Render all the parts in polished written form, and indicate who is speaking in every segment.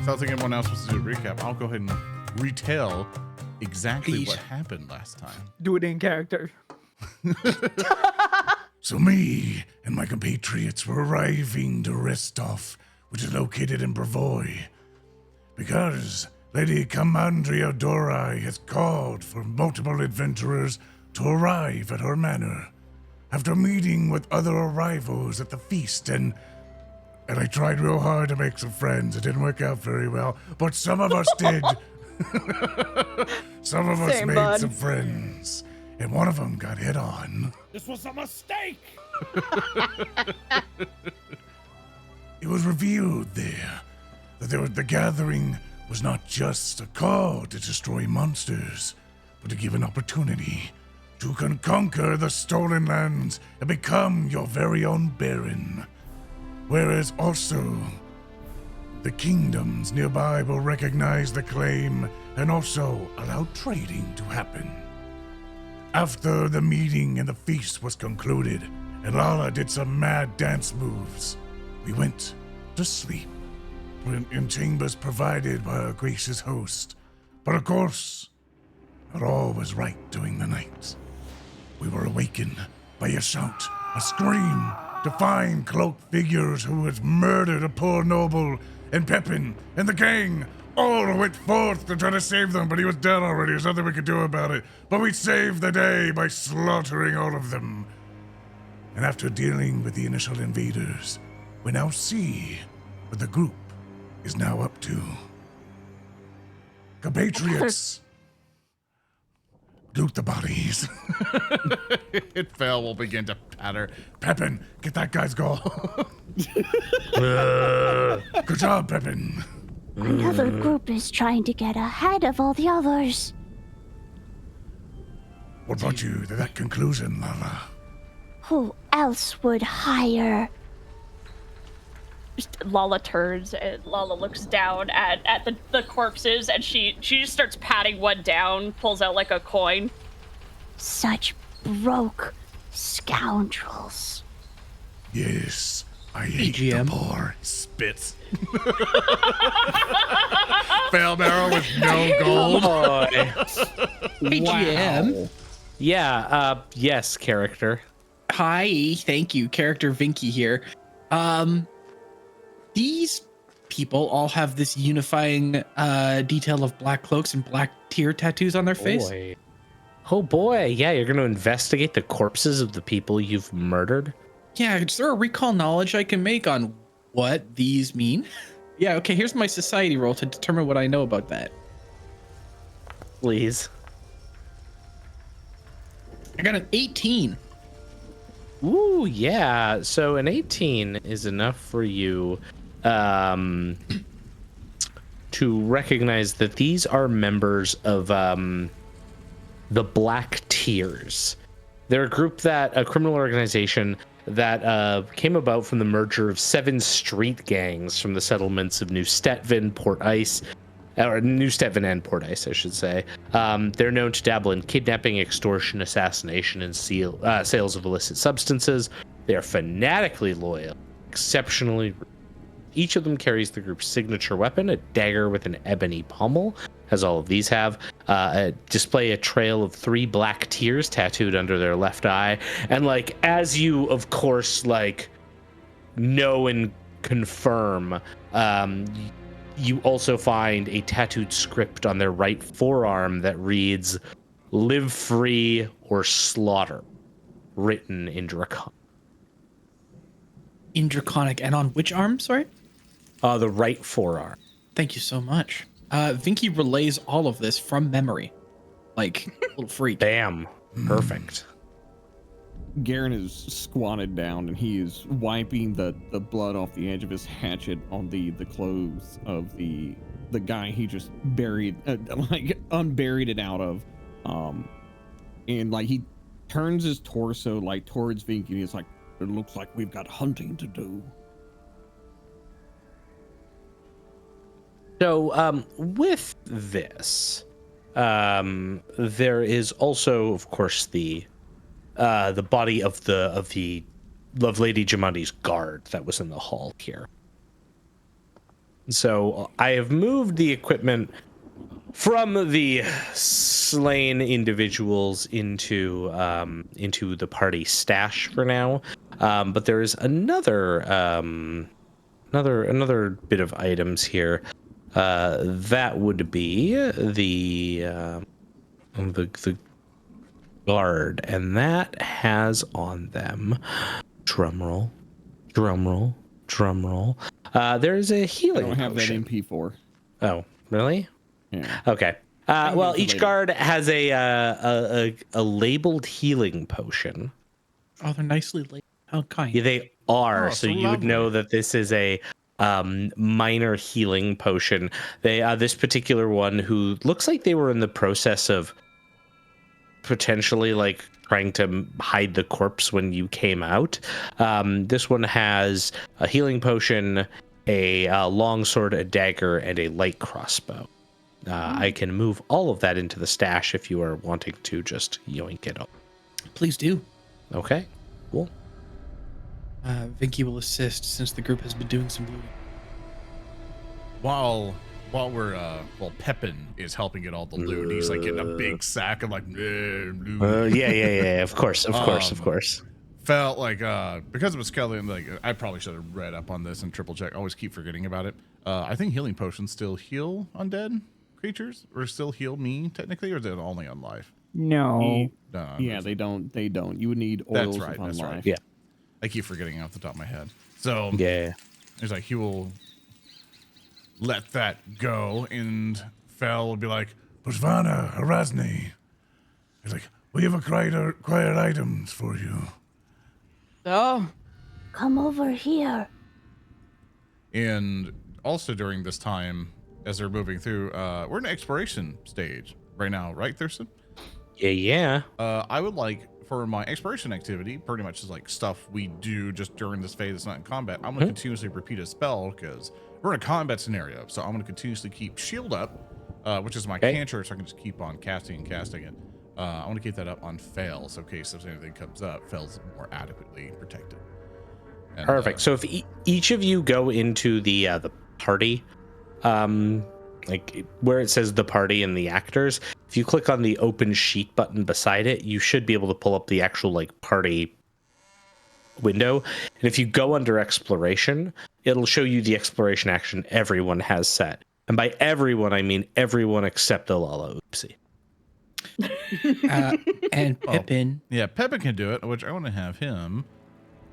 Speaker 1: So I think everyone else wants to do a recap. I'll go ahead and retell exactly what happened last time.
Speaker 2: Do it in character.
Speaker 3: So me and my compatriots were arriving to Restov, which is located in Brevoy, because Lady Commandria Dorai has called for multiple adventurers to arrive at her manor. After meeting with other arrivals at the feast, and I tried real hard to make some friends. It didn't work out very well, but some of us did. Some of us made some friends, and one of them got hit on.
Speaker 4: This was a mistake!
Speaker 3: It was revealed there that the gathering was not just a call to destroy monsters, but to give an opportunity to conquer the stolen lands and become your very own baron. Whereas also, the kingdoms nearby will recognize the claim and also allow trading to happen. After the meeting and the feast was concluded, and Lala did some mad dance moves, we went to sleep in chambers provided by our gracious host. But of course, not all was right during the night. We were awakened by a shout, a scream, to find cloaked figures who had murdered a poor noble, and Pepin and the gang all went forth to try to save them, but he was dead already. There's nothing we could do about it. But we saved the day by slaughtering all of them. And after dealing with the initial invaders, we now see what the group is now up to. Compatriots, loot the bodies.
Speaker 1: Fell will begin to patter.
Speaker 3: Pepin, get that guy's goal. Good job, Pepin.
Speaker 5: Another group is trying to get ahead of all the others.
Speaker 3: What brought you to that conclusion, Lala?
Speaker 5: Who else would hire?
Speaker 6: Lala turns and Lala looks down at the corpses, and she just starts patting one down, pulls out like a coin.
Speaker 5: Such broke scoundrels.
Speaker 3: Yes, I hate the poor.
Speaker 1: Spits. Fell Marrow with no gold.
Speaker 7: Hey, GM.
Speaker 8: Yeah, yes, character.
Speaker 7: Hi, thank you. Character Vinky here. These people all have this unifying detail of black cloaks and black tear tattoos on their face.
Speaker 8: Oh boy, yeah, you're going to investigate the corpses of the people you've murdered?
Speaker 7: Yeah, is there a recall knowledge I can make on what these mean? Yeah, okay, here's my society roll to determine what I know about that.
Speaker 8: Please.
Speaker 7: I got an 18.
Speaker 8: Ooh, yeah. So an 18 is enough for you to recognize that these are members of the Black Tears. They're a criminal organization that came about from the merger of 7 street gangs from the settlements of New Stettin, Port Ice, or New Stettin and Port Ice, I should say. They're known to dabble in kidnapping, extortion, assassination, and sales of illicit substances. They are fanatically loyal, exceptionally. Each of them carries the group's signature weapon, a dagger with an ebony pommel, as all of these have. Display a trail of 3 black tears tattooed under their left eye. And, like, as you, of course, like, know and confirm, you also find a tattooed script on their right forearm that reads, "Live free or slaughter," written in Draconic.
Speaker 7: In Draconic, and on which arm, sorry?
Speaker 8: The right forearm.
Speaker 7: Thank you so much. Vinky relays all of this from memory. Like, little freak.
Speaker 8: Bam. Perfect.
Speaker 4: Geren is squatted down and he is wiping the blood off the edge of his hatchet on the clothes of the guy he just buried, like unburied it out of. And like he turns his torso like towards Vinky and he's like, "It looks like we've got hunting to do."
Speaker 8: So, with this, there is also, of course, the body of Lady Jamadi's guard that was in the hall here. So I have moved the equipment from the slain individuals into the party stash for now. But there is another bit of items here. That would be the guard, and that has on them, drumroll, drumroll, drumroll. There's a
Speaker 4: I
Speaker 8: healing
Speaker 4: don't have
Speaker 8: potion.
Speaker 4: that in P4.
Speaker 8: Oh, really?
Speaker 4: Yeah.
Speaker 8: Okay.
Speaker 4: I'll
Speaker 8: Well,
Speaker 4: get it
Speaker 8: each
Speaker 4: later.
Speaker 8: guard has a labeled healing potion.
Speaker 7: Oh, they're nicely laid. How kind.
Speaker 8: Yeah, they are.
Speaker 1: Oh,
Speaker 8: So
Speaker 1: so
Speaker 8: you would know
Speaker 1: lovely.
Speaker 8: that this is a minor healing potion. They this particular one who looks like they were in the process of potentially like trying to hide the corpse when you came out. This one has a healing potion, a long sword, a dagger, and a light crossbow. I can move all of that into the stash if you are wanting to just yoink it up.
Speaker 7: Please do.
Speaker 8: Okay, cool.
Speaker 7: Vinky will assist since the group has been doing some looting.
Speaker 1: While Pepin is helping get all the loot, he's like getting a big sack of like loot.
Speaker 8: Yeah. Of course.
Speaker 1: Felt like because of a skeleton, like I probably should have read up on this and triple check. I always keep forgetting about it. I think healing potions still heal undead creatures, or still heal me technically, or is it only on life?
Speaker 2: No.
Speaker 1: No,
Speaker 4: Yeah, they don't. You would need oils
Speaker 1: That's right.
Speaker 4: upon
Speaker 1: That's
Speaker 4: life.
Speaker 1: right.
Speaker 8: Yeah.
Speaker 1: I keep forgetting off the top of my head. So
Speaker 8: Yeah.
Speaker 1: he's like, he will let that go, and Fell will be like,
Speaker 3: Buchtvana, Arasne. He's like, we have acquired items for you.
Speaker 5: Oh. Come over here.
Speaker 1: and also during this time, as they're moving through, we're in an exploration stage right now, right, Thurston?
Speaker 8: Yeah.
Speaker 1: I would like for my exploration activity, pretty much is like stuff we do just during this phase that's not in combat. I'm going to continuously repeat a spell because we're in a combat scenario. So I'm going to continuously keep shield up, which is my cantrip, so I can just keep on casting it. I want to keep that up on fail, so in case if anything comes up, fail's more adequately protected. And,
Speaker 8: Perfect. So if each of you go into the party, like where it says the party and the actors, if you click on the open sheet button beside it, you should be able to pull up the actual like party window. And if you go under exploration, it'll show you the exploration action everyone has set. And by everyone, I mean everyone except the Lalaoopsie.
Speaker 7: And Pippin.
Speaker 1: yeah, Pepin can do it, which I want to have him.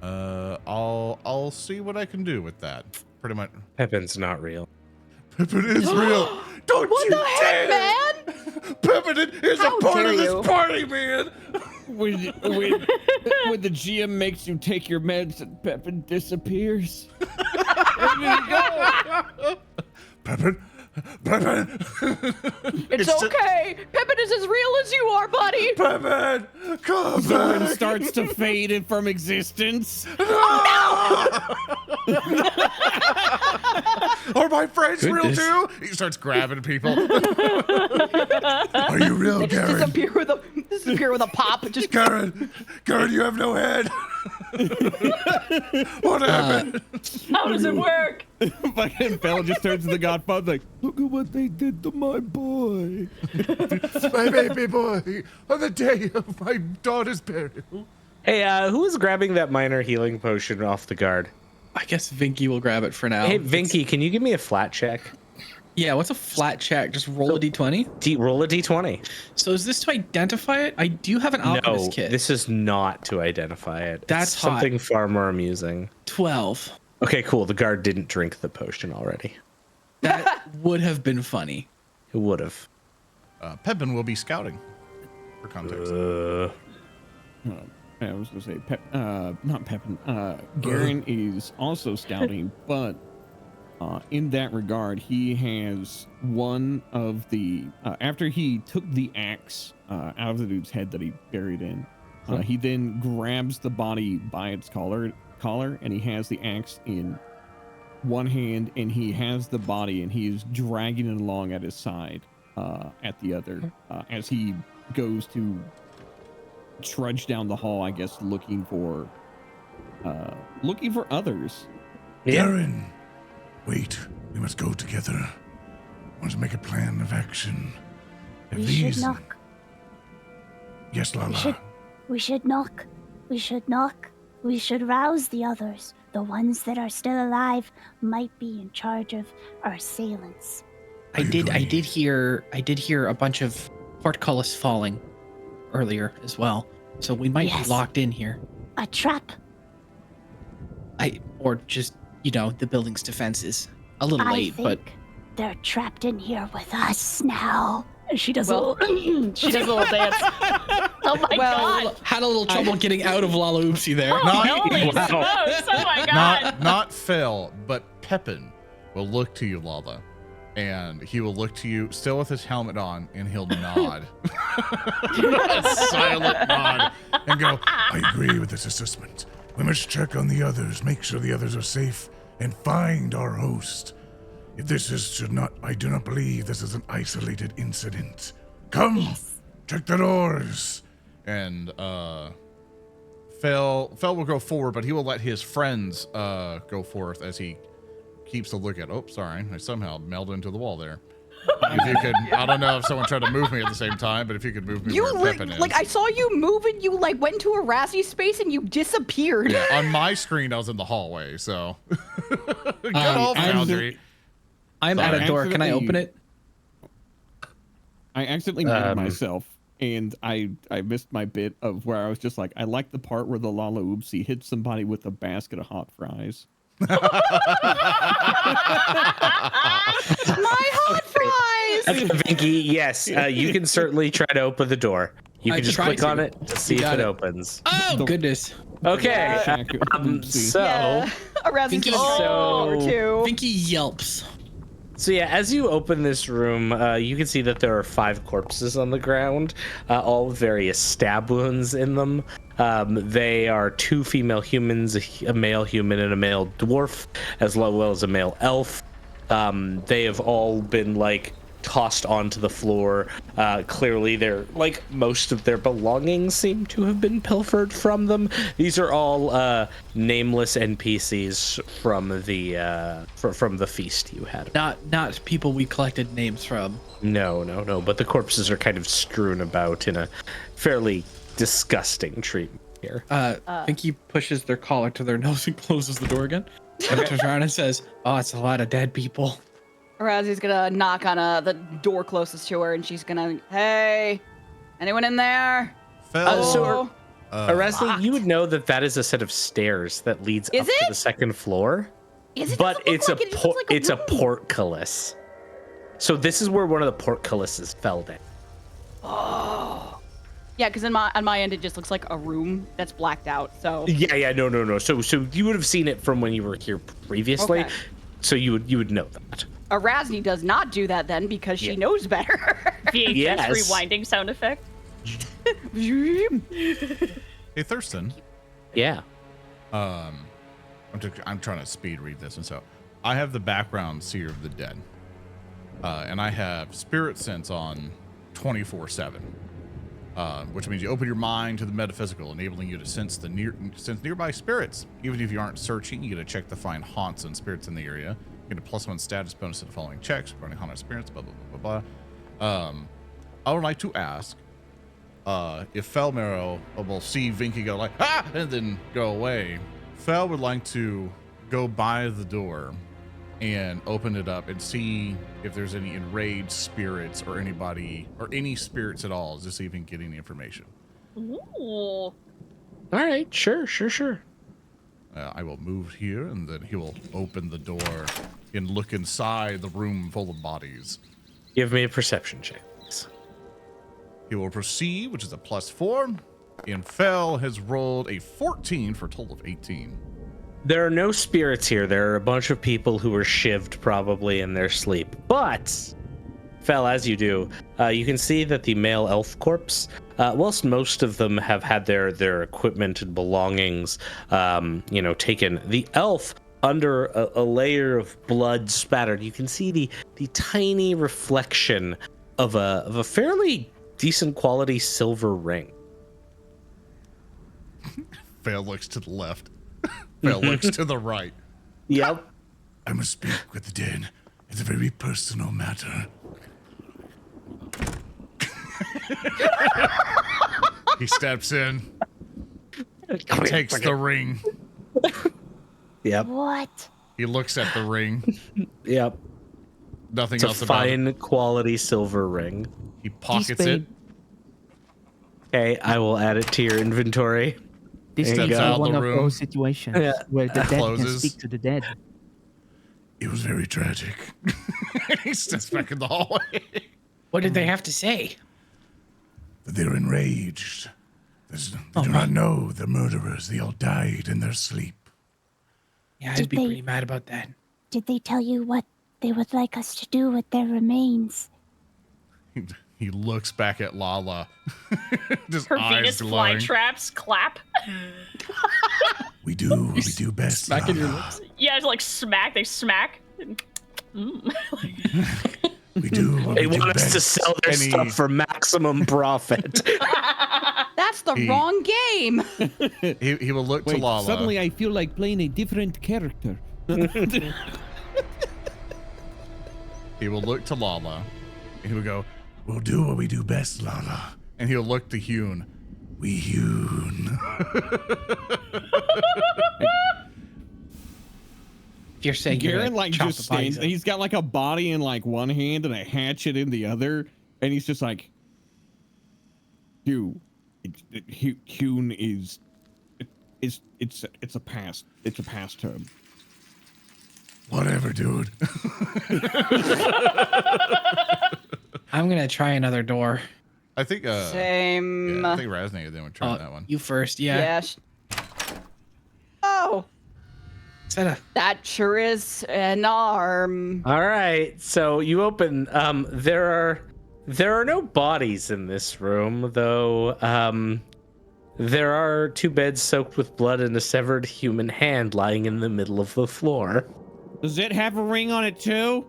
Speaker 1: I'll see what I can do with that. Pretty much.
Speaker 8: Pepin's not real.
Speaker 3: Pepin is real. Don't
Speaker 6: What
Speaker 3: you
Speaker 6: the heck,
Speaker 3: dare!
Speaker 6: man?
Speaker 3: Pepin is
Speaker 6: How
Speaker 3: a part
Speaker 6: dare
Speaker 3: of this
Speaker 6: you.
Speaker 3: party, man.
Speaker 4: When the GM makes you take your meds and Pepin disappears. Where did he go?
Speaker 3: Pepin.
Speaker 6: It's okay. Pippin is as real as you are, buddy.
Speaker 3: Pepin, come
Speaker 4: Zoran
Speaker 3: back.
Speaker 4: starts to fade in from existence.
Speaker 1: Are my friends real
Speaker 7: Goodness.
Speaker 1: too? He starts grabbing people.
Speaker 3: Are you real, Geren?
Speaker 6: Disappear with a pop. Just
Speaker 3: Geren, you have no head. What happened?
Speaker 6: how does it work?
Speaker 4: Fucking Fell just turns to the Godfather like, look at what they did to my boy.
Speaker 3: My baby boy, on the day of my daughter's burial.
Speaker 8: Hey, who is grabbing that minor healing potion off the guard?
Speaker 7: I guess Vinky will grab it for now.
Speaker 8: Hey, Vinky, can you give me a flat check?
Speaker 7: Yeah, what's a flat check? Just roll a d20?
Speaker 8: Roll a d20.
Speaker 7: So is this to identify it? I do have an alchemist
Speaker 8: No,
Speaker 7: kit.
Speaker 8: this is not to identify it.
Speaker 7: That's
Speaker 8: it's
Speaker 7: hot.
Speaker 8: something far more amusing.
Speaker 7: 12.
Speaker 8: Okay, cool. The guard didn't drink the potion already.
Speaker 7: That would have been funny.
Speaker 8: It would have.
Speaker 1: Pepin will be scouting, for context.
Speaker 4: I was gonna say not Pepin. Geren is also scouting, but in that regard, he has one of the after he took the axe out of the dude's head that he buried in, he then grabs the body by its collar, and he has the axe in one hand, and he has the body, and he is dragging it along at his side at the other as he goes to trudge down the hall, I guess, looking for others.
Speaker 8: Yeah.
Speaker 3: Geren, wait. We must go together. We must make a plan of action. If
Speaker 5: We
Speaker 3: these...
Speaker 5: should knock.
Speaker 3: Yes, Lala.
Speaker 5: We should knock. We should knock. We should rouse the others. The ones that are still alive might be in charge of our assailants.
Speaker 7: I did
Speaker 3: agree.
Speaker 7: hear a bunch of portcullis falling earlier as well. So we might
Speaker 5: Yes.
Speaker 7: be locked in here.
Speaker 5: A trap.
Speaker 7: Or just, the building's defenses. A little
Speaker 5: I
Speaker 7: late,
Speaker 5: think
Speaker 7: but
Speaker 5: they're trapped in here with us now.
Speaker 6: She does Well- a little, she does a little dance. Oh my god!
Speaker 7: had a little trouble getting out of Lalaoopsie there.
Speaker 6: Holy smokes! Oh my god!
Speaker 1: Not Fell, but Pepin will look to you, Lala, and he will look to you still with his helmet on, and he'll nod. A silent nod,
Speaker 3: And go, I agree with this assessment. We must check on the others, make sure the others are safe, and find our host. If this I do not believe this is an isolated incident. Come, check the doors.
Speaker 1: and Fell will go forward, but he will let his friends go forth as he keeps a look at. Oh, sorry, I somehow melded into the wall there. If you could, I don't know if someone tried to move me at the same time, but if you could move me where Pepin is.
Speaker 2: Like I saw you move and you like went to Arasne space and you disappeared.
Speaker 1: Yeah, on my screen, I was in the hallway, so. Good old
Speaker 4: I'm
Speaker 1: Foundry.
Speaker 7: I'm at a door. Can I open it?
Speaker 4: I accidentally muted myself, and I missed my bit of where I was just like, I like the part where the Lalaoopsie hits somebody with a basket of hot fries.
Speaker 2: My hot fries.
Speaker 8: Okay, Vinky, yes, you can certainly try to open the door. You
Speaker 7: I
Speaker 8: can just
Speaker 7: tried
Speaker 8: click
Speaker 7: to.
Speaker 8: on it to see if
Speaker 7: got
Speaker 8: it
Speaker 7: it.
Speaker 8: opens.
Speaker 7: Oh, goodness.
Speaker 8: Okay,
Speaker 4: Oopsie.
Speaker 8: so
Speaker 2: Yeah. Arasne's gonna
Speaker 8: So-
Speaker 2: go over too.
Speaker 7: Vinky yelps.
Speaker 8: yeah, as you open this room, you can see that there are 5 corpses on the ground, all with various stab wounds in them. They are 2 female humans, a male human and a male dwarf, as well as a male elf. They have all been tossed onto the floor. Clearly, they're most of their belongings seem to have been pilfered from them. These are all nameless NPCs from the feast you had.
Speaker 7: Not people we collected names from.
Speaker 8: No. But the corpses are kind of strewn about in a fairly disgusting treatment here.
Speaker 7: Vinky pushes their collar to their nose and closes the door again. And turns around and says, "Oh, it's a lot of dead people."
Speaker 2: Arasne's gonna knock on the door closest to her and she's gonna, hey, anyone in there?
Speaker 1: Fell.
Speaker 8: So Arasne, you would know that is a set of stairs that leads
Speaker 2: Is
Speaker 8: up to
Speaker 2: it?
Speaker 8: the second floor.
Speaker 2: Is it?
Speaker 8: But
Speaker 2: Doesn't
Speaker 8: it's
Speaker 2: look like it. It looks like
Speaker 8: it's a
Speaker 2: room.
Speaker 8: portcullis. So this is where one of the portcullises fell down.
Speaker 2: Oh. Yeah, because on my end it just looks like a room that's blacked out. So
Speaker 8: Yeah, no. So you would have seen it from when you were here previously.
Speaker 2: Okay.
Speaker 8: So you would know that.
Speaker 2: Arasne does not do that then because she knows better.
Speaker 6: VHS
Speaker 8: Yes.
Speaker 6: rewinding sound effect.
Speaker 1: Hey, Thurston.
Speaker 8: Yeah.
Speaker 1: I'm trying to speed read this, and so I have the background Seer of the Dead, and I have Spirit Sense on 24/7, which means you open your mind to the metaphysical, enabling you to sense nearby spirits. Even if you aren't searching, you get a check to find haunts and spirits in the area. You get a +1 status bonus to the following checks regarding haunted spirits. Blah blah blah blah blah. I would like to ask if Fell Marrow will see Vinky go like ah and then go away. Fell would like to go by the door and open it up and see if there's any enraged spirits or anybody or any spirits at all, just see if he can get any information.
Speaker 6: Ooh.
Speaker 8: All right. Sure.
Speaker 1: I will move here, and then he will open the door and look inside the room full of bodies.
Speaker 8: Give me a perception check, please.
Speaker 1: He will proceed, which is a +4, and Fell has rolled a 14 for a total of 18.
Speaker 8: There are no spirits here. There are a bunch of people who were shivved probably in their sleep. But, Fell, as you do, you can see that the male elf corpse, whilst most of them have had their equipment and belongings, taken, the elf, under a layer of blood spattered, you can see the tiny reflection of a fairly decent quality silver ring.
Speaker 1: Fell looks to the left. Fell looks to the right.
Speaker 8: Yep.
Speaker 3: I must speak with the dead. It's a very personal matter.
Speaker 1: He steps in, takes the ring.
Speaker 8: Yep.
Speaker 5: What?
Speaker 1: He looks at the ring.
Speaker 8: Yep.
Speaker 1: Nothing
Speaker 8: It's a
Speaker 1: else about it.
Speaker 8: fine quality silver ring.
Speaker 1: He pockets it.
Speaker 8: Okay, I will add it to your inventory.
Speaker 9: This
Speaker 8: There you
Speaker 9: seems
Speaker 8: go.
Speaker 9: like one
Speaker 1: The
Speaker 9: of
Speaker 1: room.
Speaker 9: those situations
Speaker 8: Yeah.
Speaker 9: where the dead can
Speaker 1: Closes.
Speaker 9: speak to the dead.
Speaker 3: It was very tragic.
Speaker 1: He steps back in the hallway.
Speaker 7: What did they have to say?
Speaker 3: That they're enraged. They do not know the murderers. They all died in their sleep.
Speaker 7: Yeah,
Speaker 5: Did
Speaker 7: I'd be
Speaker 5: they-
Speaker 7: pretty mad about that.
Speaker 5: Did they tell you what they would like us to do with their remains?
Speaker 1: He looks back at Lala. Just
Speaker 6: Her
Speaker 1: eyes
Speaker 6: Venus
Speaker 1: glowing.
Speaker 6: flytraps clap.
Speaker 3: We do what we do best.
Speaker 7: Smacking your
Speaker 3: Lala.
Speaker 7: lips.
Speaker 6: Yeah, like smack. They smack.
Speaker 3: We do what
Speaker 8: They
Speaker 3: we do
Speaker 8: want us
Speaker 3: best.
Speaker 8: to sell their
Speaker 1: And he-
Speaker 8: stuff for maximum profit.
Speaker 2: That's the
Speaker 1: He-
Speaker 2: wrong game.
Speaker 1: He will look to
Speaker 4: Wait,
Speaker 1: Lala.
Speaker 4: suddenly I feel like playing a different character.
Speaker 1: He will look to Lala. And he will go,
Speaker 3: We'll do what we do best, Lala.
Speaker 1: and he'll look to Hewn.
Speaker 3: We hewn.
Speaker 7: You're saying you're
Speaker 4: Garen
Speaker 7: gonna
Speaker 4: like
Speaker 7: chop
Speaker 4: just
Speaker 7: the bodies
Speaker 4: stands.
Speaker 7: up.
Speaker 4: He's got like a body in like one hand and a hatchet in the other, and he's just like, Hewn is, it's a past. It's a past term.
Speaker 3: Whatever, dude.
Speaker 7: I'm gonna try another door.
Speaker 1: I think,
Speaker 2: Same.
Speaker 1: yeah, I think Arasne then would try
Speaker 7: Oh,
Speaker 1: that one.
Speaker 7: you first, yeah.
Speaker 2: Yeah. Oh,
Speaker 7: Is that a
Speaker 2: that sure is an arm.
Speaker 8: All right, so you open. There are no bodies in this room, though. There are 2 beds soaked with blood and a severed human hand lying in the middle of the floor.
Speaker 4: Does it have a ring on it too?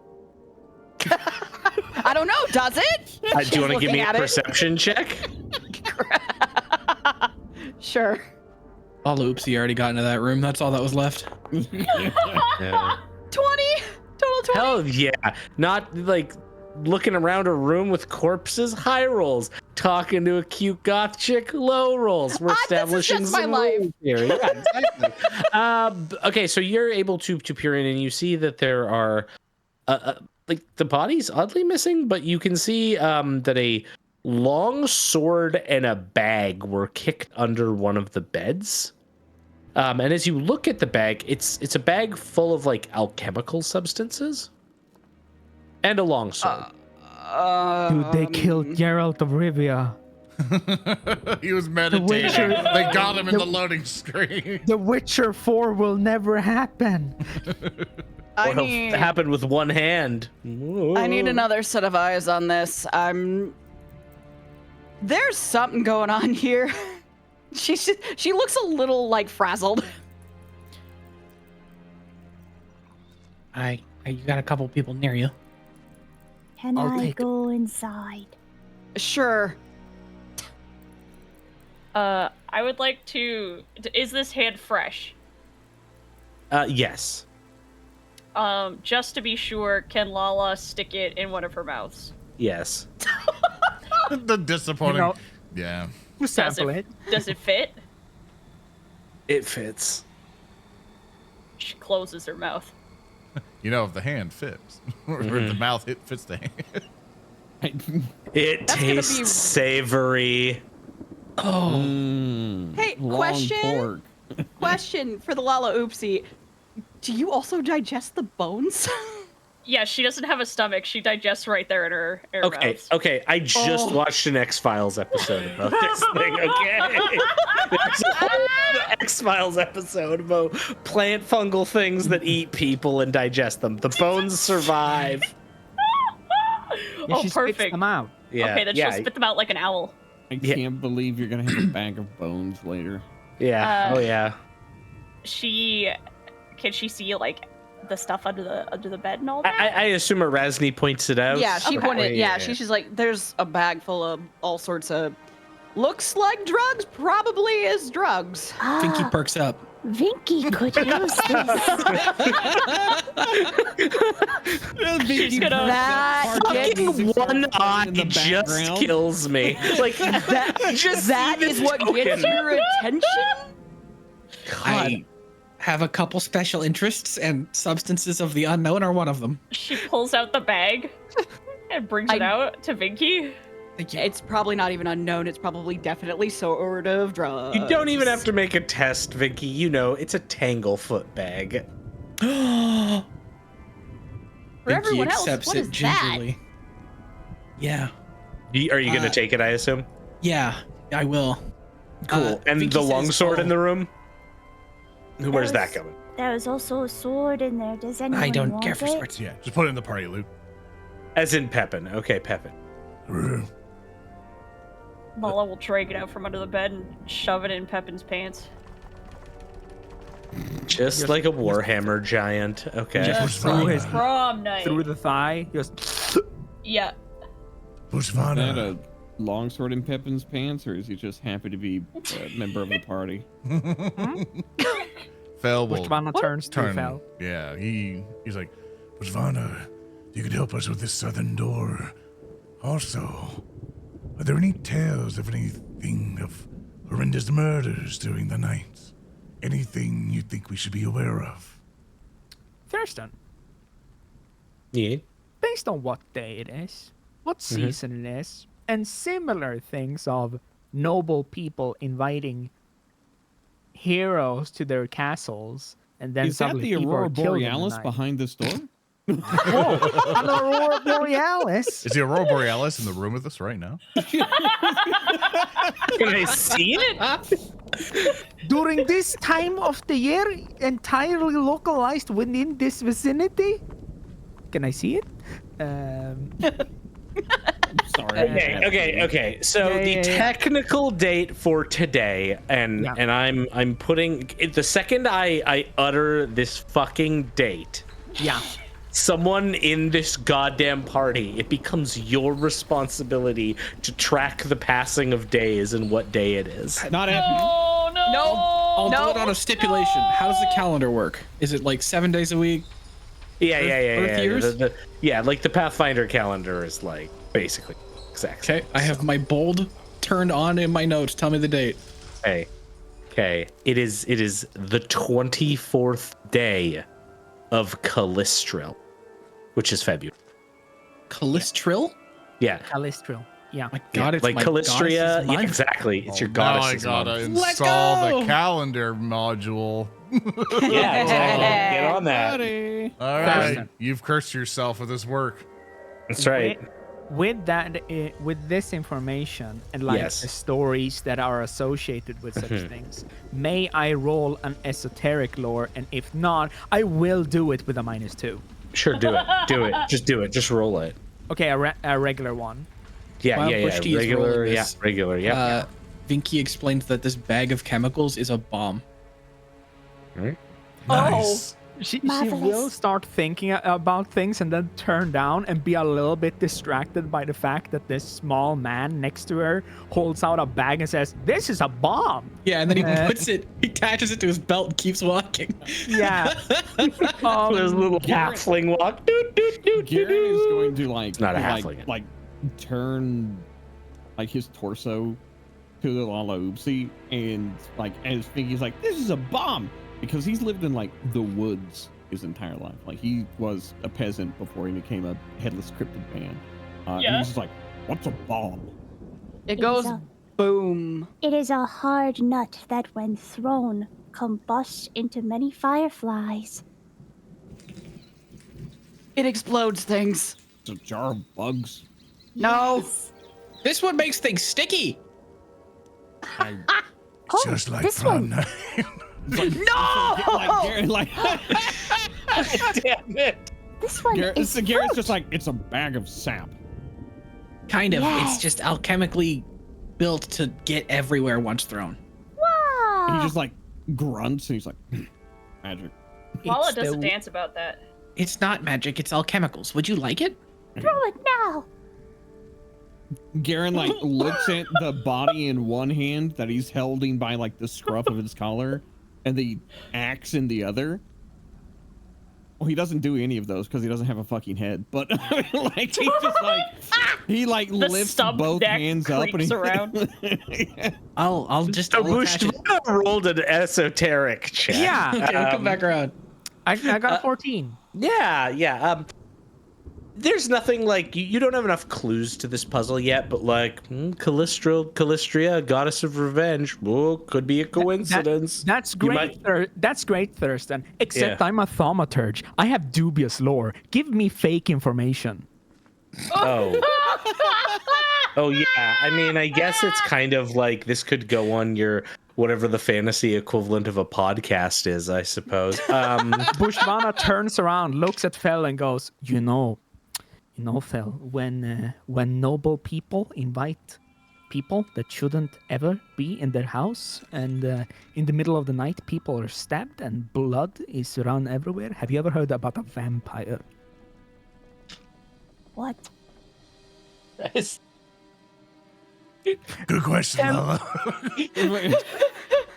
Speaker 2: I don't know. Does it?
Speaker 8: Do you want to give me a
Speaker 2: Looking at it.
Speaker 8: perception check?
Speaker 2: Sure.
Speaker 7: Lalaoopsie already got into that room. That's all that was left.
Speaker 8: Yeah.
Speaker 2: 20. Total 20.
Speaker 8: Hell yeah! Not like looking around a room with corpses. High rolls. Talking to a cute goth chick. Low rolls. We're
Speaker 2: This is
Speaker 8: establishing
Speaker 2: just my
Speaker 8: some
Speaker 2: life.
Speaker 8: rules here. Yeah, exactly. Okay, so you're able to peer in, and you see that there are like the body's oddly missing, but you can see that a long sword and a bag were kicked under one of the beds. And as you look at the bag, it's a bag full of like alchemical substances and a long sword.
Speaker 9: Dude, they killed Geralt of Rivia.
Speaker 1: He was meditating.
Speaker 9: Witcher-
Speaker 1: They got him in the loading screen.
Speaker 9: The Witcher 4 will never happen.
Speaker 2: I
Speaker 8: What'll
Speaker 2: need,
Speaker 8: happen with one hand?
Speaker 2: I need another set of eyes on this. There's something going on here. She looks a little like frazzled.
Speaker 7: You got a couple people near you.
Speaker 5: Can
Speaker 9: I'll
Speaker 5: I
Speaker 9: take it.
Speaker 5: go inside?
Speaker 2: Sure.
Speaker 6: I would like to. Is this hand fresh?
Speaker 8: Yes.
Speaker 6: Just to be sure, can Lala stick it in one of her mouths?
Speaker 8: Yes.
Speaker 1: The disappointing.
Speaker 9: You know-
Speaker 1: Yeah.
Speaker 9: You sample it.
Speaker 6: Does it fit?
Speaker 8: It fits.
Speaker 6: She closes her mouth.
Speaker 1: You know, if the hand fits, or if the mouth fits the hand.
Speaker 8: It
Speaker 2: That's gonna
Speaker 8: tastes
Speaker 2: be-
Speaker 8: savory.
Speaker 7: Oh,
Speaker 2: Hey,
Speaker 4: long
Speaker 2: question?
Speaker 4: fork.
Speaker 2: Question for the Lalaoopsie. Do you also digest the bones?
Speaker 6: Yeah, she doesn't have a stomach. She digests right there in her
Speaker 8: Okay,
Speaker 6: mouth.
Speaker 8: okay. I just
Speaker 2: Oh.
Speaker 8: watched an X-Files episode about this thing, okay? There's a whole X-Files episode about plant fungal things that eat people and digest them. The bones survive.
Speaker 9: Yeah,
Speaker 6: Oh,
Speaker 9: she spits
Speaker 6: perfect.
Speaker 9: them out.
Speaker 8: Yeah,
Speaker 6: Okay, then
Speaker 8: yeah,
Speaker 6: she'll spit them out like an owl.
Speaker 4: I
Speaker 8: Yeah.
Speaker 4: can't believe you're gonna have a bag of bones later.
Speaker 8: yeah. Oh yeah.
Speaker 6: Can she see like the stuff under the bed and all that?
Speaker 8: I assume Arasne points it out.
Speaker 2: Yeah, she
Speaker 8: Okay.
Speaker 2: pointed.
Speaker 1: Yeah.
Speaker 2: Yeah, she's like, there's a bag full of all sorts of Looks like drugs, probably is drugs.
Speaker 7: Finky perks up.
Speaker 5: Vinky could use this.
Speaker 6: She's gonna.
Speaker 2: That
Speaker 8: Fucking
Speaker 2: gets,
Speaker 8: one eye
Speaker 4: in the
Speaker 8: just
Speaker 4: background.
Speaker 8: kills me. Like
Speaker 2: that is what gets your attention?
Speaker 7: I have a couple special interests, and substances of the unknown are one of them.
Speaker 6: She pulls out the bag and brings it out to Vinky.
Speaker 7: Thank you.
Speaker 2: It's probably not even unknown. It's probably definitely sort of drugs.
Speaker 8: You don't even have to make a test, Vinky. You know, it's a Tanglefoot bag.
Speaker 2: For
Speaker 7: Vinky
Speaker 2: everyone else,
Speaker 7: accepts
Speaker 2: what
Speaker 7: it
Speaker 2: is that?
Speaker 7: gingerly. Yeah.
Speaker 8: Are you gonna take it, I assume?
Speaker 7: Yeah, I will.
Speaker 8: Cool. And
Speaker 7: Vinky
Speaker 8: the
Speaker 7: says,
Speaker 8: longsword in
Speaker 7: "Oh,
Speaker 8: the room? Where's that going?
Speaker 5: There was also a sword in there. Does anyone
Speaker 7: I don't
Speaker 5: want
Speaker 7: care for
Speaker 5: it?
Speaker 7: swords.
Speaker 1: Yeah, just put it in the party loot.
Speaker 8: As in Pepin. Okay, Pepin.
Speaker 6: Lala will drag it out from under the bed and shove it in Pepin's pants.
Speaker 8: Just like a Warhammer giant. Okay.
Speaker 9: Just through his
Speaker 6: Prom night.
Speaker 9: through the thigh. Just
Speaker 6: Yeah.
Speaker 4: Is that
Speaker 3: Buchtvana,
Speaker 4: a longsword in Pepin's pants, or is he just happy to be a member of the party?
Speaker 1: Fell will
Speaker 9: Buchtvana turns to Fell.
Speaker 1: Yeah, he's like,
Speaker 3: Buchtvana, you could help us with this southern door. Also, are there any tales of anything of horrendous murders during the night? Anything you think we should be aware of?
Speaker 9: Thurston,
Speaker 8: Yeah.
Speaker 9: based on what day it is, what season it is, and similar things of noble people inviting heroes to their castles, and then
Speaker 4: Is that
Speaker 9: suddenly
Speaker 4: the
Speaker 9: people are
Speaker 4: Aurora
Speaker 9: killed in the
Speaker 4: Borealis
Speaker 9: night.
Speaker 4: behind this door?
Speaker 9: Whoa, an Aurora Borealis.
Speaker 1: is the Aurora Borealis in the room with us right now?
Speaker 8: Can I see it?
Speaker 9: During this time of the year, entirely localized within this vicinity. Can I see it?
Speaker 4: Sorry.
Speaker 8: Okay. So
Speaker 9: Yeah,
Speaker 8: the
Speaker 9: yeah, yeah.
Speaker 8: technical date for today, and
Speaker 9: Yeah.
Speaker 8: and I'm putting the second I utter this fucking date,
Speaker 9: Yeah.
Speaker 8: someone in this goddamn party, it becomes your responsibility to track the passing of days and what day it is.
Speaker 4: Not happening.
Speaker 6: Oh no!
Speaker 7: I'll do it on a stipulation. How does the calendar work? Is it like 7 days a week?
Speaker 8: Yeah.
Speaker 7: Earth years?
Speaker 8: Yeah, like the Pathfinder calendar is like basically exact.
Speaker 7: Okay, I have my bold turned on in my notes. Tell me the date.
Speaker 8: Okay. It is the 24th day of Callistril, which is February.
Speaker 7: Callistril?
Speaker 8: Yeah.
Speaker 9: Calistril. Yeah.
Speaker 7: My God, it's
Speaker 8: like
Speaker 7: my
Speaker 8: Calistria.
Speaker 7: goddess's
Speaker 8: Yeah,
Speaker 7: month.
Speaker 8: exactly. It's your
Speaker 1: Now I
Speaker 8: goddess's
Speaker 1: gotta
Speaker 8: month.
Speaker 7: Let's
Speaker 1: install
Speaker 7: go!
Speaker 1: the calendar module.
Speaker 8: Yeah, exactly. Get on that.
Speaker 4: Buddy.
Speaker 1: All right,
Speaker 9: Thurston.
Speaker 1: you've cursed yourself with this work.
Speaker 8: That's right.
Speaker 9: With that, with this information and like
Speaker 8: Yes.
Speaker 9: the stories that are associated with such things, may I roll an esoteric lore? And if not, I will do it with a -2.
Speaker 8: Sure, do it. Do it. Just do it. Just roll it.
Speaker 9: Okay, a regular one.
Speaker 8: Yeah,
Speaker 7: While
Speaker 8: yeah.
Speaker 7: Bushti is
Speaker 8: Regular.
Speaker 7: rolling
Speaker 8: Yeah,
Speaker 7: this,
Speaker 8: regular. Yeah.
Speaker 7: Vinky explained that this bag of chemicals is a bomb.
Speaker 3: Nice.
Speaker 9: She
Speaker 5: Marvelous.
Speaker 9: will start thinking about things and then turn down and be a little bit distracted by the fact that this small man next to her holds out a bag and says, "This is a bomb."
Speaker 7: Yeah, and then he
Speaker 9: Uh,
Speaker 7: he attaches it to his belt and keeps walking.
Speaker 9: Yeah.
Speaker 8: His little halfling walk. Doot, doot, doot, doot,
Speaker 4: Garen is
Speaker 8: doot.
Speaker 4: going to like
Speaker 8: Not a halfling.
Speaker 4: like turn like his torso to the Lalaoopsie and like as Finky's like, this is a bomb, because he's lived in like the woods his entire life. Like he was a peasant before he became a headless cryptid man. And
Speaker 6: Yeah.
Speaker 4: he's just like, what's a bomb?
Speaker 2: It goes boom.
Speaker 5: It is a hard nut that, when thrown, combusts into many fireflies.
Speaker 2: It explodes things.
Speaker 4: It's a jar of bugs.
Speaker 2: No.
Speaker 7: This one makes things sticky.
Speaker 5: Oh,
Speaker 3: Just like
Speaker 5: this
Speaker 3: prom
Speaker 5: one.
Speaker 3: night.
Speaker 4: Like Garen, like
Speaker 8: Damn it.
Speaker 5: This one
Speaker 4: Garen,
Speaker 5: is
Speaker 4: Garen's
Speaker 5: fruit.
Speaker 4: just like, it's a bag of sap.
Speaker 7: Kind of.
Speaker 5: Yes.
Speaker 7: It's just alchemically built to get everywhere once thrown.
Speaker 4: And he
Speaker 5: Wow.
Speaker 4: just like grunts and he's like, magic.
Speaker 6: Lala
Speaker 9: It's
Speaker 6: does a
Speaker 9: the-
Speaker 6: dance about that.
Speaker 7: It's not magic, it's alchemicals. Would you like it?
Speaker 5: Throw it now.
Speaker 4: Garen like looks at the body in one hand that he's holding by like the scruff of his collar, and the axe in the other. Well, he doesn't do any of those because he doesn't have a fucking head. But like he just like he like
Speaker 6: The
Speaker 4: lifts
Speaker 6: stub
Speaker 4: both
Speaker 6: neck
Speaker 4: hands up and
Speaker 6: creaks
Speaker 4: he,
Speaker 6: around.
Speaker 7: I'll just
Speaker 8: So
Speaker 7: I'll attach it.
Speaker 8: Buchtvana rolled an esoteric check.
Speaker 9: Yeah.
Speaker 7: Okay, we'll come back around.
Speaker 9: I got a 14.
Speaker 8: Yeah. There's nothing like you don't have enough clues to this puzzle yet, but like Callistria, goddess of revenge. Whoa, could be a coincidence.
Speaker 9: That's
Speaker 8: You
Speaker 9: great. That's great, Thurston. Except
Speaker 8: Yeah.
Speaker 9: I'm a thaumaturge. I have dubious lore. Give me fake information.
Speaker 8: Oh. Oh yeah. I mean, I guess it's kind of like this could go on your whatever the fantasy equivalent of a podcast is, I suppose.
Speaker 9: Buchtvana turns around, looks at Fell, and goes, "You know, Fell. When noble people invite people that shouldn't ever be in their house, and in the middle of the night, people are stabbed and blood is run everywhere. Have you ever heard about a vampire?"
Speaker 5: What?
Speaker 3: Good question, Lala.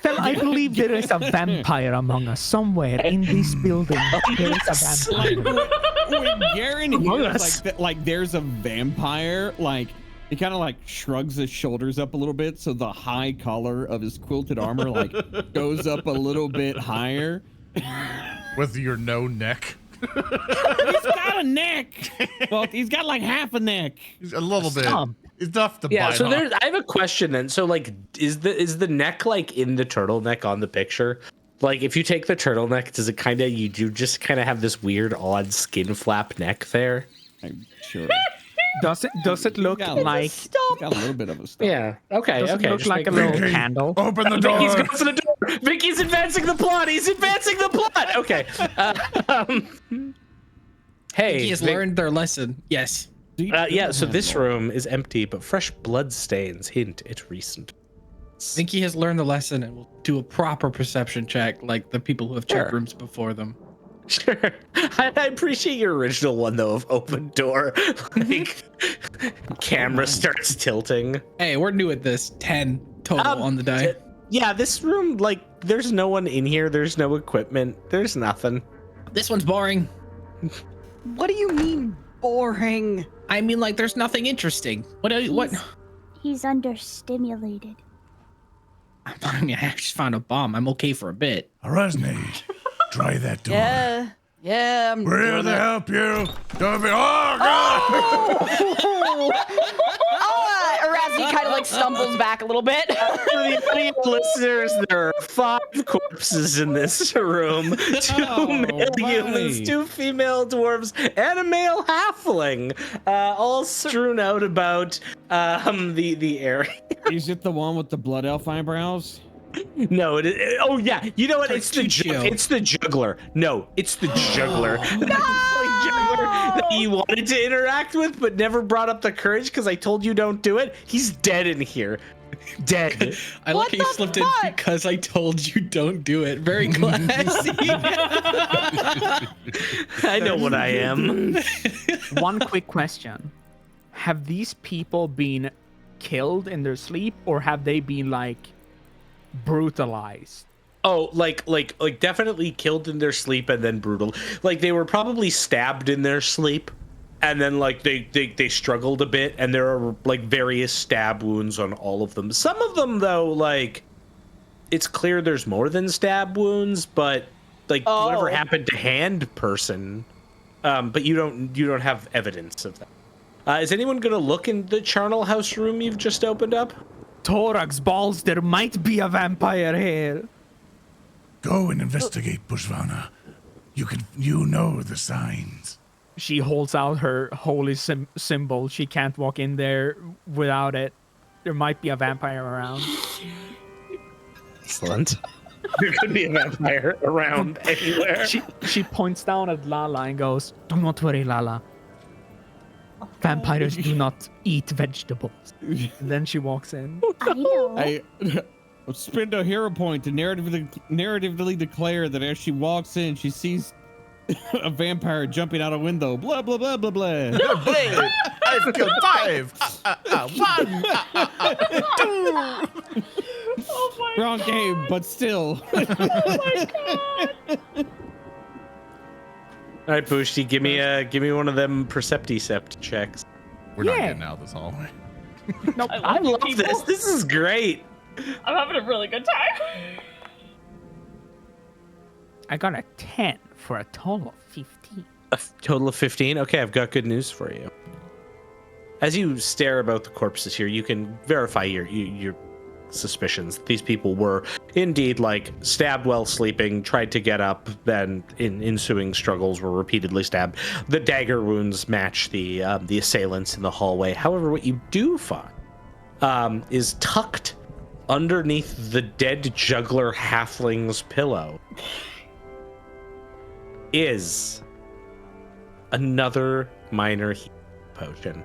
Speaker 9: Fell, I believe there is a vampire among us somewhere in this building. There is a vampire.
Speaker 4: when Garen hears like there's a vampire, like he kind of like shrugs his shoulders up a little bit, so the high collar of his quilted armor like goes up a little bit higher.
Speaker 1: With your no neck.
Speaker 4: He's got a neck. Well, he's got like half a neck.
Speaker 1: A little bit. Enough to
Speaker 8: Yeah,
Speaker 1: bite
Speaker 8: so
Speaker 1: off.
Speaker 8: there's I have a question then. So like is the neck like in the turtleneck on the picture? Like if you take the turtleneck, does it kind of you do just kind of have this weird odd skin flap neck there?
Speaker 4: I'm sure.
Speaker 9: Does it look like?
Speaker 4: He's got a little bit of a stump.
Speaker 8: Yeah. Okay.
Speaker 9: Does
Speaker 8: okay.
Speaker 9: it look
Speaker 8: just
Speaker 9: like a
Speaker 8: making-
Speaker 9: little
Speaker 3: Vicky,
Speaker 9: candle?
Speaker 3: Open the
Speaker 8: Vicky's
Speaker 3: door.
Speaker 8: going for the door. Vicky's advancing the plot. He's advancing the plot. Okay. Hey.
Speaker 7: He has
Speaker 8: Vic-
Speaker 7: learned their lesson. Yes.
Speaker 8: yeah. So this room is empty, but fresh blood stains hint at recent.
Speaker 7: I think he has learned the lesson and will do a proper perception check like the people who have checked rooms before them.
Speaker 8: Sure. I appreciate your original one though of open door. Like camera starts tilting.
Speaker 7: Hey, we're new at this. 10 total on the die.
Speaker 8: Yeah, this room, like, there's no one in here. There's no equipment. There's nothing.
Speaker 7: This one's boring.
Speaker 2: What do you mean boring?
Speaker 7: I mean, like, there's nothing interesting. What?
Speaker 5: He's understimulated.
Speaker 7: I mean, I just found a bomb. I'm okay for a bit.
Speaker 3: Arasne, try that door.
Speaker 2: Yeah, I'm
Speaker 3: We're here
Speaker 2: doing
Speaker 3: to
Speaker 2: it.
Speaker 3: help you. Don't be. Oh, God!
Speaker 2: Arasne kind of like stumbles back a little bit.
Speaker 8: For the audio listeners, there are 5 corpses in this room. 2 male humans, 2 female dwarves, and a male halfling, all strewn out about the area.
Speaker 4: Is it the one with the blood elf eyebrows?
Speaker 8: No, oh yeah, you know what? It's the
Speaker 7: Tartuccio.
Speaker 8: it's the juggler. No, it's the juggler. That juggler that you wanted to interact with, but never brought up the courage because I told you don't do it. He's dead in here. Dead.
Speaker 7: I
Speaker 2: What
Speaker 7: like how you
Speaker 2: the
Speaker 7: slipped in
Speaker 2: fuck?
Speaker 7: because I told you don't do it. Very classy.
Speaker 8: I know what I am.
Speaker 9: One quick question: have these people been killed in their sleep, or have they been like brutalized?
Speaker 8: Oh, like definitely killed in their sleep and then brutal. Like they were probably stabbed in their sleep, and then like they struggled a bit, and there are like various stab wounds on all of them. Some of them though, like it's clear there's more than stab wounds, but like whatever happened to hand person, but you don't have evidence of that. Is anyone gonna look in the charnel house room you've just opened up?
Speaker 9: Thorax balls, there might be a vampire here.
Speaker 3: Go and investigate, Buchtvana. You know the signs.
Speaker 9: She holds out her holy symbol. She can't walk in there without it. There might be a vampire around.
Speaker 8: Excellent. There could be a vampire around anywhere.
Speaker 9: She points down at Lala and goes, "Do not worry, Lala. Vampires do not eat vegetables." And then she walks in.
Speaker 5: I know.
Speaker 4: I spend a hero point to narratively declare that as she walks in, she sees A vampire jumping out a window. Blah blah blah blah blah.
Speaker 1: Hey, I've killed 5. 1. 2.
Speaker 6: Oh my
Speaker 4: Wrong
Speaker 6: God.
Speaker 4: game, but still.
Speaker 6: Oh my God.
Speaker 8: All right, Bushti, give me one of them percepticept checks.
Speaker 1: We're not getting out this hallway.
Speaker 6: Nope.
Speaker 8: I love this. This is great.
Speaker 6: I'm having a really good time.
Speaker 9: I got a 10 for a total of 15.
Speaker 8: A total of 15. Okay, I've got good news for you. As you stare about the corpses here, you can verify your suspicions. These people were indeed like stabbed while sleeping, tried to get up, then in ensuing struggles were repeatedly stabbed. The dagger wounds match the assailants in the hallway. However, what you do find is tucked underneath the dead juggler halfling's pillow is another minor healing potion.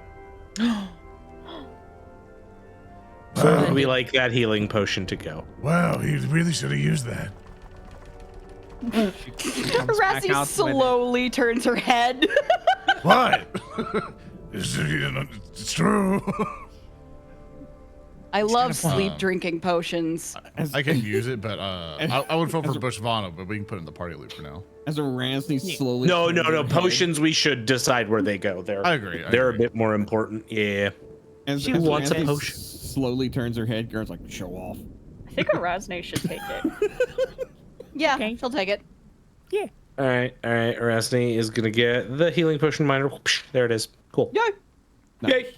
Speaker 8: Where would we like that healing potion to go?
Speaker 3: Wow, he really should have used that.
Speaker 2: Arasne slowly turns her head.
Speaker 3: What? It's true.
Speaker 2: I love
Speaker 1: kind of fun.
Speaker 2: sleep drinking potions.
Speaker 1: I can use it, but I would vote for Buchtvana, but we can put it in the party loop for now.
Speaker 4: As Arasne slowly.
Speaker 8: No.
Speaker 4: turns her head-
Speaker 8: Potions, we should decide where they go.
Speaker 1: I agree.
Speaker 8: They're a bit more important. Yeah.
Speaker 4: She
Speaker 8: wants a potion.
Speaker 4: Slowly turns her head. Garen's like, show off.
Speaker 6: I think Arasne should take it.
Speaker 2: Yeah,
Speaker 9: Okay.
Speaker 2: she'll take it.
Speaker 9: Yeah.
Speaker 8: All right. Arasne is gonna get the healing potion minor. There it is. Cool.
Speaker 2: Yay!
Speaker 8: Yay.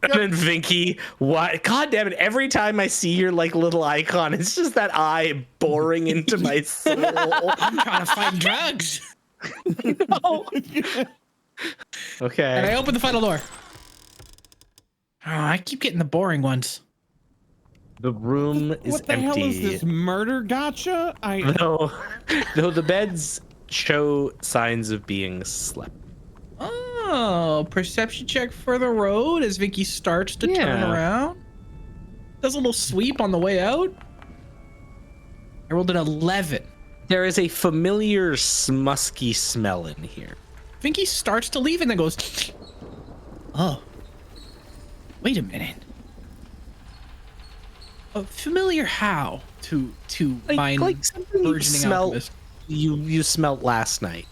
Speaker 8: And then Vinky, what? God damn it! Every time I see your like little icon, it's just that eye boring into my soul.
Speaker 7: I'm trying to find drugs.
Speaker 8: No. Okay.
Speaker 7: And I open the final door. Oh, I keep getting the boring ones.
Speaker 8: The room is
Speaker 4: What the
Speaker 8: empty.
Speaker 4: hell is this murder gotcha?
Speaker 8: Though the beds show signs of being slept.
Speaker 7: Oh, perception check for the road as Vinky starts to turn around. Does a little sweep on the way out. I rolled an 11.
Speaker 8: There is a familiar smusky smell in here.
Speaker 7: Vinky starts to leave and then goes, oh, wait a minute. Familiar how to mine
Speaker 8: something you
Speaker 7: burgeoning
Speaker 8: smelled.
Speaker 7: alchemist?
Speaker 8: You smelled last night.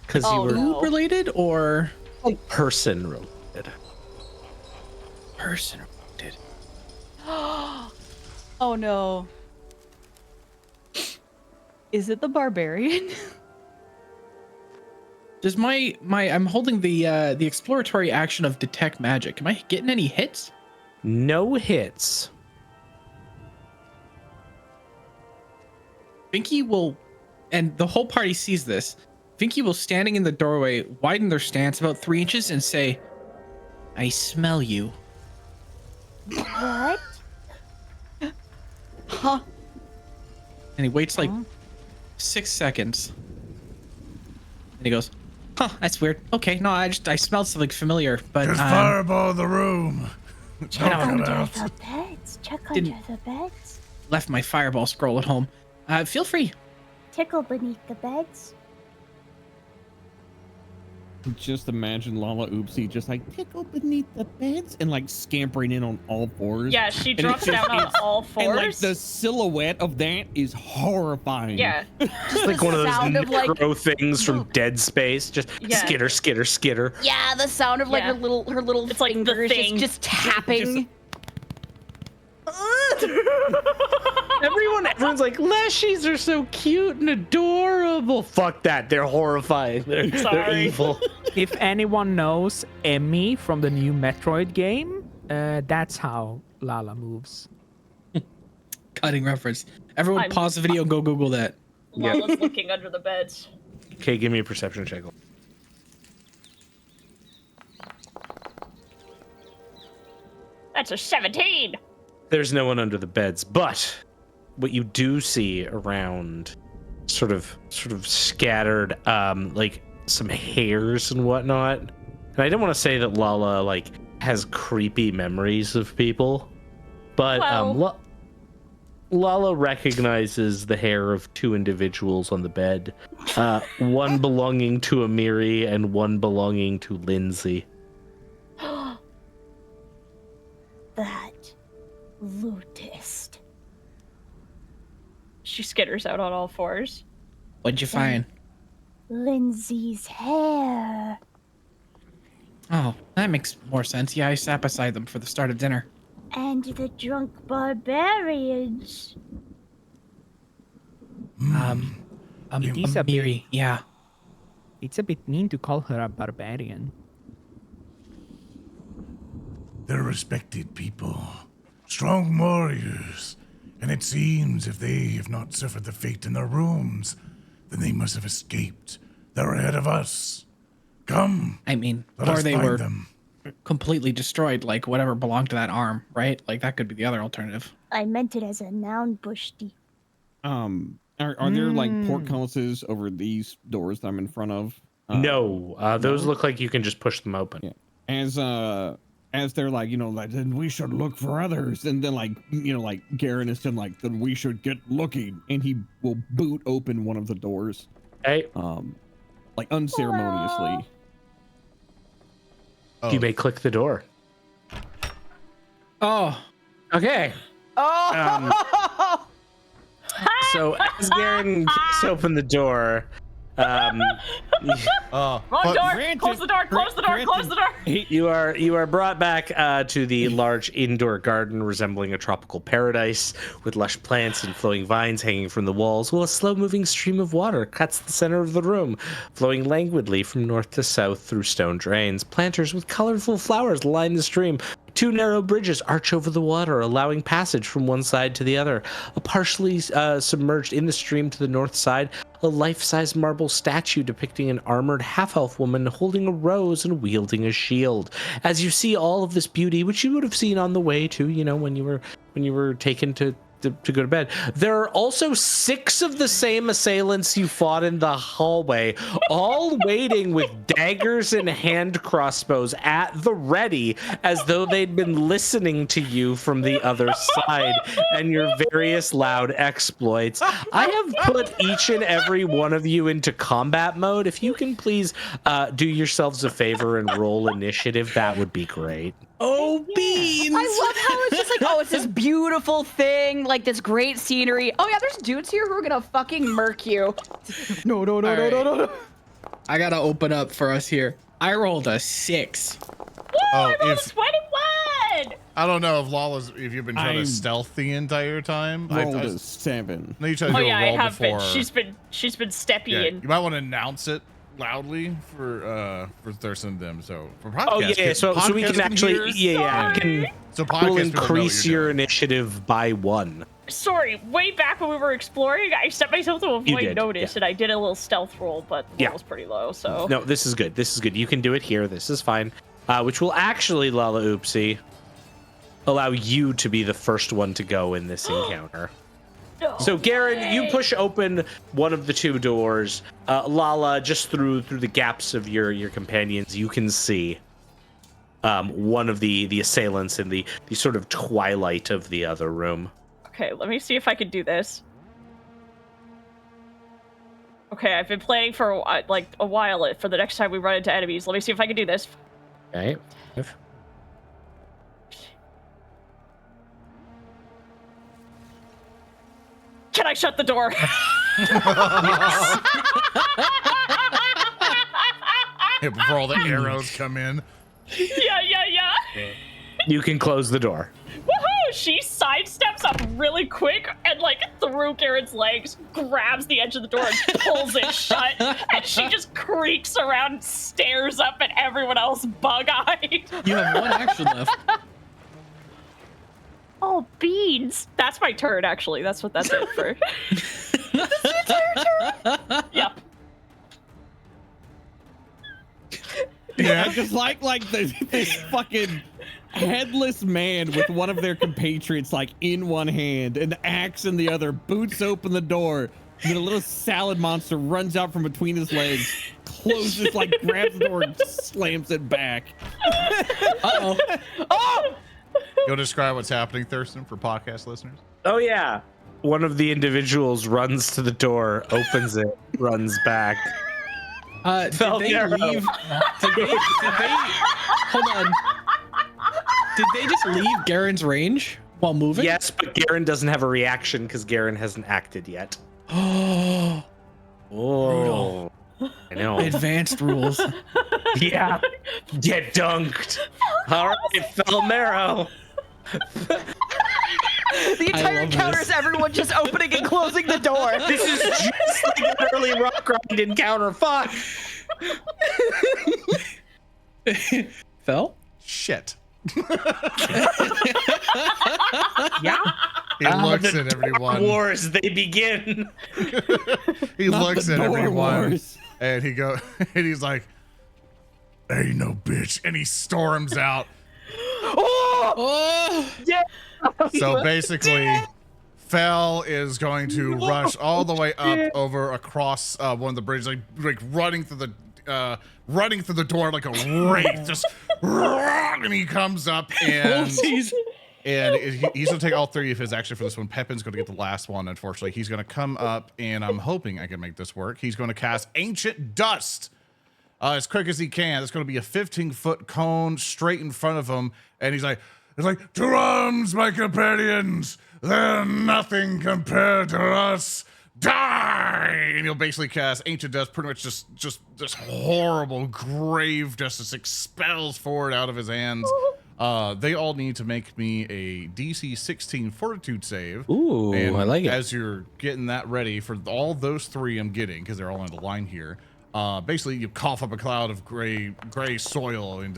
Speaker 8: Because
Speaker 2: Oh,
Speaker 8: you were
Speaker 2: no.
Speaker 7: Food related or
Speaker 8: person related.
Speaker 7: person related?
Speaker 2: Oh no. Is it the barbarian?
Speaker 7: Does my I'm holding the exploratory action of detect magic. Am I getting any hits?
Speaker 8: No hits.
Speaker 7: Vinky will, and the whole party sees this. Vinky will, standing in the doorway, widen their stance about 3 inches and say, I smell you.
Speaker 5: What?
Speaker 2: Huh?
Speaker 7: And he waits like 6 seconds. And he goes, huh, that's weird. Okay, no, I smelled something familiar, but
Speaker 3: Just fireball the room.
Speaker 5: Check
Speaker 3: Knock it
Speaker 5: under
Speaker 3: out.
Speaker 5: the beds. Check
Speaker 7: Didn't-
Speaker 5: under the beds.
Speaker 7: left my fireball scroll at home. Feel free.
Speaker 5: Tickle beneath the beds.
Speaker 4: Just imagine Lalaoopsie just like tickle beneath the beds and like scampering in on all fours.
Speaker 6: Yeah, she
Speaker 4: And
Speaker 6: drops
Speaker 4: it's just-
Speaker 6: down on all fours.
Speaker 4: And like the silhouette of that is horrifying.
Speaker 6: Yeah.
Speaker 8: Just like one of
Speaker 2: sound
Speaker 8: those
Speaker 2: of, like-
Speaker 8: necro things from Dead Space. Just
Speaker 6: Yeah.
Speaker 8: skitter, skitter, skitter.
Speaker 2: Yeah, the sound of like
Speaker 6: Yeah.
Speaker 2: her little
Speaker 6: It's like the
Speaker 2: fingers
Speaker 6: thing.
Speaker 2: just tapping.
Speaker 8: Everyone's like, leshies are so cute and adorable. Fuck that. They're horrifying. They're
Speaker 6: Sorry.
Speaker 8: evil.
Speaker 9: If anyone knows Emmy from the new Metroid game, that's how Lala moves.
Speaker 7: Cutting reference. Everyone
Speaker 6: I'm-
Speaker 7: pause the video and go Google that.
Speaker 6: Lala's looking under the beds.
Speaker 8: Okay, give me a perception check.
Speaker 6: That's a 17.
Speaker 8: There's no one under the beds, but what you do see around sort of scattered like some hairs and whatnot. And I don't want to say that Lala like has creepy memories of people, but
Speaker 6: Well,
Speaker 8: Lala recognizes the hair of two individuals on the bed, one belonging to Amiri and one belonging to Lindsay.
Speaker 5: That lutist.
Speaker 6: She skitters out on all fours.
Speaker 7: What'd you find?
Speaker 5: Lindsay's hair.
Speaker 7: Oh, that makes more sense. Yeah, I sat beside them for the start of dinner.
Speaker 5: And the drunk barbarians.
Speaker 9: It is a
Speaker 7: Amiri,
Speaker 9: bit,
Speaker 7: yeah.
Speaker 9: it's a bit mean to call her a barbarian.
Speaker 3: They're respected people, strong warriors, and it seems if they have not suffered the fate in their rooms, then they must have escaped. They're ahead of us. Come,
Speaker 7: I mean,
Speaker 3: let
Speaker 7: or
Speaker 3: us
Speaker 7: they
Speaker 3: find
Speaker 7: were
Speaker 3: them.
Speaker 7: completely destroyed, like whatever belonged to that arm, right? Like that could be the other alternative.
Speaker 5: I meant it as a noun, Bushti.
Speaker 4: Are there like portcullises over these doors that I'm in front of?
Speaker 8: No, those look like you can just push them open.
Speaker 4: Yeah. As they're like, like, then we should look for others, and then like, like Geren is then like, then we should get looking, and he will boot open one of the doors,
Speaker 8: Hey,
Speaker 4: like unceremoniously.
Speaker 8: you may click the door.
Speaker 7: Oh,
Speaker 8: Okay.
Speaker 2: Oh.
Speaker 8: So as Garen kicks open the door,
Speaker 6: Wrong door! Close the door! Close the door! Close the door!
Speaker 8: you are brought back to the large indoor garden resembling a tropical paradise with lush plants and flowing vines hanging from the walls, while a slow-moving stream of water cuts the center of the room, flowing languidly from north to south through stone drains. Planters with colorful flowers line the stream. Two narrow bridges arch over the water, allowing passage from one side to the other. A partially submerged in the stream to the north side, a life-size marble statue depicting an armored half-elf woman holding a rose and wielding a shield. As you see all of this beauty, which you would have seen on the way to, when you were taken to go to bed, there are also 6 of the same assailants you fought in the hallway, all waiting with daggers and hand crossbows at the ready, as though they'd been listening to you from the other side and your various loud exploits. I have put each and every one of you into combat mode. If you can please do yourselves a favor and roll initiative, that would be great.
Speaker 7: oh, beans!
Speaker 2: I love how it's just like, oh, it's this beautiful thing, like this great scenery. Oh yeah, there's dudes here who are gonna fucking murk you. No.
Speaker 7: I gotta open up for us here. I rolled a 6.
Speaker 6: Woo! I rolled a 21!
Speaker 1: I don't know if you've been trying to stealth the entire time.
Speaker 4: Rolled a 7.
Speaker 1: No, you tried to
Speaker 6: Oh
Speaker 1: do
Speaker 6: yeah,
Speaker 1: a
Speaker 6: I
Speaker 1: roll
Speaker 6: have
Speaker 1: before.
Speaker 6: been. She's been steppy
Speaker 1: Yeah,
Speaker 6: and
Speaker 1: you might want to announce it loudly for Thurston and them. So for podcast,
Speaker 8: Oh yeah, so we can actually
Speaker 1: So podcast
Speaker 8: we'll
Speaker 1: people know what
Speaker 8: increase
Speaker 1: you're
Speaker 8: your
Speaker 1: doing.
Speaker 8: initiative by 1.
Speaker 6: sorry, way back when we were exploring, I set myself to
Speaker 8: You
Speaker 6: avoid
Speaker 8: did,
Speaker 6: notice,
Speaker 8: yeah.
Speaker 6: and I did a little stealth roll, but the roll was pretty low. So
Speaker 8: No, this is good. This is good. You can do it here. This is fine. Which will actually, Lalaoopsie, allow you to be the first one to go in this encounter.
Speaker 6: No
Speaker 8: So, Garen,
Speaker 6: way.
Speaker 8: you push open one of the 2 doors. Lala, just through the gaps of your companions, you can see one of the assailants in the sort of twilight of the other room.
Speaker 6: Okay, let me see if I can do this. Okay, I've been planning for a while for the next time we run into enemies. Let me see if I can do this.
Speaker 8: Okay.
Speaker 6: Can I shut the door?
Speaker 1: Yeah, before all the arrows come in.
Speaker 6: yeah.
Speaker 8: You can close the door.
Speaker 6: Woohoo! She sidesteps up really quick and through Garen's legs, grabs the edge of the door and pulls it shut, and she just creaks around and stares up at everyone else bug-eyed.
Speaker 7: You have 1 action left.
Speaker 6: Oh, beans! That's my turn, actually. That's it for. Yep.
Speaker 4: Yeah, just like this fucking headless man with one of their compatriots in one hand, an axe in the other, boots open the door, and then a little salad monster runs out from between his legs, closes, grabs the door and slams it back.
Speaker 7: Uh-oh.
Speaker 6: Oh!
Speaker 1: You'll describe what's happening, Thurston, for podcast listeners.
Speaker 8: Oh yeah. one of the individuals runs to the door, opens it, runs back.
Speaker 7: Did
Speaker 8: Fell
Speaker 7: they
Speaker 8: Marrow.
Speaker 7: leave? Did they? Hold on. Did they just leave Garen's range while moving?
Speaker 8: Yes, but Geren doesn't have a reaction because Geren hasn't acted yet.
Speaker 7: Oh,
Speaker 8: Oh, I know.
Speaker 7: advanced rules.
Speaker 8: Yeah, get dunked. All right, Fell Marrow.
Speaker 2: The entire
Speaker 7: love
Speaker 2: encounter
Speaker 7: this.
Speaker 2: is everyone just opening and closing the door.
Speaker 8: This is just like an early rock grind encounter. Fuck.
Speaker 7: Fell?
Speaker 1: Shit.
Speaker 7: Yeah.
Speaker 1: He looks
Speaker 8: The
Speaker 1: at everyone.
Speaker 8: Wars, they begin.
Speaker 1: He looks at
Speaker 4: door
Speaker 1: everyone,
Speaker 4: wars.
Speaker 1: and and he's like, "Ain't no bitch," and he storms out.
Speaker 7: Oh,
Speaker 1: So basically, Fell is going to rush all the way up over across one of the bridges, like running through the door like a wraith, just and he comes up and he's gonna take all three of his action for this one. Pepin's gonna get the last one. Unfortunately, he's gonna come up, and I'm hoping I can make this work. He's gonna cast Ancient Dust as quick as he can. It's gonna be a 15-foot cone straight in front of him, and he's like, "To arms, my companions! They're nothing compared to us. Die!" And he'll basically cast Ancient Dust, pretty much just this horrible grave dust just expels forward out of his hands. They all need to make me a DC 16 Fortitude save.
Speaker 8: Ooh,
Speaker 1: And
Speaker 8: I like it.
Speaker 1: as you're getting that ready for all those three I'm getting, because they're all in the line here, basically you cough up a cloud of gray soil and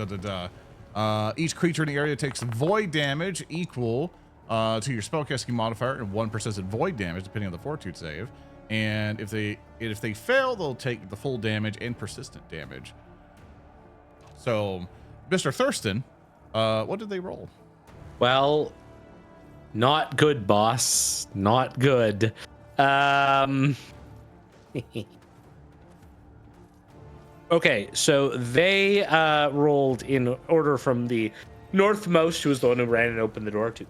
Speaker 1: each creature in the area takes void damage equal to your spellcasting modifier and 1 persistent void damage, depending on the Fortitude save. And if they fail, they'll take the full damage and persistent damage. So, Mr. Thurston, what did they roll?
Speaker 8: Well, not good, boss. Not good. Okay, so they rolled in order from the northmost, who was the one who ran and opened the door, to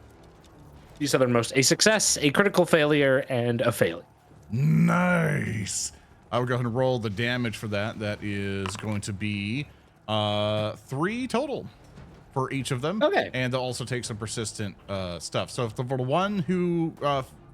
Speaker 8: the southernmost. A success, a critical failure, and a failure.
Speaker 3: Nice.
Speaker 1: I would go ahead and roll the damage for that. That is going to be 3 total for each of them.
Speaker 8: Okay.
Speaker 1: And they'll also take some persistent stuff. So if for the one who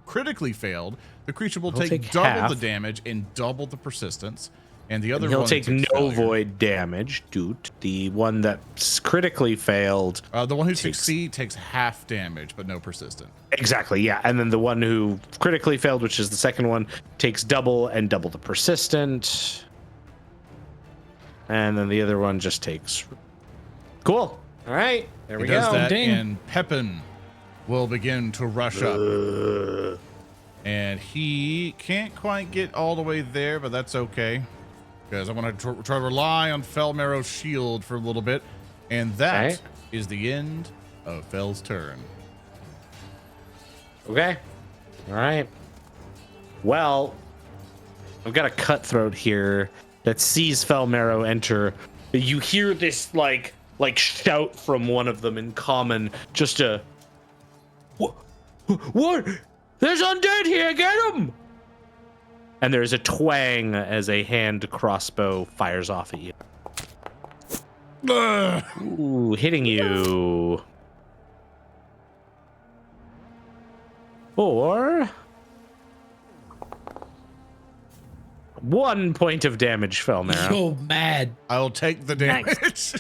Speaker 1: critically failed, the creature will take double
Speaker 8: half.
Speaker 1: the damage and double the persistence. And the other
Speaker 8: And he'll
Speaker 1: one
Speaker 8: take
Speaker 1: takes
Speaker 8: no
Speaker 1: failure.
Speaker 8: void damage, dude. The one that critically failed.
Speaker 1: The one who
Speaker 8: takes-
Speaker 1: succeeds takes half damage, but no persistent.
Speaker 8: Exactly, yeah. And then the one who critically failed, which is the second one, takes double and double the persistent. And then the other one just takes. Cool. All right. There we
Speaker 1: He does
Speaker 8: go.
Speaker 1: that,
Speaker 7: Ding.
Speaker 1: and Pepin will begin to rush up. And he can't quite get all the way there, but that's okay. Because I want to try to rely on Fell Marrow's shield for a little bit. And that is the end of Fell's turn.
Speaker 8: Okay. All right. Well, I've got a cutthroat here that sees Fell Marrow enter. You hear this like shout from one of them in common, just a what? There's undead here, get him! And there's a twang as a hand crossbow fires off at you. Ooh, hitting you. For 1 point of damage, Fell Marrow.
Speaker 7: Yo, mad.
Speaker 1: I'll take the damage.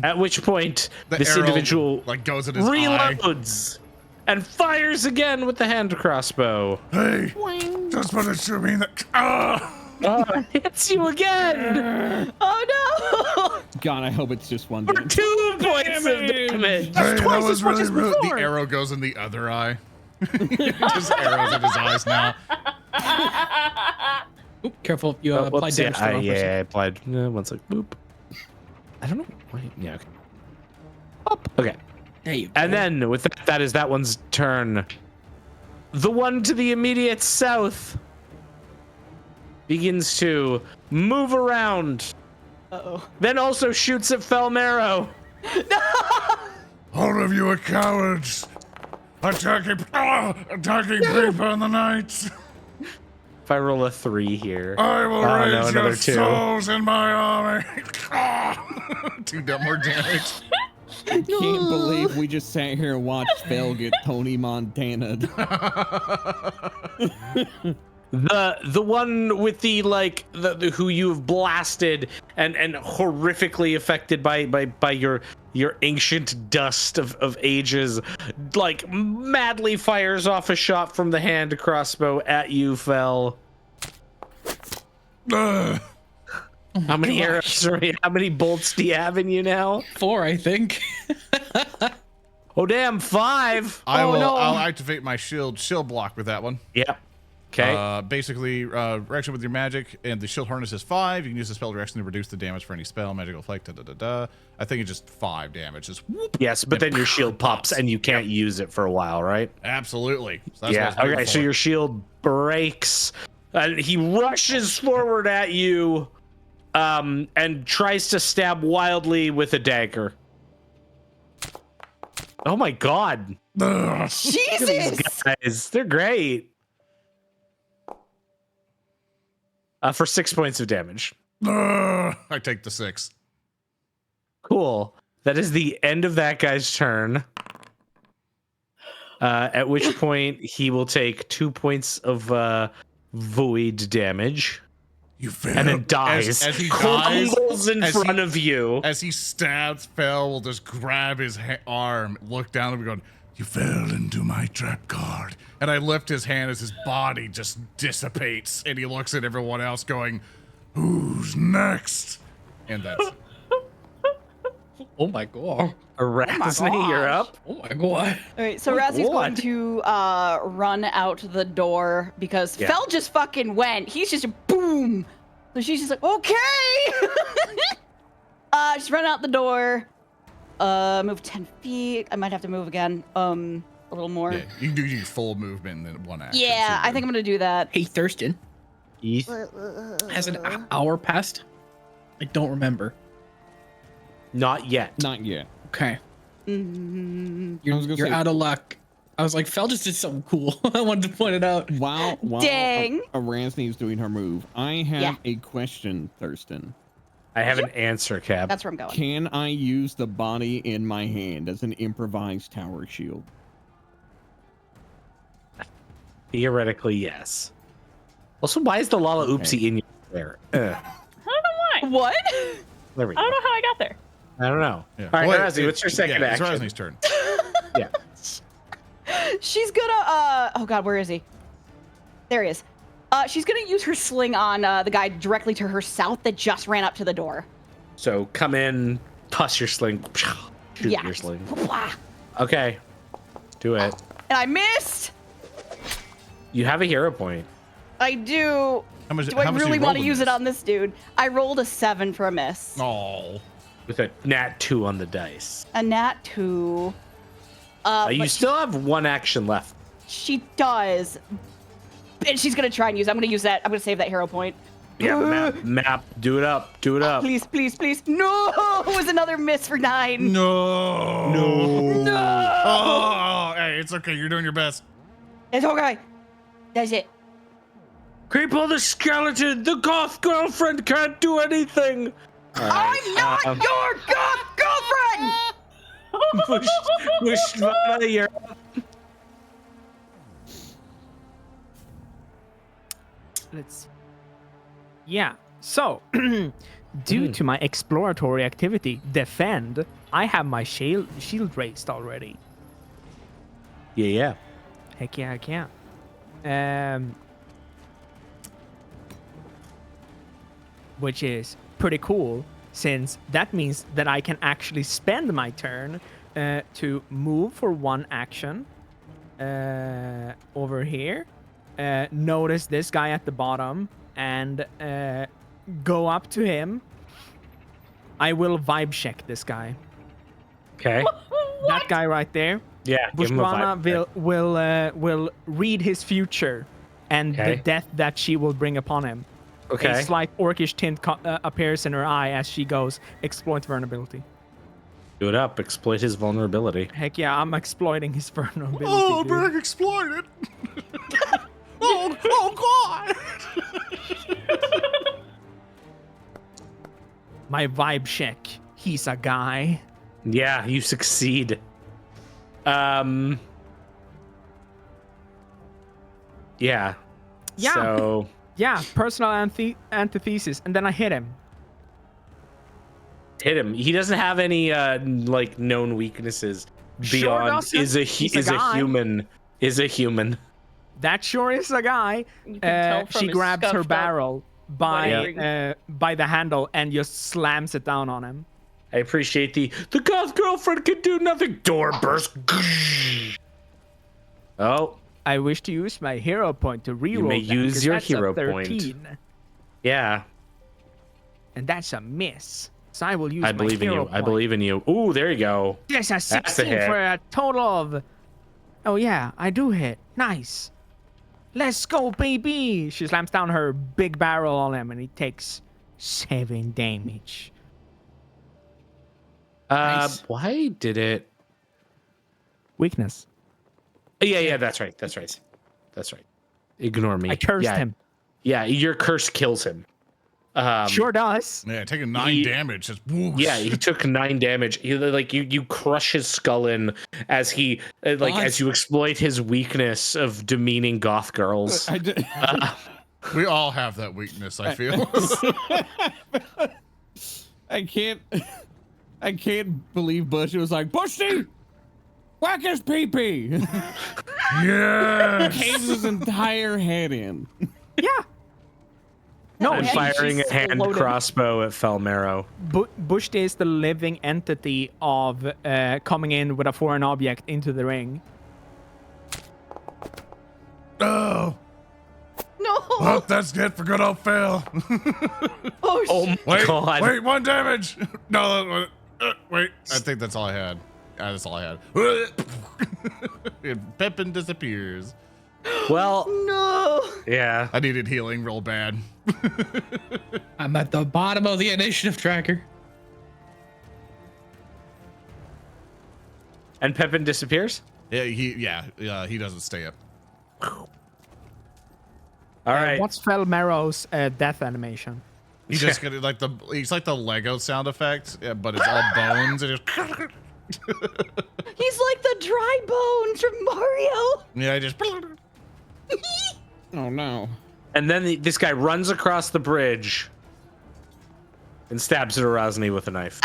Speaker 8: At which point,
Speaker 1: The
Speaker 8: this
Speaker 1: arrow,
Speaker 8: individual
Speaker 1: like goes in his eye.
Speaker 8: reloads and fires again with the hand crossbow.
Speaker 3: Hey, just want to show me that.
Speaker 8: Hits you again
Speaker 2: Oh no!
Speaker 4: God, I hope it's just one
Speaker 8: for
Speaker 4: damage.
Speaker 8: 2 points of damage.
Speaker 3: Hey, that was really rude.
Speaker 1: The arrow goes in the other eye. Just arrows in his eyes now.
Speaker 7: Oop, careful if you apply
Speaker 8: Whoops,
Speaker 7: damage to the wrong
Speaker 8: I
Speaker 7: person.
Speaker 8: applied. One sec. Boop. I don't know. Wait, yeah. Okay. Up. Okay.
Speaker 7: There you go.
Speaker 8: And then with that is that one's turn. The one to the immediate south begins to move around.
Speaker 2: Uh-oh.
Speaker 8: Then also shoots at Fell Marrow.
Speaker 3: All of you are cowards. Attacking people in the night.
Speaker 8: If I roll a 3 here,
Speaker 3: I will
Speaker 8: no,
Speaker 3: raise
Speaker 8: another
Speaker 3: your
Speaker 8: 2.
Speaker 3: souls in my army.
Speaker 1: 2 more damage.
Speaker 4: I can't believe we just sat here and watched Fell get Tony Montana.
Speaker 8: The one with the like the who you've blasted and horrifically affected by your ancient dust of ages, like madly fires off a shot from the hand crossbow at you, Fell. How many arrows how many bolts do you have in you now?
Speaker 7: 4, I think.
Speaker 8: Oh damn, 5.
Speaker 1: I'll activate my shield block with that one.
Speaker 8: Yep. Okay.
Speaker 1: Basically, reaction with your magic, and the shield harness is 5. You can use the spell direction to reduce the damage for any spell, magical effect, I think it's just 5 damage. Just whoop.
Speaker 8: Yes, but then your shield pops and you can't use it for a while, right?
Speaker 1: Absolutely. So that's
Speaker 8: Yeah.
Speaker 1: what I was waiting
Speaker 8: Okay, so
Speaker 1: for.
Speaker 8: your shield breaks, and he rushes forward at you, and tries to stab wildly with a dagger. Oh my god.
Speaker 2: Jesus!
Speaker 8: These guys, they're great. For 6 points of damage.
Speaker 1: I take the 6.
Speaker 8: Cool. That is the end of that guy's turn. At which point he will take 2 points of void damage.
Speaker 3: You failed.
Speaker 8: And then dies.
Speaker 1: As he dies,
Speaker 8: crumbles in
Speaker 1: as
Speaker 8: front
Speaker 1: he-
Speaker 8: of you.
Speaker 1: As he stabs, Fell will just grab his arm, look down, and be going,
Speaker 3: You fell into my trap card.
Speaker 1: and I lift his hand as his body just dissipates, and he looks at everyone else going,
Speaker 3: Who's next?
Speaker 1: and that's it.
Speaker 7: Oh my god.
Speaker 8: Arasne, you're up.
Speaker 7: Oh my god.
Speaker 2: All right, so Razzie's going to run out the door because
Speaker 8: Yeah.
Speaker 2: Fell just fucking went. He's just boom. So she's just like, okay. Just run out the door. Move 10 feet. I might have to move again. A little more.
Speaker 1: Yeah, you can do your full movement in one action.
Speaker 2: Yeah, I think I'm gonna do that.
Speaker 7: Hey, Thurston.
Speaker 8: Heath.
Speaker 7: Has an hour passed? I don't remember.
Speaker 8: Not yet.
Speaker 4: Not yet.
Speaker 7: Okay.
Speaker 2: Mm,
Speaker 4: I was gonna
Speaker 7: You're
Speaker 4: say-
Speaker 7: out of luck. I was like, Fel just did something cool. I wanted to point it out.
Speaker 4: While
Speaker 2: Dang.
Speaker 4: Arasne's doing her move, I have
Speaker 2: Yeah.
Speaker 4: a question, Thurston.
Speaker 8: I have an answer, Cap.
Speaker 2: that's where I'm going.
Speaker 4: Can I use the body in my hand as an improvised tower shield?
Speaker 8: Theoretically, yes. Also, why is the Lalaoopsie in your hair?
Speaker 6: I don't know why.
Speaker 2: What?
Speaker 8: There we
Speaker 6: I
Speaker 8: go.
Speaker 6: don't know how I got there.
Speaker 8: I don't know.
Speaker 1: Yeah.
Speaker 8: All right,
Speaker 1: Well,
Speaker 8: Arasne, what's your second
Speaker 1: yeah,
Speaker 8: action?
Speaker 1: It's Arasne's turn.
Speaker 8: Yeah.
Speaker 2: She's gonna oh god, where is he? There he is. She's gonna use her sling on the guy directly to her south that just ran up to the door.
Speaker 8: So come in, toss your sling, shoot
Speaker 2: Yeah.
Speaker 8: your sling.
Speaker 2: Wah.
Speaker 8: Okay, do it.
Speaker 2: And I missed.
Speaker 8: You have a hero point.
Speaker 2: I do.
Speaker 1: How much?
Speaker 2: Do I
Speaker 1: how much
Speaker 2: really
Speaker 1: want to
Speaker 2: use it on this dude? I rolled a 7 for a miss.
Speaker 1: Oh,
Speaker 8: With a nat 2 on the dice.
Speaker 2: A nat 2.
Speaker 8: You
Speaker 2: But
Speaker 8: still have one action left.
Speaker 2: she does. And she's gonna try and use. I'm gonna use that. I'm gonna save that hero point.
Speaker 8: Yeah, map. Do it up. Do it up.
Speaker 2: Please, please, please. No! It was another miss for 9.
Speaker 1: no.
Speaker 2: No!
Speaker 1: Oh, hey, it's okay. You're doing your best.
Speaker 2: It's okay. That's it.
Speaker 8: Creeper the skeleton. The goth girlfriend can't do anything.
Speaker 2: I'm not your girlfriend!
Speaker 8: Buchtvana, you're up.
Speaker 9: Let's see. Yeah. So, due to my exploratory activity, defend, I have my shield raised already.
Speaker 8: Yeah.
Speaker 9: Heck yeah, heck yeah. Which is pretty cool, since that means that I can actually spend my turn to move for one action over here. Notice this guy at the bottom and go up to him. I will vibe check this guy.
Speaker 8: Okay.
Speaker 9: That guy right there.
Speaker 8: Yeah. Give him a
Speaker 9: Buchtvana
Speaker 8: vibe.
Speaker 9: will read his future and
Speaker 8: Okay.
Speaker 9: the death that she will bring upon him.
Speaker 8: Okay.
Speaker 9: A slight orcish tint appears in her eye as she goes, exploit vulnerability.
Speaker 8: Do it up. Exploit his vulnerability.
Speaker 9: Heck yeah, I'm exploiting his vulnerability.
Speaker 1: Oh,
Speaker 9: dude.
Speaker 1: being exploited. oh God.
Speaker 9: My vibe check. He's a guy.
Speaker 8: Yeah, you succeed. Yeah.
Speaker 9: Yeah.
Speaker 8: So
Speaker 9: Yeah, personal antithesis, and then I hit him.
Speaker 8: hit him. He doesn't have any like known weaknesses
Speaker 9: Sure
Speaker 8: beyond
Speaker 9: doesn't. He's a guy.
Speaker 8: Is a human.
Speaker 9: That sure is a guy.
Speaker 6: You can tell from
Speaker 9: She
Speaker 6: his
Speaker 9: grabs her
Speaker 6: scuffed up
Speaker 9: barrel by
Speaker 6: wedding.
Speaker 9: the handle and just slams it down on him.
Speaker 8: I appreciate the goth girlfriend can do nothing. Door burst. Oh,
Speaker 9: I wish to use my hero point to reroll.
Speaker 8: may
Speaker 9: that,
Speaker 8: use
Speaker 9: 'cause
Speaker 8: your
Speaker 9: that's a
Speaker 8: hero point.
Speaker 9: 13,
Speaker 8: yeah.
Speaker 9: and that's a miss. So I will use
Speaker 8: I
Speaker 9: my
Speaker 8: believe in
Speaker 9: hero
Speaker 8: you. I
Speaker 9: point.
Speaker 8: believe in you. Ooh, there you go.
Speaker 9: There's a
Speaker 8: That's a
Speaker 9: 16
Speaker 8: hit.
Speaker 9: for a total of. Oh yeah, I do hit. Nice. Let's go, baby. She slams down her big barrel on him, and he takes 7 damage. Nice.
Speaker 8: Why did it?
Speaker 9: Weakness.
Speaker 8: Yeah, that's right. Ignore me.
Speaker 9: I cursed him.
Speaker 8: Yeah, your curse kills him.
Speaker 9: Sure does.
Speaker 1: Yeah, taking 9 damage. Just whoosh.
Speaker 8: Yeah, he took 9 damage. You crush his skull in as he as you exploit his weakness of demeaning goth girls.
Speaker 1: We all have that weakness, I feel.
Speaker 4: I can't believe Bush. It was like, Bushy, whack his pee-pee.
Speaker 3: Yes.
Speaker 4: Caves his entire head in.
Speaker 9: Yeah. No,
Speaker 8: I'm firing a hand crossbow at Fell Marrow.
Speaker 9: Bush is the living entity of coming in with a foreign object into the ring.
Speaker 3: Oh.
Speaker 2: No.
Speaker 3: Well, that's it for good old Phil.
Speaker 8: Oh my
Speaker 3: Wait,
Speaker 8: god.
Speaker 3: wait, 1 damage. No, wait.
Speaker 1: I think that's all I had. That's all I had. And Pepin disappears.
Speaker 8: Well,
Speaker 2: No.
Speaker 8: yeah.
Speaker 1: I needed healing real bad.
Speaker 7: I'm at the bottom of the initiative tracker.
Speaker 8: And Pepin disappears?
Speaker 1: Yeah, he doesn't stay up.
Speaker 8: All right.
Speaker 9: What's Fell Marrow's death animation?
Speaker 1: He just get he's like the Lego sound effect, yeah, but it's all bones and just
Speaker 2: He's like the dry bones from Mario.
Speaker 1: yeah, just
Speaker 4: Oh no.
Speaker 8: And then this guy runs across the bridge and stabs at Arasne with a knife.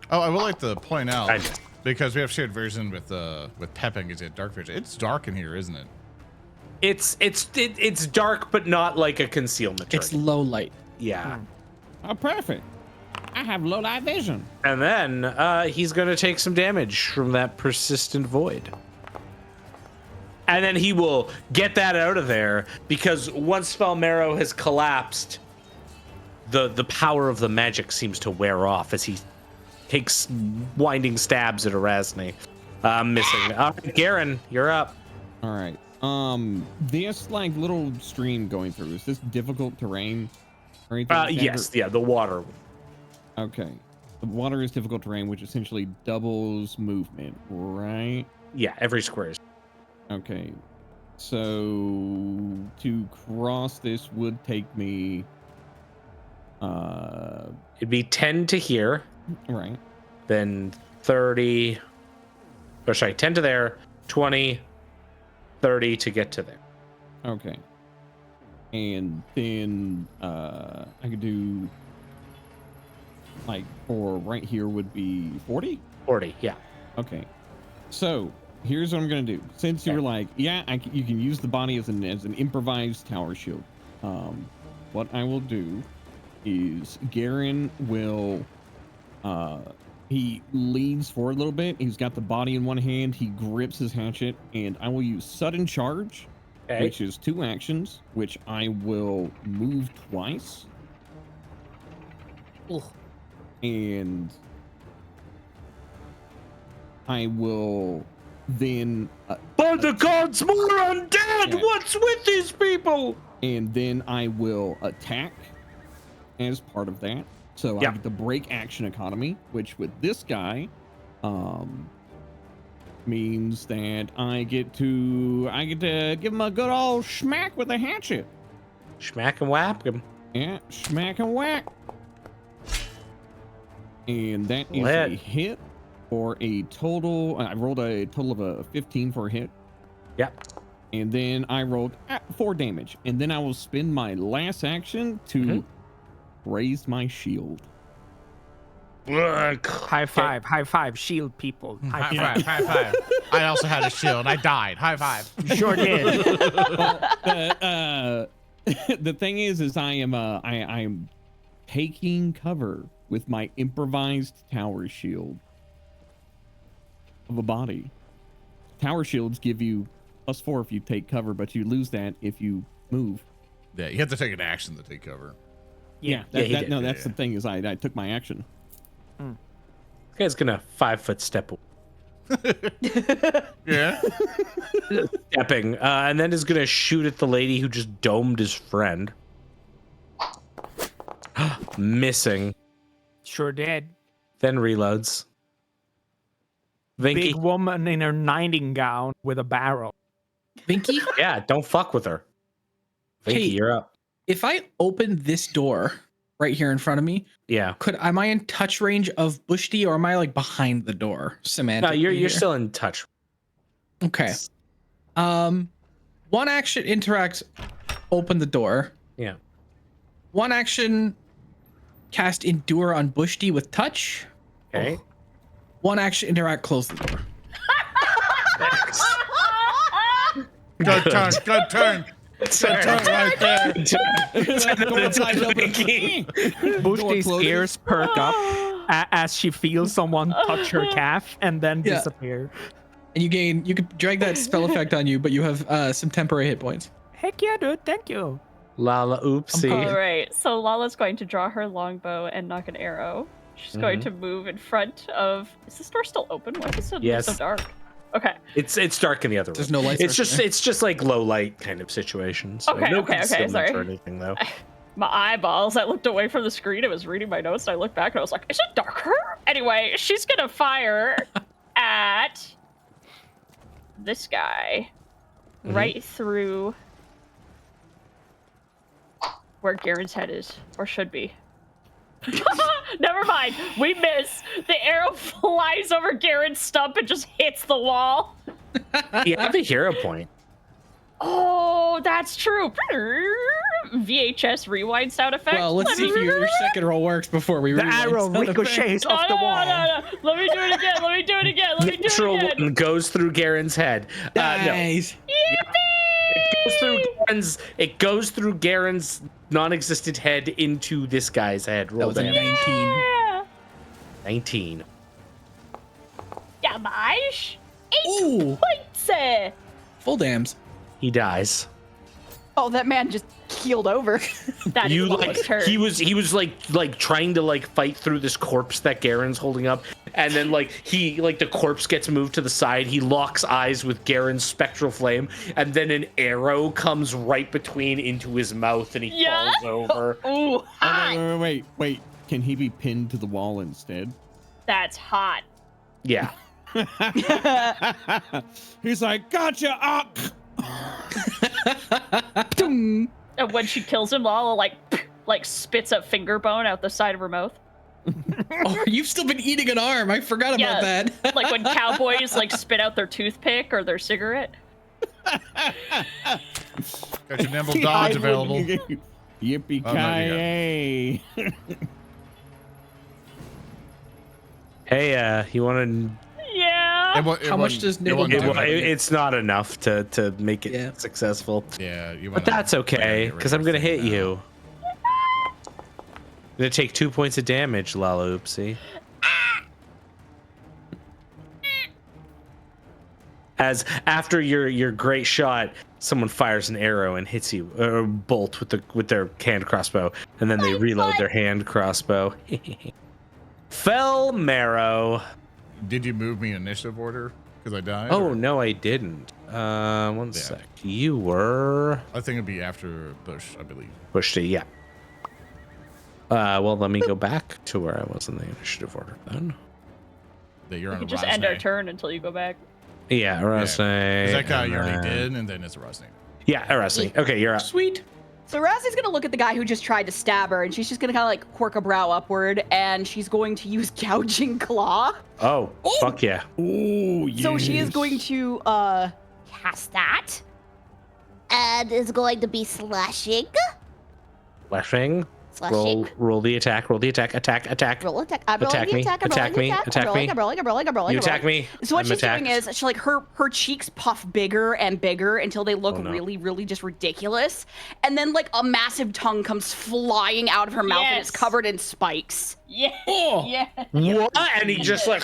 Speaker 1: Oh, I would like to point out
Speaker 8: I know.
Speaker 1: because we have shared version with Pepin is it dark vision. It's dark in here, isn't it?
Speaker 8: It's dark, but not like a concealment.
Speaker 7: It's
Speaker 8: target.
Speaker 7: low light.
Speaker 8: Yeah.
Speaker 4: Oh, perfect. I have low light vision.
Speaker 8: And then he's gonna take some damage from that persistent void. And then he will get that out of there because once Fell Marrow has collapsed, the power of the magic seems to wear off as he takes winding stabs at Arasne. Missing. All right, Geren, you're up.
Speaker 4: All right. This like little stream going through, is this difficult terrain? Or anything like that,
Speaker 8: Yes, yeah, the water.
Speaker 4: Okay. The water is difficult terrain, which essentially doubles movement, right?
Speaker 8: Yeah, every square is.
Speaker 4: Okay. So to cross this would take me
Speaker 8: It'd be 10 to here,
Speaker 4: right.
Speaker 8: then 30. Or sorry, 10 to there, 20, 30 to get to there.
Speaker 4: Okay. And then I could do like for right here would be 40?
Speaker 8: 40, yeah.
Speaker 4: Okay. So here's what I'm gonna do. Since you were like, yeah, you can use the body as an improvised tower shield. What I will do is Geren will he leans forward a little bit. He's got the body in one hand. He grips his hatchet, and I will use sudden charge, which is 2 actions, which I will move twice.
Speaker 7: Ugh.
Speaker 4: And I will then
Speaker 8: By the gods, more undead!
Speaker 4: Yeah.
Speaker 8: What's with these people?
Speaker 4: and then I will attack as part of that. So I get the break action economy, which with this guy, means that I get to give him a good old smack with a hatchet.
Speaker 8: Smack and whack him.
Speaker 4: Yeah, smack and whack. And that is a hit for a total. I rolled a total of a 15 for a hit.
Speaker 8: Yep.
Speaker 4: And then I rolled 4 damage. And then I will spend my last action to raise my shield.
Speaker 9: High five, shield people.
Speaker 1: High five. I also had a shield. I died. High five.
Speaker 9: Sure did.
Speaker 4: The thing is I am taking cover with my improvised tower shield of a body. Tower shields give you +4 if you take cover, but you lose that if you move.
Speaker 1: Yeah, you have to take an action to take cover.
Speaker 4: That's the thing is I took my action.
Speaker 8: This guy's gonna 5-foot step.
Speaker 1: Yeah.
Speaker 8: Stepping, and then is gonna shoot at the lady who just domed his friend. Missing.
Speaker 9: Sure did.
Speaker 8: Then reloads. Vinky.
Speaker 9: Big woman in her nighting gown with a barrel.
Speaker 7: Vinky?
Speaker 8: Yeah, don't fuck with her. Vinky,
Speaker 7: Hey.
Speaker 8: you're up.
Speaker 7: If I open this door right here in front of me,
Speaker 8: Yeah.
Speaker 7: am I in touch range of Bushti, or am I like behind the door? Semantically,
Speaker 8: No, you're
Speaker 7: here?
Speaker 8: still in touch.
Speaker 7: Okay. One action interact, open the door.
Speaker 8: Yeah.
Speaker 7: One action cast endure on Bushti with touch.
Speaker 8: Okay.
Speaker 7: One action interact, close the door.
Speaker 1: Good turn. Good turn. Good turn right there.
Speaker 9: Bushti's ears perk up as she feels someone touch her calf and then
Speaker 7: Yeah.
Speaker 9: disappear.
Speaker 7: And you can drag that spell effect on you, but you have some temporary hit points.
Speaker 9: Heck yeah, dude. Thank you.
Speaker 8: Lalaoopsie.
Speaker 6: All right, so Lala's going to draw her longbow and knock an arrow. She's going to move in front of. Is this door still open? Why is it so,
Speaker 8: Yes.
Speaker 6: so dark? Okay.
Speaker 8: It's dark in the other room.
Speaker 7: There's no lights.
Speaker 8: It's just like low light kind of situation. So
Speaker 6: Okay,
Speaker 8: no
Speaker 6: okay,
Speaker 8: concealment
Speaker 6: sorry.
Speaker 8: or anything though.
Speaker 6: My eyeballs. I looked away from the screen. I was reading my notes. And I looked back and I was like, "Is it darker?" Anyway, she's gonna fire at this guy right through where Garen's head is, or should be. Never mind. We miss. The arrow flies over Garen's stump and just hits the wall.
Speaker 8: You have a hero point.
Speaker 6: Oh, that's true. VHS rewind sound effect.
Speaker 7: Well, let's see if your second roll works before we
Speaker 9: The
Speaker 7: rewind
Speaker 9: arrow
Speaker 7: sound effects.
Speaker 9: ricochets off the wall.
Speaker 6: No. Let me do it again. Let me do it again. Let me do
Speaker 8: Natural
Speaker 6: it again.
Speaker 8: one goes through Garen's head.
Speaker 7: Nice.
Speaker 8: It goes through Garen's non-existent head into this guy's head.
Speaker 7: That
Speaker 8: Roll
Speaker 7: was a
Speaker 8: that.
Speaker 7: 19.
Speaker 6: Yeah.
Speaker 8: 19.
Speaker 6: Yeah, mais. 8
Speaker 7: Ooh,
Speaker 6: points.
Speaker 7: full dams.
Speaker 8: He dies.
Speaker 2: Oh, that man just keeled over.
Speaker 6: That
Speaker 8: You
Speaker 6: is
Speaker 8: like
Speaker 6: almost hurt.
Speaker 8: he was like trying to like fight through this corpse that Garen's holding up, and then the corpse gets moved to the side. He locks eyes with Garen's spectral flame, and then an arrow comes right between into his mouth, and he falls over.
Speaker 6: Ooh, hot.
Speaker 4: Oh, wait. Can he be pinned to the wall instead?
Speaker 6: That's hot.
Speaker 8: Yeah.
Speaker 4: He's like, gotcha, Ock.
Speaker 6: And when she kills him, Lala like spits a finger bone out the side of her mouth.
Speaker 7: Oh, you've still been eating an arm. I forgot about that.
Speaker 6: Like when cowboys like spit out their toothpick or their cigarette.
Speaker 1: Got your nimble dodge available.
Speaker 4: Yippee-ki-yay.
Speaker 8: Hey, you want to?
Speaker 6: Yeah.
Speaker 7: How much does nibble do?
Speaker 8: It's not enough to make it successful.
Speaker 1: Yeah, you
Speaker 8: But that's okay, because I'm gonna hit you. I'm gonna take 2 points of damage, Lalaoopsie. As after your great shot, someone fires an arrow and hits you, or a bolt with their hand crossbow, and then they reload their hand crossbow. Fell Marrow.
Speaker 1: Did you move me in initiative order because I died?
Speaker 8: Oh
Speaker 1: or-
Speaker 8: no, I didn't. One sec. You were
Speaker 1: I think it'd be after Bush, I believe.
Speaker 8: pushed to, yeah. Well, let me go back to where I was in the initiative order then.
Speaker 1: That you're
Speaker 6: We
Speaker 1: on
Speaker 6: can just end our
Speaker 1: Arasne.
Speaker 6: turn until you go back.
Speaker 8: Yeah, Arasne.
Speaker 1: 'Cause that guy
Speaker 8: and
Speaker 1: you already
Speaker 8: then-
Speaker 1: did, and then it's Arasne.
Speaker 8: Yeah, Arasne. Okay, you're up.
Speaker 7: Sweet.
Speaker 2: So Razzie's gonna look at the guy who just tried to stab her, and she's just gonna kind of like quirk a brow upward, and she's going to use gouging claw.
Speaker 8: Oh, fuck yeah.
Speaker 4: Oh, yes.
Speaker 2: So she is going to cast that.
Speaker 5: And is going to be slashing.
Speaker 8: Slashing.
Speaker 5: Slashing.
Speaker 8: Roll the attack. Roll the attack. Attack.
Speaker 2: Roll attack. I'm rolling
Speaker 8: Attack
Speaker 2: the
Speaker 8: me.
Speaker 2: attack. I'm
Speaker 8: Attack
Speaker 2: rolling the
Speaker 8: me.
Speaker 2: attack.
Speaker 8: Attack
Speaker 2: I'm
Speaker 8: me.
Speaker 2: rolling. I'm rolling.
Speaker 8: You attack me.
Speaker 2: So what
Speaker 8: I'm
Speaker 2: she's
Speaker 8: attacked.
Speaker 2: doing is she like her cheeks puff bigger and bigger until they look
Speaker 8: Oh, no.
Speaker 2: really, really just ridiculous, and then like a massive tongue comes flying out of her mouth and it's
Speaker 6: Yes.
Speaker 2: covered in spikes.
Speaker 6: Yeah.
Speaker 7: Oh.
Speaker 6: Yeah.
Speaker 8: What? And he just like,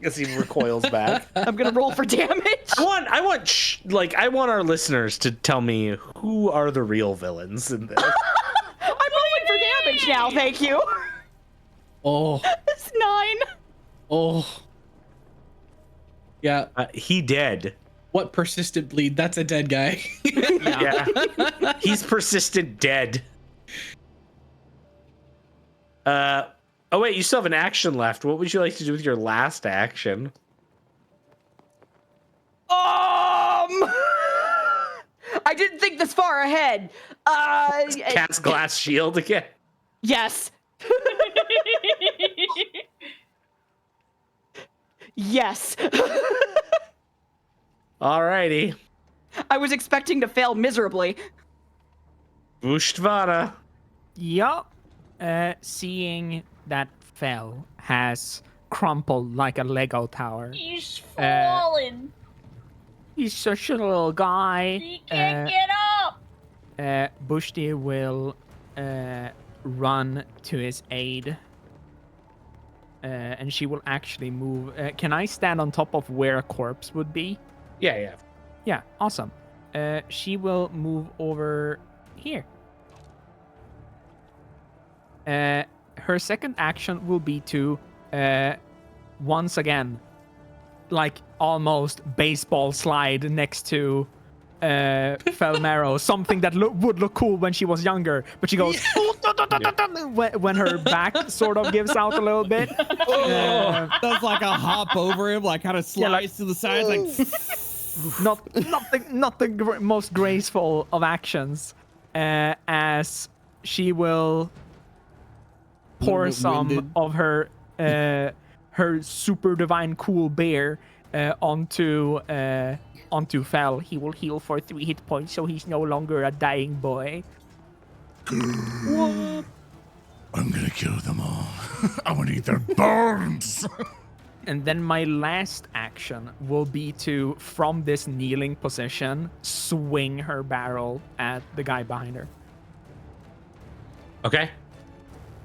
Speaker 8: as he recoils back.
Speaker 2: I'm gonna roll for damage.
Speaker 8: I want our listeners to tell me who are the real villains in this.
Speaker 2: I'm rolling for damage now. Thank you.
Speaker 7: Oh.
Speaker 2: It's 9.
Speaker 7: Oh. Yeah.
Speaker 8: He dead.
Speaker 7: What persistent bleed? That's a dead guy.
Speaker 8: Yeah. He's persistent dead. Oh wait, you still have an action left. What would you like to do with your last action?
Speaker 2: I didn't think this far ahead.
Speaker 8: Cast glass shield again.
Speaker 2: Yes. Yes.
Speaker 8: Alrighty.
Speaker 2: I was expecting to fail miserably.
Speaker 8: Buchtvana.
Speaker 9: Yup. Seeing that Fell has crumpled like a Lego tower.
Speaker 6: He's fallen.
Speaker 9: He's such a little guy.
Speaker 6: He can't get up.
Speaker 9: Bushti will run to his aid. And she will actually move. Can I stand on top of where a corpse would be?
Speaker 8: Yeah.
Speaker 9: Yeah, awesome. She will move over here. Her second action will be to, once again, like almost baseball slide next to Fell Marrow, something that would look cool when she was younger, but she goes when her back sort of gives out a little bit.
Speaker 4: Does like a hop over him, like kind of slides to the side, like.
Speaker 9: not the most graceful of actions, as she will pour some
Speaker 4: winded.
Speaker 9: of her her super divine cool bear onto Fell. He will heal for 3 hit points, so he's no longer a dying boy.
Speaker 3: I'm gonna kill them all. I want to eat their bones.
Speaker 9: And then my last action will be to, from this kneeling position, swing her barrel at the guy behind her.
Speaker 8: Okay.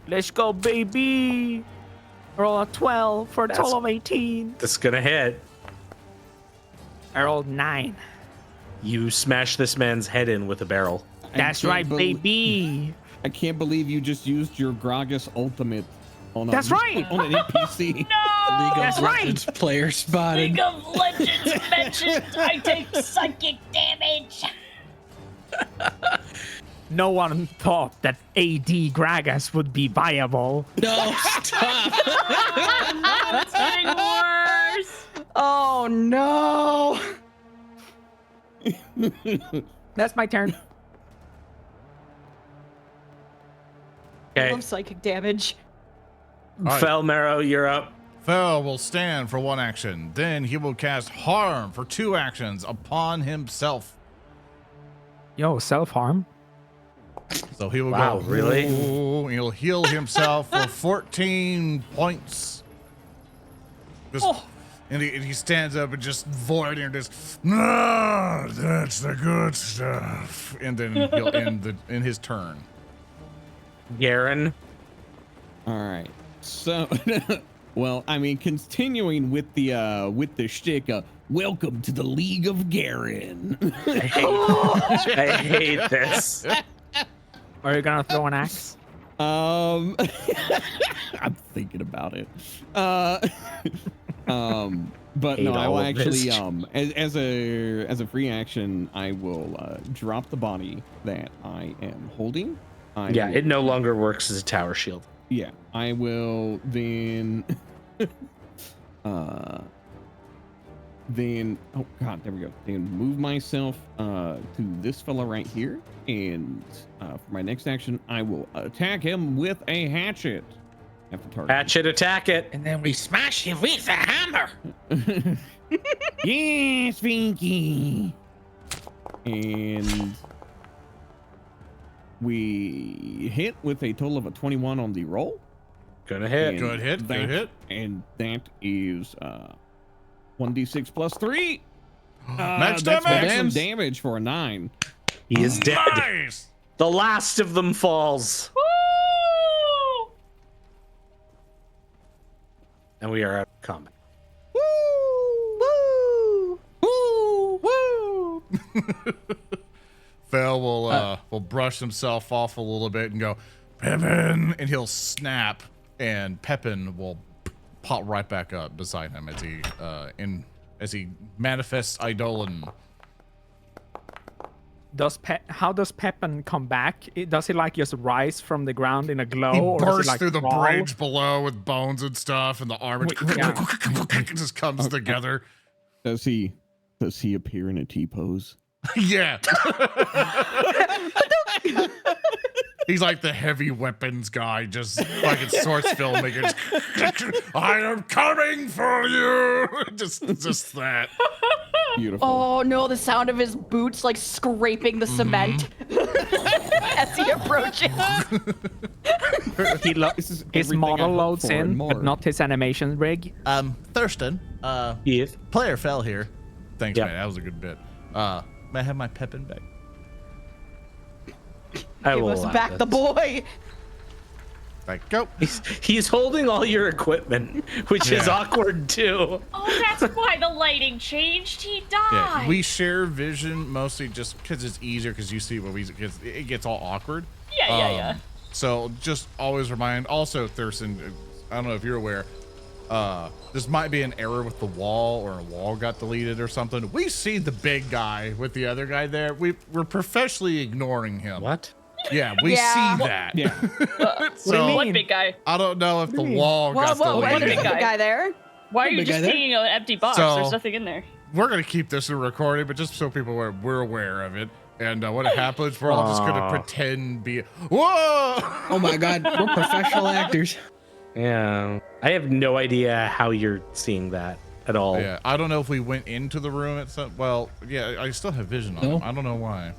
Speaker 9: Let's go, baby! Roll a 12 for a total of 18.
Speaker 8: That's gonna hit.
Speaker 9: I rolled 9.
Speaker 8: You smash this man's head in with a barrel.
Speaker 9: That's
Speaker 4: can't
Speaker 9: right, baby!
Speaker 4: I can't believe you just used your Gragas ultimate on
Speaker 9: That's right.
Speaker 4: on an NPC.
Speaker 7: League
Speaker 9: That's
Speaker 7: of
Speaker 9: right.
Speaker 7: Legends player spotted.
Speaker 6: League of Legends mentioned I take psychic damage.
Speaker 9: No one thought that AD Gragas would be viable.
Speaker 7: No, stop.
Speaker 6: It's getting worse.
Speaker 2: Oh no.
Speaker 9: That's my turn.
Speaker 2: I
Speaker 8: Okay.
Speaker 2: love psychic damage.
Speaker 1: right.
Speaker 8: Fell Marrow, you're up.
Speaker 1: Fell will stand for 1 action. Then he will cast harm for 2 actions upon himself.
Speaker 9: Yo, self-harm?
Speaker 1: So he will
Speaker 8: Wow,
Speaker 1: go.
Speaker 8: really?
Speaker 1: "Ooh," he'll heal himself for 14 points. Just, and he stands up and just void and just
Speaker 3: Ah, that's the good stuff.
Speaker 1: and then he'll end in his turn.
Speaker 8: Geren.
Speaker 4: All right. So, well, I mean, continuing with the shtick, welcome to the League of Geren.
Speaker 8: I hate this.
Speaker 9: Are you gonna throw an axe?
Speaker 4: I'm thinking about it. But
Speaker 8: Hate
Speaker 4: no, I will
Speaker 8: all of
Speaker 4: actually,
Speaker 8: this.
Speaker 4: as a free action, I will drop the body that I am holding,
Speaker 8: Yeah, it no longer works as a tower shield.
Speaker 4: Yeah, I will then. Then, oh god, there we go. Then move myself to this fella right here, and for my next action, I will attack him with a hatchet. At the target.
Speaker 8: Hatchet, attack it.
Speaker 7: And then we smash him with a hammer.
Speaker 4: Yes, Vinky. And we hit with a total of a 21 on the roll.
Speaker 8: Gonna hit.
Speaker 4: And
Speaker 1: Good hit.
Speaker 4: that-
Speaker 1: Good hit.
Speaker 4: And that is 1d6 plus 3.
Speaker 1: Max
Speaker 4: That's
Speaker 1: damage.
Speaker 4: maximum damage for a 9.
Speaker 8: He is dead.
Speaker 1: Nice.
Speaker 8: The last of them falls.
Speaker 6: Woo!
Speaker 8: And we are out of combat.
Speaker 2: Woo!
Speaker 1: Woo! Woo! Fell will brush himself off a little bit and go, Pepin, and he'll snap, and Pepin will pop right back up beside him as he manifests Eidolon.
Speaker 9: How does Pepin come back? Does he like just rise from the ground in a glow?
Speaker 1: He
Speaker 9: or does
Speaker 1: bursts
Speaker 9: like
Speaker 1: through the
Speaker 9: crawl?
Speaker 1: bridge below with bones and stuff, and the armor just comes together.
Speaker 4: Does he appear in a T-pose?
Speaker 1: Yeah. He's like the heavy weapons guy, just fucking source filmmaker. I am coming for you. just that.
Speaker 4: Beautiful.
Speaker 2: Oh no, the sound of his boots like scraping the cement as he approaches.
Speaker 4: This is
Speaker 9: His
Speaker 4: everything I
Speaker 9: model
Speaker 4: hoped
Speaker 9: loads
Speaker 4: for and
Speaker 9: in,
Speaker 4: more.
Speaker 9: but not his animation rig.
Speaker 1: Thurston,
Speaker 8: Yes.
Speaker 1: player Fell here. Thanks,
Speaker 8: Yep.
Speaker 1: man. That was a good bit. May I have my Pepin back?
Speaker 8: I
Speaker 2: Give
Speaker 8: will
Speaker 2: us
Speaker 8: allow
Speaker 2: back
Speaker 8: this.
Speaker 2: the boy.
Speaker 1: Like, go.
Speaker 8: He's holding all your equipment, which is
Speaker 1: Yeah.
Speaker 8: awkward too.
Speaker 6: Oh, that's why the lighting changed. He died.
Speaker 1: Yeah, we share vision mostly just because it's easier because you see what it gets all awkward.
Speaker 6: Yeah.
Speaker 1: So just always remind. Also, Thurston, I don't know if you're aware. This might be an error with the wall, or a wall got deleted or something. We see the big guy with the other guy there. We're professionally ignoring him.
Speaker 8: What?
Speaker 1: Yeah, we
Speaker 2: Yeah.
Speaker 1: see that.
Speaker 4: Yeah.
Speaker 1: So
Speaker 6: What big guy?
Speaker 1: I don't know if the wall got
Speaker 2: What
Speaker 1: deleted.
Speaker 2: is the guy there?
Speaker 6: Why are you
Speaker 7: big
Speaker 6: just
Speaker 7: guy there?
Speaker 6: taking an empty box?
Speaker 1: So-
Speaker 6: There's nothing in there.
Speaker 1: We're gonna keep this in recording, but just so people we're aware of it. And when it happens, we're all just gonna pretend be. Whoa!
Speaker 7: Oh my god, we're professional actors.
Speaker 8: Yeah. I have no idea how you're seeing that at all.
Speaker 1: Yeah, I don't know if we went into the room at some. Well, yeah, I still have vision on
Speaker 7: No.
Speaker 1: him. I don't know why.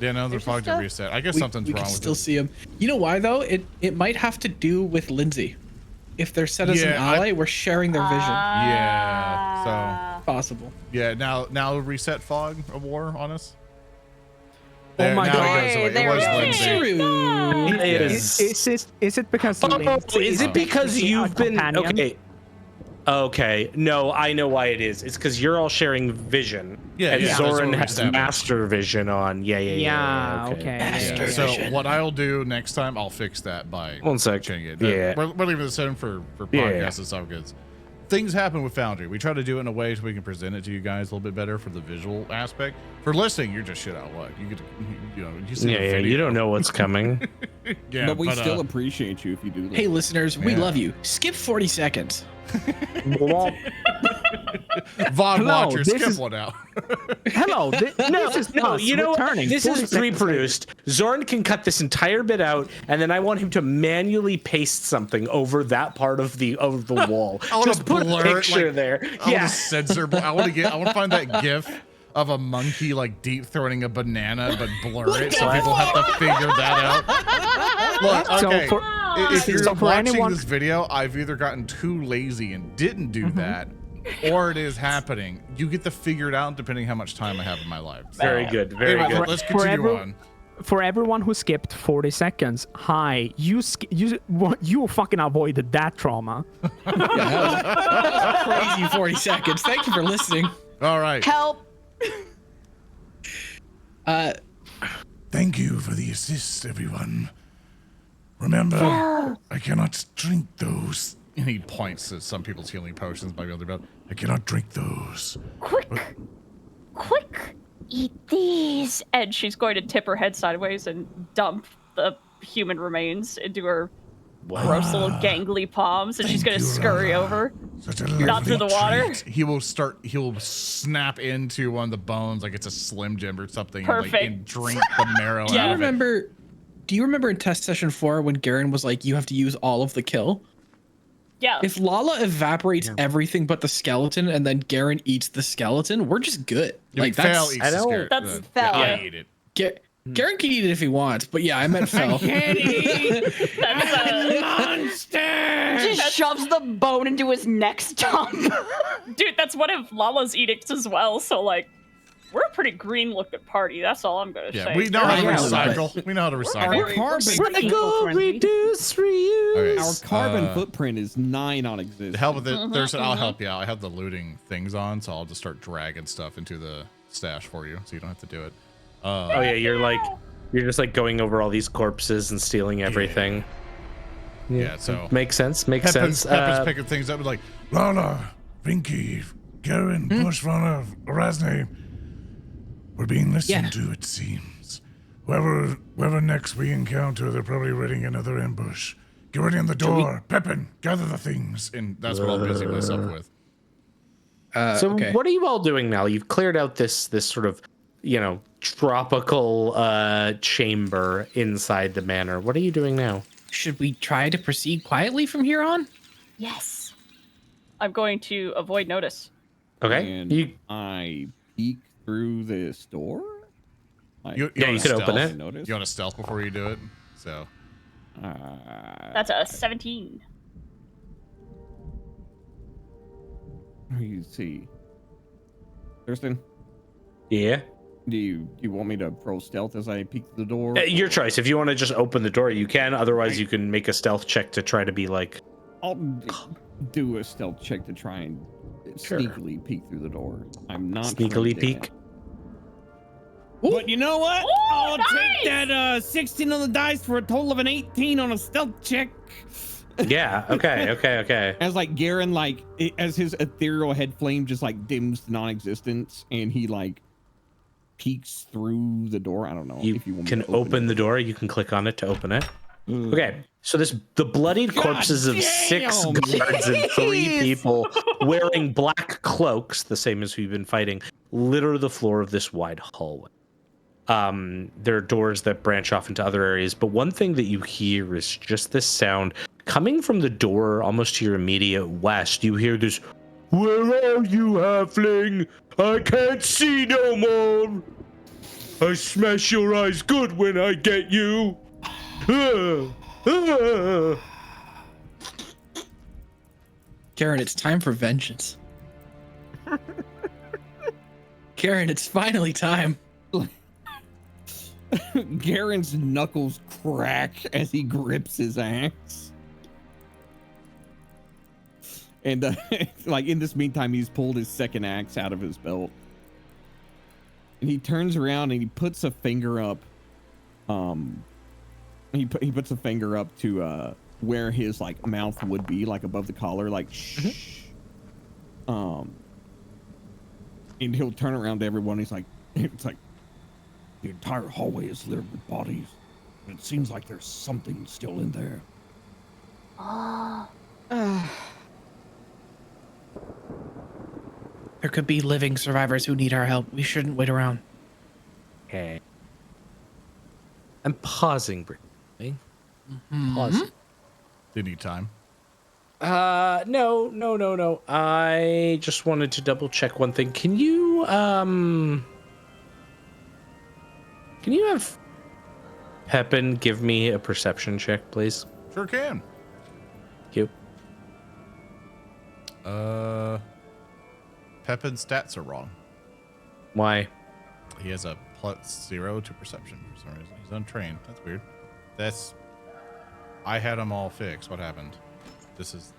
Speaker 1: Yeah, no, they're probably
Speaker 2: stuff-
Speaker 1: reset. I guess
Speaker 7: We
Speaker 1: something's
Speaker 7: can
Speaker 1: wrong with
Speaker 7: still
Speaker 1: it.
Speaker 7: see him. You know why though? It might have to do with Lindsay. If they're set as an
Speaker 1: Yeah,
Speaker 7: ally, we're sharing their vision.
Speaker 1: Yeah.
Speaker 7: Possible.
Speaker 1: So yeah, now reset fog of war on us.
Speaker 9: Oh my
Speaker 1: now
Speaker 9: God.
Speaker 1: It goes away.
Speaker 2: There
Speaker 1: It was
Speaker 2: we go.
Speaker 1: Lindsay.
Speaker 8: It
Speaker 9: Is it because?
Speaker 8: Oh,
Speaker 9: Lindsay
Speaker 8: is it because
Speaker 9: is
Speaker 8: you've
Speaker 9: our
Speaker 8: been
Speaker 9: companion?
Speaker 8: okay? No, I know why it is. It's because you're all sharing vision.
Speaker 1: Yeah,
Speaker 8: and
Speaker 1: yeah, that's
Speaker 8: Zoran
Speaker 1: what we
Speaker 8: has
Speaker 1: established.
Speaker 8: master vision on. Yeah.
Speaker 9: Yeah. Okay.
Speaker 1: Yeah, so what I'll do next time, I'll fix that by
Speaker 8: One sec.
Speaker 1: changing it.
Speaker 8: Yeah.
Speaker 1: We're leaving this in for
Speaker 8: Yeah.
Speaker 1: podcasts and stuff because things happen with Foundry. We try to do it in a way so we can present it to you guys a little bit better for the visual aspect. For listening, you're just shit out of luck. You get to, you see the
Speaker 8: Yeah.
Speaker 1: video.
Speaker 8: You don't know what's coming.
Speaker 1: Yeah,
Speaker 4: but we still appreciate you if you do that.
Speaker 7: Hey, listeners, we
Speaker 1: Yeah.
Speaker 7: love you. Skip 40 seconds.
Speaker 1: VOD
Speaker 9: Hello,
Speaker 1: watchers,
Speaker 9: this
Speaker 1: skip
Speaker 9: is-
Speaker 1: one out.
Speaker 9: Hello. This is
Speaker 8: No,
Speaker 9: us
Speaker 8: you know what?
Speaker 9: returning.
Speaker 8: This
Speaker 9: 40
Speaker 8: is
Speaker 9: seconds
Speaker 8: pre-produced. Zorn can cut this entire bit out, and then I want him to manually paste something over that part of the wall.
Speaker 1: I want
Speaker 8: Just
Speaker 1: to
Speaker 8: put a
Speaker 1: blur it,
Speaker 8: picture
Speaker 1: like,
Speaker 8: there.
Speaker 1: I
Speaker 8: Yeah.
Speaker 1: want to censor. I want to find that GIF of a monkey like deep throating a banana, but blur it so people have to figure that out. Look,
Speaker 9: So
Speaker 1: okay.
Speaker 9: for-
Speaker 1: If you're
Speaker 9: so for
Speaker 1: watching
Speaker 9: anyone-
Speaker 1: this video, I've either gotten too lazy and didn't do that, or it is happening. You get to figure it out depending how much time I have in my life.
Speaker 8: Very good. Very
Speaker 1: Anyway,
Speaker 8: good.
Speaker 1: let's
Speaker 9: For
Speaker 1: continue
Speaker 9: every-
Speaker 1: on.
Speaker 9: For everyone who skipped 40 seconds, hi, you fucking avoided that trauma.
Speaker 7: Crazy 40 seconds. Thank you for listening.
Speaker 1: All right.
Speaker 2: Help!
Speaker 3: Thank you for the assist, everyone. Remember, I cannot drink those.
Speaker 1: And he points to some people's healing potions by the other belt.
Speaker 3: I cannot drink those.
Speaker 5: Quick! Quick! Eat these!
Speaker 6: And she's going to tip her head sideways and dump the human remains into her gross little gangly palms, and she's gonna scurry over.
Speaker 3: Such a
Speaker 6: Not through the water.
Speaker 3: treat.
Speaker 1: He'll snap into one of the bones like it's a Slim Jim or something.
Speaker 6: Perfect.
Speaker 1: And drink the marrow
Speaker 7: Do you
Speaker 1: out of it.
Speaker 7: remember? Do you remember in test session 4 when Geren was like, "You have to use all of the kill"?
Speaker 6: Yeah.
Speaker 7: If Lala evaporates everything but the skeleton, and then Geren eats the skeleton, we're just good.
Speaker 1: Like
Speaker 7: that's
Speaker 1: Fell eats the scare-
Speaker 6: That's
Speaker 1: the-
Speaker 2: Fell.
Speaker 1: I
Speaker 6: Yeah.
Speaker 1: ate it.
Speaker 7: Geren can eat it if he wants, but yeah, I meant Fell.
Speaker 2: Just shoves the bone into his neck stump.
Speaker 6: Dude, that's one of Lala's edicts as well. So like, we're a pretty green looking party. That's all I'm gonna say.
Speaker 1: Yeah, we know how to
Speaker 7: Yeah,
Speaker 1: recycle. We know how to
Speaker 4: Our
Speaker 1: recycle.
Speaker 4: carbon,
Speaker 8: reduce, reuse.
Speaker 4: our carbon footprint is nigh non-existent.
Speaker 1: To help with it, I'll help you out. I have the looting things on, so I'll just start dragging stuff into the stash for you, so you don't have to do it.
Speaker 8: Oh yeah, you're just like going over all these corpses and stealing everything.
Speaker 1: Yeah, so
Speaker 8: Makes sense. Makes
Speaker 1: Pepin's
Speaker 8: sense.
Speaker 1: picking things up like,
Speaker 3: Lala, Vinky, Geren, Buchtvana, Arasne. We're being listened to, it seems. Whoever next we encounter, they're probably readying another ambush. Get ready on the door. Pepin, gather the things.
Speaker 1: and that's what I'll busy myself with.
Speaker 8: So
Speaker 7: okay.
Speaker 8: what are you all doing now? You've cleared out this sort of, tropical chamber inside the manor. What are you doing now?
Speaker 7: Should we try to proceed quietly from here on?
Speaker 2: Yes.
Speaker 6: I'm going to avoid notice.
Speaker 8: Okay.
Speaker 4: And I peek through this door. Like,
Speaker 1: You
Speaker 8: Yeah, you could open it.
Speaker 4: Notice.
Speaker 1: You want to stealth before you do it? So
Speaker 6: That's a 17.
Speaker 4: You see, Thurston,
Speaker 8: Yeah.
Speaker 4: do you want me to roll stealth as I peek through the door?
Speaker 8: Your choice. If you want to just open the door, you can. Otherwise, you can make a stealth check to try to be like.
Speaker 4: I'll do a stealth check to try and sneakily peek through the door. I'm not
Speaker 8: Sneakily
Speaker 4: very good
Speaker 8: peek?
Speaker 4: at it. But you know what?
Speaker 6: Ooh,
Speaker 4: I'll
Speaker 6: nice!
Speaker 4: take that 16 on the dice for a total of an 18 on a stealth check.
Speaker 8: Yeah. Okay.
Speaker 4: As like Geren, as his ethereal head flame just like dims to non-existence, and he like peeks through the door. I don't know
Speaker 8: You
Speaker 4: if you want me
Speaker 8: can
Speaker 4: to
Speaker 8: open the door. You can click on it to open it. Okay. So the bloodied corpses of 6
Speaker 4: damn.
Speaker 8: guards and 3 people wearing black cloaks, the same as we've been fighting, litter the floor of this wide hallway. There are doors that branch off into other areas, but one thing that you hear is just this sound coming from the door almost to your immediate west. You hear this, "Where are you, halfling? I can't see no more. I smash your eyes good when I get you."
Speaker 7: Geren, it's time for vengeance. Geren, it's finally time.
Speaker 4: Garen's knuckles crack as he grips his axe. And like in this meantime, he's pulled his second axe out of his belt. And he turns around and he puts a finger up. He puts a finger up to where his like mouth would be, like above the collar, like shh. And he'll turn around to everyone. He's like, it's like, the entire hallway is littered with bodies. And it seems like there's something still in there.
Speaker 7: There could be living survivors who need our help. We shouldn't wait around.
Speaker 8: Okay. I'm pausing briefly. Pausing.
Speaker 1: do you need time?
Speaker 8: No. I just wanted to double check one thing. Can you have Pepin give me a perception check, please?
Speaker 1: Sure can.
Speaker 8: Thank you.
Speaker 1: Pepin's stats are wrong.
Speaker 8: Why?
Speaker 1: He has a +0 to perception for some reason. He's untrained. That's weird. I had them all fixed. What happened? This is.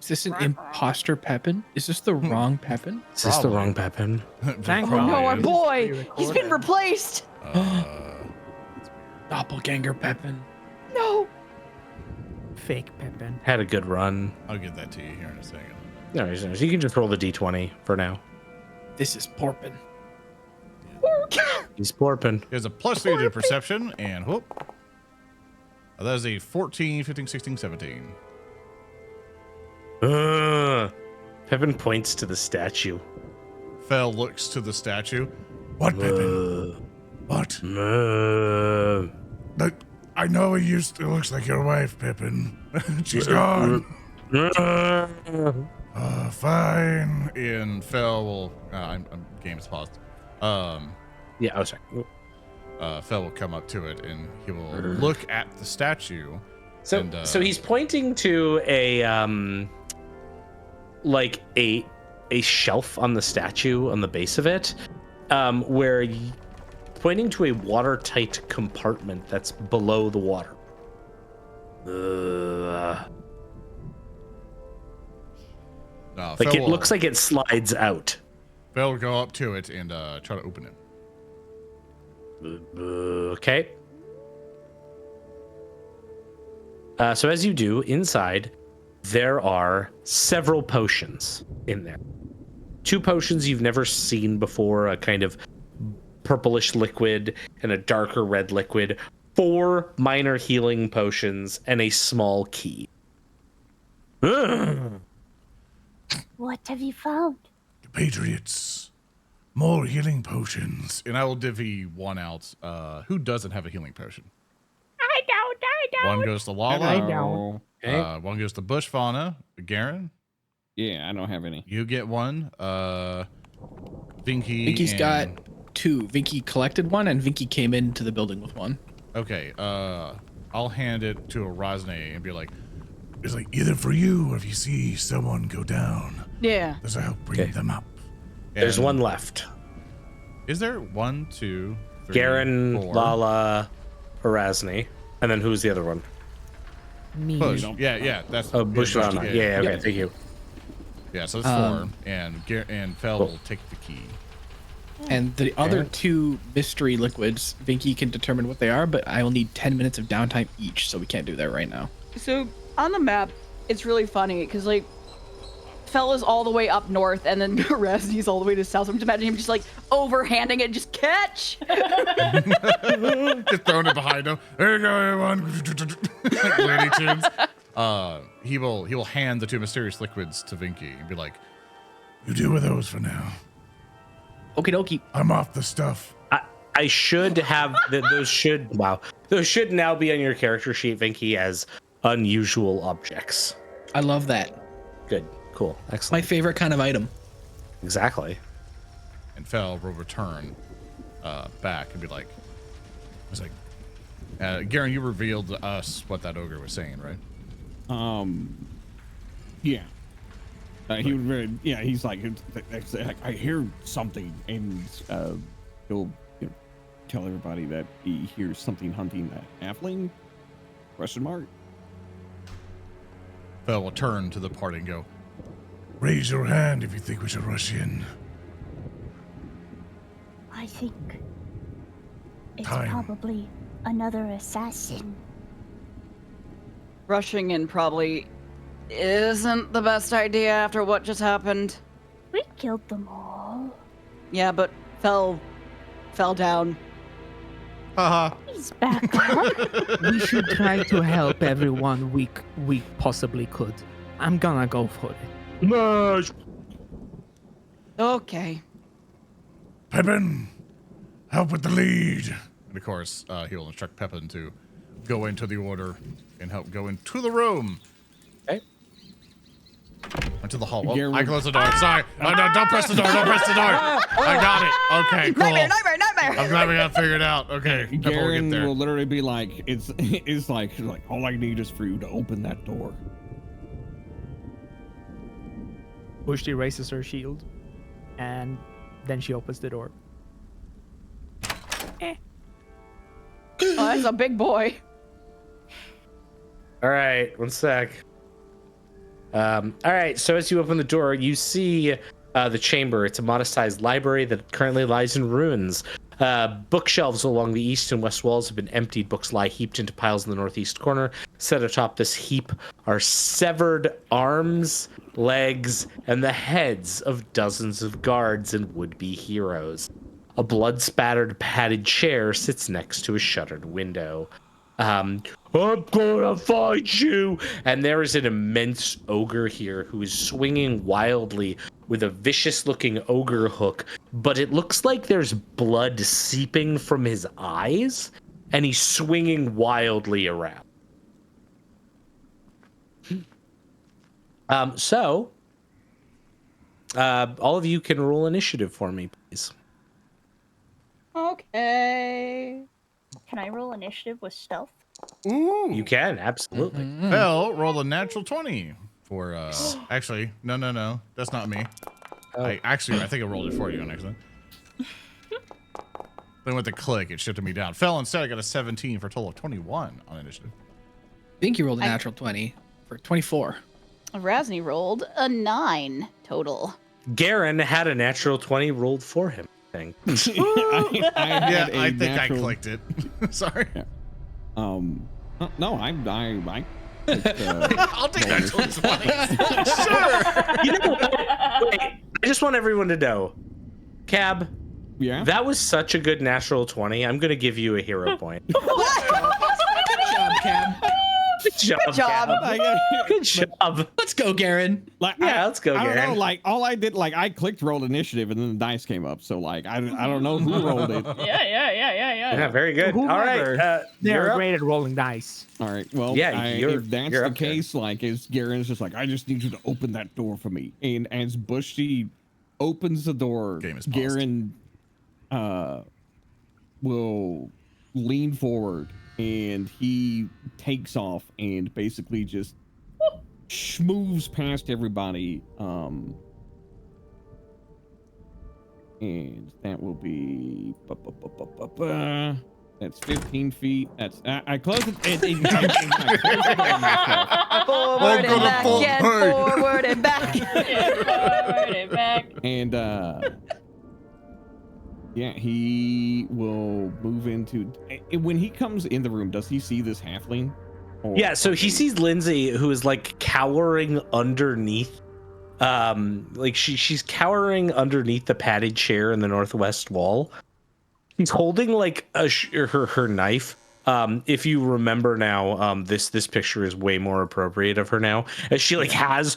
Speaker 7: Is this an imposter Pepin? Is this the wrong Pepin?
Speaker 8: Is this the wrong Pepin?
Speaker 9: Thank
Speaker 2: Oh no, our
Speaker 9: God.
Speaker 2: boy! He's been replaced!
Speaker 7: Doppelganger Pepin.
Speaker 2: No!
Speaker 9: Fake Pippin.
Speaker 8: Had a good run.
Speaker 1: I'll get that to you here in a second.
Speaker 8: No, you can just roll the d20 for now.
Speaker 7: This is Porpin.
Speaker 8: He's porping.
Speaker 1: He has a +3 to perception, and whoop. That is a 14, 15, 16, 17.
Speaker 8: Pippin points to the statue.
Speaker 1: Fell looks to the statue.
Speaker 3: What, Pippin? What? I know he used to. It looks like your wife, Pippin. She's gone. Fine.
Speaker 1: And Fell will. Game is paused.
Speaker 8: Yeah, oh, sorry.
Speaker 1: Fell will come up to it and he will look at the statue.
Speaker 8: So,
Speaker 1: and,
Speaker 8: so he's pointing to a like a shelf on the statue on the base of it, pointing to a watertight compartment that's below the water. Like it looks like it slides out.
Speaker 1: Fell will go up to it and try to open it.
Speaker 8: Okay. So as you do, inside, there are several potions in there. 2 potions you've never seen before, a kind of purplish liquid and a darker red liquid, 4 minor healing potions, and a small key.
Speaker 5: What have you found?
Speaker 3: The Patriots. More healing potions.
Speaker 1: And I will divvy one out. Who doesn't have a healing potion?
Speaker 6: I don't.
Speaker 1: One goes to Lala.
Speaker 9: I don't.
Speaker 8: Okay.
Speaker 1: One goes to Buchtvana. Geren.
Speaker 4: Yeah, I don't have any.
Speaker 1: You get one. Vinky.
Speaker 7: Vinky's
Speaker 1: and...
Speaker 7: got 2. Vinky collected one, and Vinky came into the building with one.
Speaker 1: Okay. I'll hand it to Arasne and be like,
Speaker 3: It's like either for you or if you see someone go down.
Speaker 2: Yeah.
Speaker 3: There's a help bring them up.
Speaker 8: There's
Speaker 1: and-
Speaker 8: one left.
Speaker 1: Is there 1, 2, 3,
Speaker 8: Geren,
Speaker 1: 4?
Speaker 8: Lala, Arasne, and then who's the other one?
Speaker 9: Me.
Speaker 1: Bush. Yeah. That's
Speaker 8: Buchtvana. Yeah, okay, thank you.
Speaker 1: Yeah, so that's 4. And Fell will take the key.
Speaker 7: And the other 2 mystery liquids, Vinky can determine what they are, but I will need 10 minutes of downtime each, so we can't do that right now.
Speaker 2: So on the map, it's really funny because like Fell is all the way up north and then Arasne's all the way to south. So I'm just imagining him just like overhanding it, just catch.
Speaker 1: Just throwing it behind him. There you go, everyone. Like Looney Tunes. He will hand the 2 mysterious liquids to Vinky and be like,
Speaker 3: You deal with those for now.
Speaker 7: Okie dokie.
Speaker 3: I'm off the stuff.
Speaker 8: I should have those should now be on your character sheet, Vinky, as unusual objects.
Speaker 7: I love that.
Speaker 8: Good, cool,
Speaker 7: My
Speaker 8: excellent.
Speaker 7: favorite kind of item.
Speaker 8: Exactly.
Speaker 1: and Fell will return back and be like, Garen, you revealed to us what that ogre was saying, right?
Speaker 4: Yeah. He would really, yeah, he's like, I hear something, and he'll tell everybody that he hears something hunting that halfling? Question mark.
Speaker 1: Fell will turn to the party and go,
Speaker 3: Raise your hand if you think we should rush in.
Speaker 5: I think it's
Speaker 3: Time.
Speaker 5: probably another assassin.
Speaker 2: Rushing in probably isn't the best idea after what just happened.
Speaker 5: We killed them all.
Speaker 2: Yeah, but fell down.
Speaker 1: haha.
Speaker 5: He's back up.
Speaker 9: We should try to help everyone we possibly could. I'm gonna go for it.
Speaker 2: Okay.
Speaker 3: Pippin, help with the lead.
Speaker 1: And of course, he will instruct Pepin to go into the order and help go into the room.
Speaker 8: Okay.
Speaker 1: Into the hall. Oh,
Speaker 4: Garen-
Speaker 1: I closed the door. Sorry. No, don't press the door. Don't press the door. I got it. Okay, cool.
Speaker 2: Nightmare.
Speaker 1: I'm glad we got it figured out. Okay, before we get
Speaker 4: Garen
Speaker 1: there.
Speaker 4: will literally be like, it's like, she's like, all I need is for you to open that door.
Speaker 9: Bushti raises her shield, and then she opens the door.
Speaker 2: Oh, that's a big boy.
Speaker 8: All right, one sec. All right, so as you open the door, you see the chamber. It's a modest-sized library that currently lies in ruins. Bookshelves along the east and west walls have been emptied. Books lie heaped into piles in the northeast corner. Set atop this heap are severed arms, legs, and the heads of dozens of guards and would-be heroes. A blood-spattered padded chair sits next to a shuttered window. I'm gonna find you! And there is an immense ogre here who is swinging wildly with a vicious-looking ogre hook, but it looks like there's blood seeping from his eyes, and he's swinging wildly around. So, all of you can roll initiative for me, please.
Speaker 2: Okay.
Speaker 5: Can I roll initiative with stealth?
Speaker 1: Ooh.
Speaker 8: You can, absolutely.
Speaker 1: Fell, roll a natural 20 for, actually, no. That's not me.
Speaker 8: Oh.
Speaker 1: I think I rolled it for you on accident. Then with the click, it shifted me down. Fell instead, I got a 17 for a total of 21 on initiative.
Speaker 7: I think you rolled a natural 20 for 24.
Speaker 2: Arasne rolled a 9 total.
Speaker 8: Geren had a natural 20 rolled for him, I think.
Speaker 1: I think I clicked it. Sorry.
Speaker 4: Yeah. No, I
Speaker 1: I'll take that 20. Sure.
Speaker 8: You know what? Wait, I just want everyone to know, Cab,
Speaker 4: yeah.
Speaker 8: that was such a good natural 20. I'm going to give you a hero point.
Speaker 7: Good job, Cab.
Speaker 8: Good job.
Speaker 2: Good job.
Speaker 8: Cab. Good job.
Speaker 7: Let's go, Garen.
Speaker 4: Like,
Speaker 8: Yeah, let's go,
Speaker 4: I don't
Speaker 8: Garen.
Speaker 4: know, like all I did, like I clicked roll initiative and then the dice came up. So like I don't know who rolled it.
Speaker 8: Yeah, very good. All right.
Speaker 9: They're
Speaker 8: You're up.
Speaker 9: great at rolling dice.
Speaker 4: All right. Well,
Speaker 8: Yeah,
Speaker 4: if that's
Speaker 8: you're
Speaker 4: the
Speaker 8: up there.
Speaker 4: case, like is Garen's just like, I just need you to open that door for me. And as Bushy opens the door,
Speaker 1: Game is paused.
Speaker 4: Garen will lean forward and he takes off and basically just schmoves past everybody. And that will be that's 15 feet. That's I close it. I close the door on myself.
Speaker 2: Forward and back,
Speaker 1: Hey.
Speaker 2: forward and back.
Speaker 6: Forward and back.
Speaker 4: And yeah, he will move into when he comes in the room. Does he see this halfling? Or-
Speaker 8: Yeah, so he sees Lindsay, who is like cowering underneath. Like she's cowering underneath the padded chair in the northwest wall. She's holding like her knife. If you remember now, this picture is way more appropriate of her now, as she like has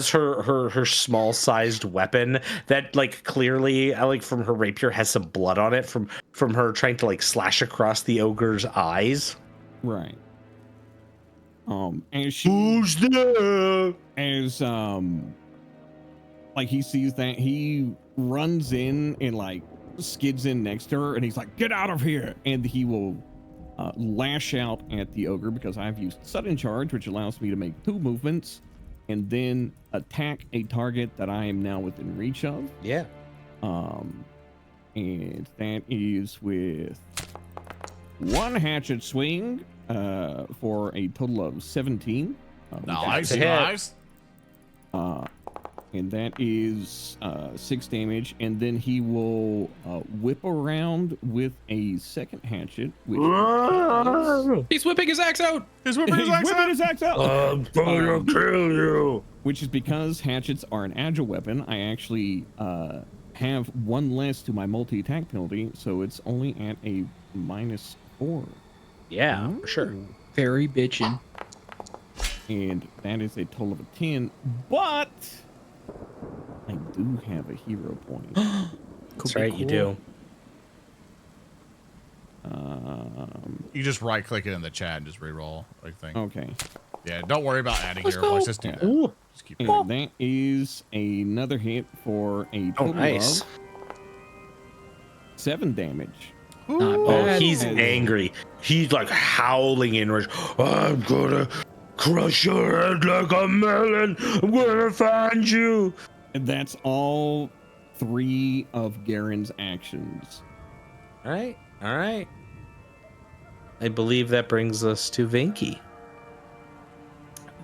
Speaker 8: her small sized weapon that like clearly like from her rapier has some blood on it from her trying to like slash across the ogre's eyes.
Speaker 4: Right. And she
Speaker 8: Who's there?
Speaker 4: as like he sees that, he runs in and like skids in next to her and he's like, get out of here, and he will lash out at the ogre because I've used sudden charge, which allows me to make 2 movements and then attack a target that I am now within reach of.
Speaker 8: Yeah.
Speaker 4: And that is with 1 hatchet swing for a total of 17.
Speaker 1: Nice,
Speaker 8: a hit.
Speaker 1: nice.
Speaker 4: And that is 6 damage, and then he will whip around with a second hatchet, which is,
Speaker 7: He's whipping his axe out.
Speaker 1: He's whipping his
Speaker 4: He's
Speaker 1: axe
Speaker 4: whipping
Speaker 1: out.
Speaker 4: his axe out.
Speaker 8: I'm gonna kill you.
Speaker 4: Which is because hatchets are an agile weapon. I actually have 1 less to my multi-attack penalty, so it's only at a -4.
Speaker 8: Yeah, for sure.
Speaker 7: Very bitchin'.
Speaker 4: And that is a total of a 10, but I do have a hero point.
Speaker 8: That's right, you do.
Speaker 1: You just right click it in the chat and just reroll. I think.
Speaker 4: Okay.
Speaker 1: Yeah, don't worry about adding
Speaker 7: Let's
Speaker 1: hero points.
Speaker 7: go.
Speaker 1: Just do that.
Speaker 8: Ooh.
Speaker 1: Just keep
Speaker 4: And that is another hit for a
Speaker 8: Oh,
Speaker 4: total
Speaker 8: nice.
Speaker 4: of 7 damage.
Speaker 7: Not
Speaker 8: Oh,
Speaker 7: bad.
Speaker 8: he's angry. He's like howling in rage. I'm gonna crush your head like a melon. I'm gonna find you.
Speaker 4: And that's all 3 of Garen's actions.
Speaker 8: All right, all right. I believe that brings us to Vinky.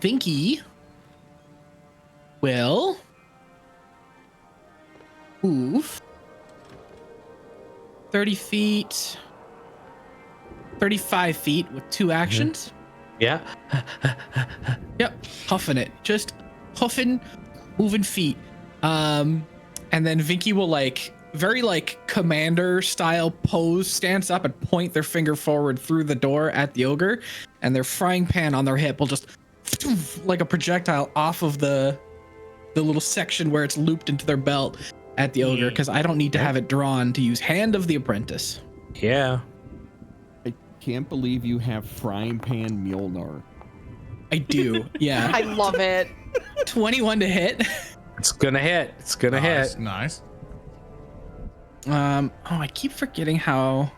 Speaker 7: Vinky will move 30 feet, 35 feet with 2 actions.
Speaker 8: Yeah.
Speaker 7: Yep, huffing it. Just huffing, moving feet. And then Vinky will like very like commander style pose, stance up and point their finger forward through the door at the ogre, and their frying pan on their hip will just like a projectile off of the little section where it's looped into their belt at the ogre, because I don't need to have it drawn to use Hand of the Apprentice.
Speaker 8: Yeah.
Speaker 4: I can't believe you have frying pan Mjolnir.
Speaker 7: I do, yeah.
Speaker 2: I love it.
Speaker 7: 21 to hit.
Speaker 8: It's gonna hit. It's gonna hit.
Speaker 1: Nice.
Speaker 7: Oh, I keep forgetting how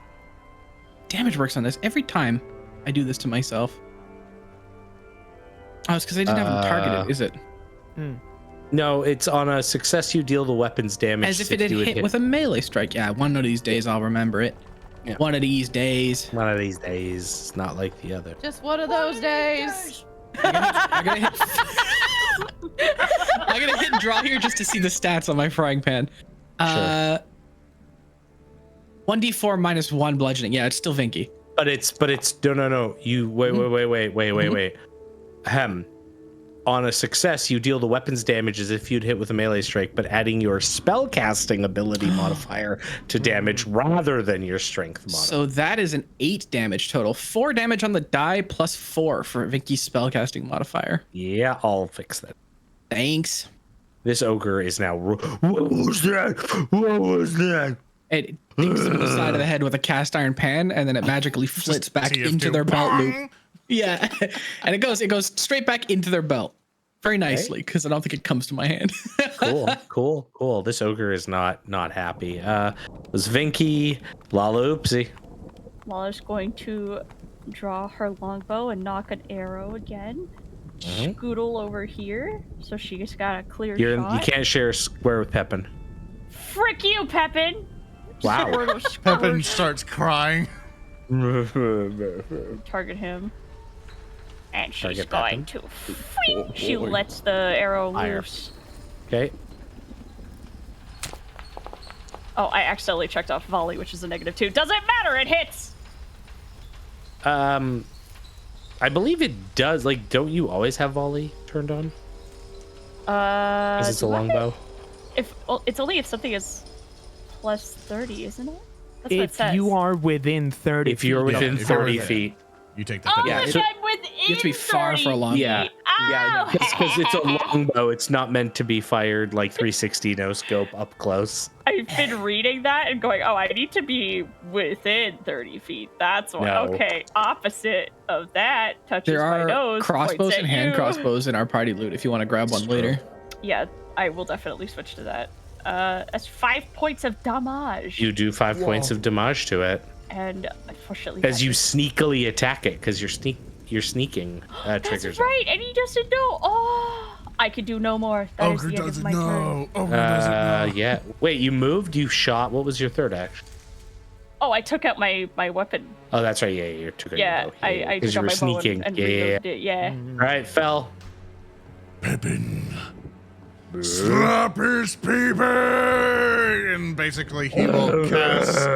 Speaker 7: damage works on this every time I do this to myself. Oh, it's because I didn't have them targeted, is it?
Speaker 8: No, it's on a success you deal the weapons damage.
Speaker 7: As if it had hit with a melee strike. Yeah, one of these days I'll remember it.
Speaker 8: Yeah.
Speaker 7: One of these days.
Speaker 8: One of these days. It's not like the other.
Speaker 2: Just one of those days.
Speaker 7: I'm gonna hit I'm gonna hit draw here just to see the stats on my frying pan.
Speaker 8: Sure.
Speaker 7: 1d4 minus 1 bludgeoning. Yeah, it's still Vinky.
Speaker 8: But it's no. You wait. On a success, you deal the weapons damage as if you'd hit with a melee strike, but adding your spellcasting ability modifier to damage rather than your strength modifier.
Speaker 7: So that is an 8 damage total. 4 damage on the die plus 4 for Vinky's spellcasting modifier.
Speaker 8: Yeah, I'll fix that.
Speaker 7: Thanks.
Speaker 8: This ogre is now. What was that? What was that?
Speaker 7: It dinks them in the side of the head with a cast iron pan, and then it magically flits back
Speaker 1: TF2.
Speaker 7: into their belt loop. Yeah, and it goes straight back into their belt, very nicely, because I don't think it comes to my hand.
Speaker 8: Cool. This ogre is not happy. Was Vinky Lalaoopsie?
Speaker 6: Lala's going to draw her longbow and knock an arrow again. Scoodle over here, so she just got a clear shot.
Speaker 8: You can't share a square with Pepin.
Speaker 6: Frick you, Pepin!
Speaker 8: Wow.
Speaker 1: Pepin starts crying.
Speaker 6: Target him. And she's
Speaker 8: Target
Speaker 6: going to. She lets the arrow loose.
Speaker 8: Okay.
Speaker 6: Oh, I accidentally checked off volley, which is a -2. Doesn't matter, it hits!
Speaker 8: I believe it does. Like, don't you always have volley turned on? Because it's a longbow.
Speaker 6: It's only if something is plus 30, isn't it? That's what it
Speaker 9: If
Speaker 6: says.
Speaker 9: you are within 30
Speaker 8: If you're within
Speaker 1: if you're
Speaker 8: 30
Speaker 1: within.
Speaker 8: feet.
Speaker 1: You take that.
Speaker 6: Oh,
Speaker 8: Yeah,
Speaker 6: if
Speaker 8: so-
Speaker 6: I'm within
Speaker 7: You have to be far for a long.
Speaker 8: Yeah. Yeah, because it's a longbow. It's not meant to be fired like 360 no scope up close.
Speaker 6: I've been reading that and going, oh, I need to be within 30 feet. That's why.
Speaker 8: No.
Speaker 6: Okay, opposite of that touches
Speaker 7: There
Speaker 6: my
Speaker 7: are
Speaker 6: nose.
Speaker 7: crossbows
Speaker 6: points
Speaker 7: and
Speaker 6: at
Speaker 7: hand
Speaker 6: you.
Speaker 7: crossbows in our party loot if you want to grab one later.
Speaker 6: Yeah, I will definitely switch to that. That's 5 points of damage.
Speaker 8: You do 5 points of damage to it
Speaker 6: And unfortunately,
Speaker 8: as you sneakily attack it because your sneaking triggers.
Speaker 6: That's right, and he doesn't know. Oh, I could do no more. That is
Speaker 3: Ogre
Speaker 6: the end of
Speaker 3: doesn't
Speaker 6: my turn.
Speaker 3: know. Ogre doesn't know.
Speaker 8: Yeah. Wait, you moved? You shot? What was your third action?
Speaker 6: Oh, I took out my weapon.
Speaker 8: Oh, that's right. Yeah, you took out
Speaker 6: Yeah,
Speaker 8: your bow.
Speaker 6: I
Speaker 8: because
Speaker 6: took
Speaker 8: you
Speaker 6: out
Speaker 8: were
Speaker 6: my bow
Speaker 8: sneaking.
Speaker 6: and
Speaker 8: Yeah.
Speaker 6: reloaded it. Yeah.
Speaker 8: All right, Fell.
Speaker 3: Pepin. Slap his peepee!
Speaker 1: And basically he will cast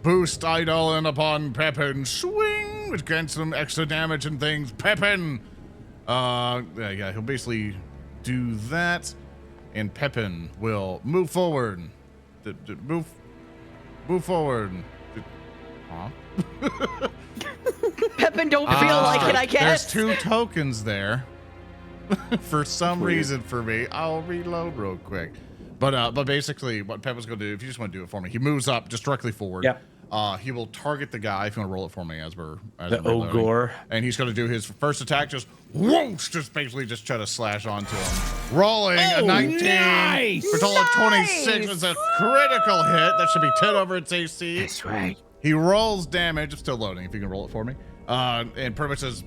Speaker 1: Boost Eidolon upon Pepin. Swing! Which grants him extra damage and things. Pepin! Yeah, he'll basically do that. And Pepin will move forward. Move forward. Huh?
Speaker 2: Pepin don't feel like it, I
Speaker 1: There's
Speaker 2: guess.
Speaker 1: 2 tokens there. For some reason for me. I'll reload real quick. But basically what Pepin's gonna do, if you just want to do it for me, he moves up just directly forward.
Speaker 8: Yep.
Speaker 1: He will target the guy, if you want to roll it for me as
Speaker 8: The
Speaker 1: I'm reloading.
Speaker 8: ogre.
Speaker 1: And he's gonna do his first attack, just whoosh, just basically just try to slash onto him. Rolling a 19 for a total of 26 is a critical hit. That should be 10 over its AC.
Speaker 9: That's right.
Speaker 1: He rolls damage. It's still loading, if you can roll it for me. And pretty much says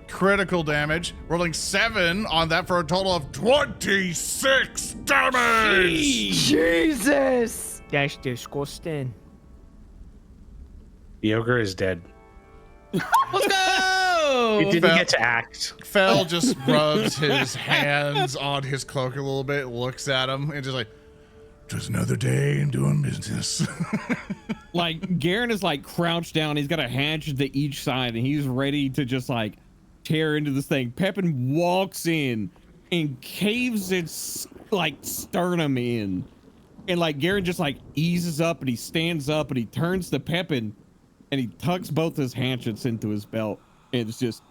Speaker 1: critical damage, rolling 7 on that for a total of 26 damage.
Speaker 2: Jesus!
Speaker 9: That's disgusting.
Speaker 8: The ogre is dead.
Speaker 7: Let's go!
Speaker 8: It didn't get to act.
Speaker 1: Fell just rubs his hands on his cloak a little bit, looks at him, and just like,
Speaker 3: Just another day in doing business.
Speaker 4: Like Geren is like crouched down. He's got a hatchet to each side, and he's ready to just like tear into this thing. Pepin walks in and caves its like sternum in, And like Geren just like eases up and he stands up and he turns to Pepin and he tucks both his hatchets into his belt. And it's just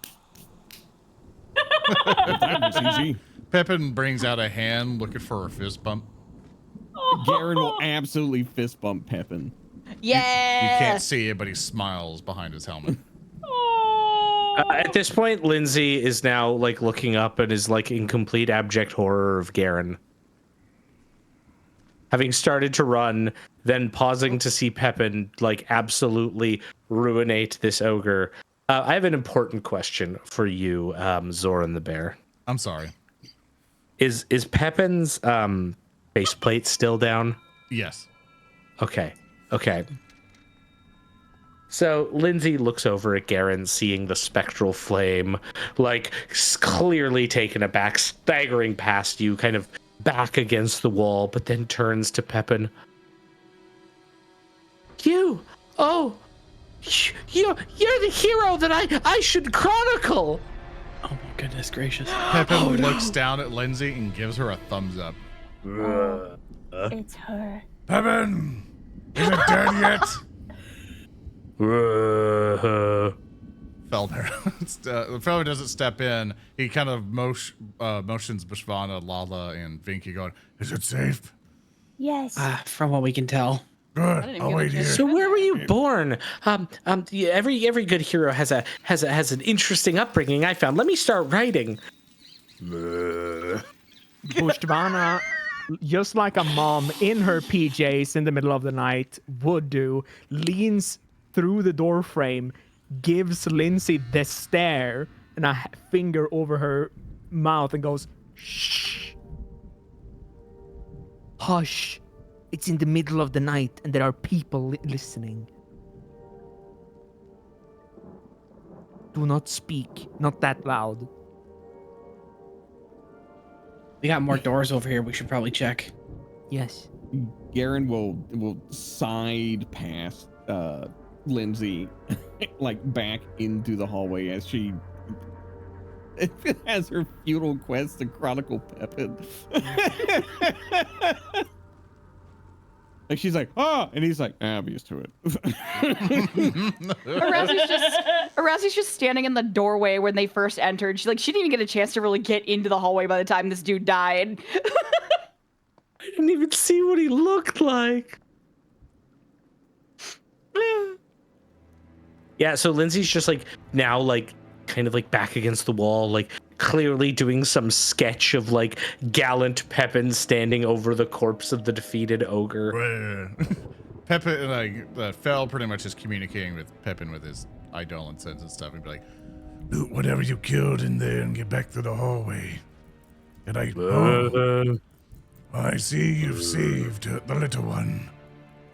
Speaker 4: that was easy.
Speaker 1: Pepin brings out a hand looking for a fist bump.
Speaker 4: Geren will absolutely fist bump Pepin.
Speaker 2: Yeah.
Speaker 1: You can't see it, but he smiles behind his helmet.
Speaker 8: At this point, Lindsay is now like looking up and is like in complete abject horror of Geren. Having started to run, then pausing to see Pepin like absolutely ruinate this ogre. I have an important question for you, Zoran the Bear.
Speaker 1: I'm sorry.
Speaker 8: Is Pepin's faceplate still down?
Speaker 1: Yes.
Speaker 8: Okay. So Lindsay looks over at Geren, seeing the spectral flame, like clearly taken aback, staggering past you, kind of back against the wall, but then turns to Pepin. You're the hero that I should chronicle.
Speaker 7: Oh my goodness gracious.
Speaker 1: Pepin looks down at Lindsay and gives her a thumbs up.
Speaker 5: It's her.
Speaker 3: Pepin! Is it dead yet?
Speaker 1: Fell Marrow. Fell doesn't step in. He kind of motions Buchtvana, Lala, and Vinky going,
Speaker 3: Is it safe?
Speaker 5: Yes.
Speaker 7: From what we can tell.
Speaker 3: Good.
Speaker 2: didn't
Speaker 3: I'll
Speaker 2: get a
Speaker 3: wait
Speaker 2: chance
Speaker 3: here.
Speaker 8: So where were you born? Every good hero has an interesting upbringing. I found. Let me start writing.
Speaker 9: Buchtvana, just like a mom in her PJs in the middle of the night would do, leans through the door frame, gives Lindsay the stare and a finger over her mouth and goes, shh. Hush. It's in the middle of the night and there are people listening. Do not speak. Not that loud.
Speaker 7: We got more doors over here. We should probably check.
Speaker 9: Yes.
Speaker 4: Geren will side past Lindsay like back into the hallway as she has her futile quest to chronicle Pepin. Like she's like, and he's like, I'm used to it.
Speaker 2: Arasne's just standing in the doorway when they first entered. She didn't even get a chance to really get into the hallway by the time this dude died.
Speaker 8: I didn't even see what he looked like. Yeah, so Lindsay's just like now like kind of like back against the wall, like clearly doing some sketch of like gallant Pepin standing over the corpse of the defeated ogre.
Speaker 1: Pepin, Fell pretty much is communicating with Pepin with his Eidolon sense and stuff. He'd be like,
Speaker 3: Loot whatever you killed in there and get back to the hallway. And I see you've saved the little one.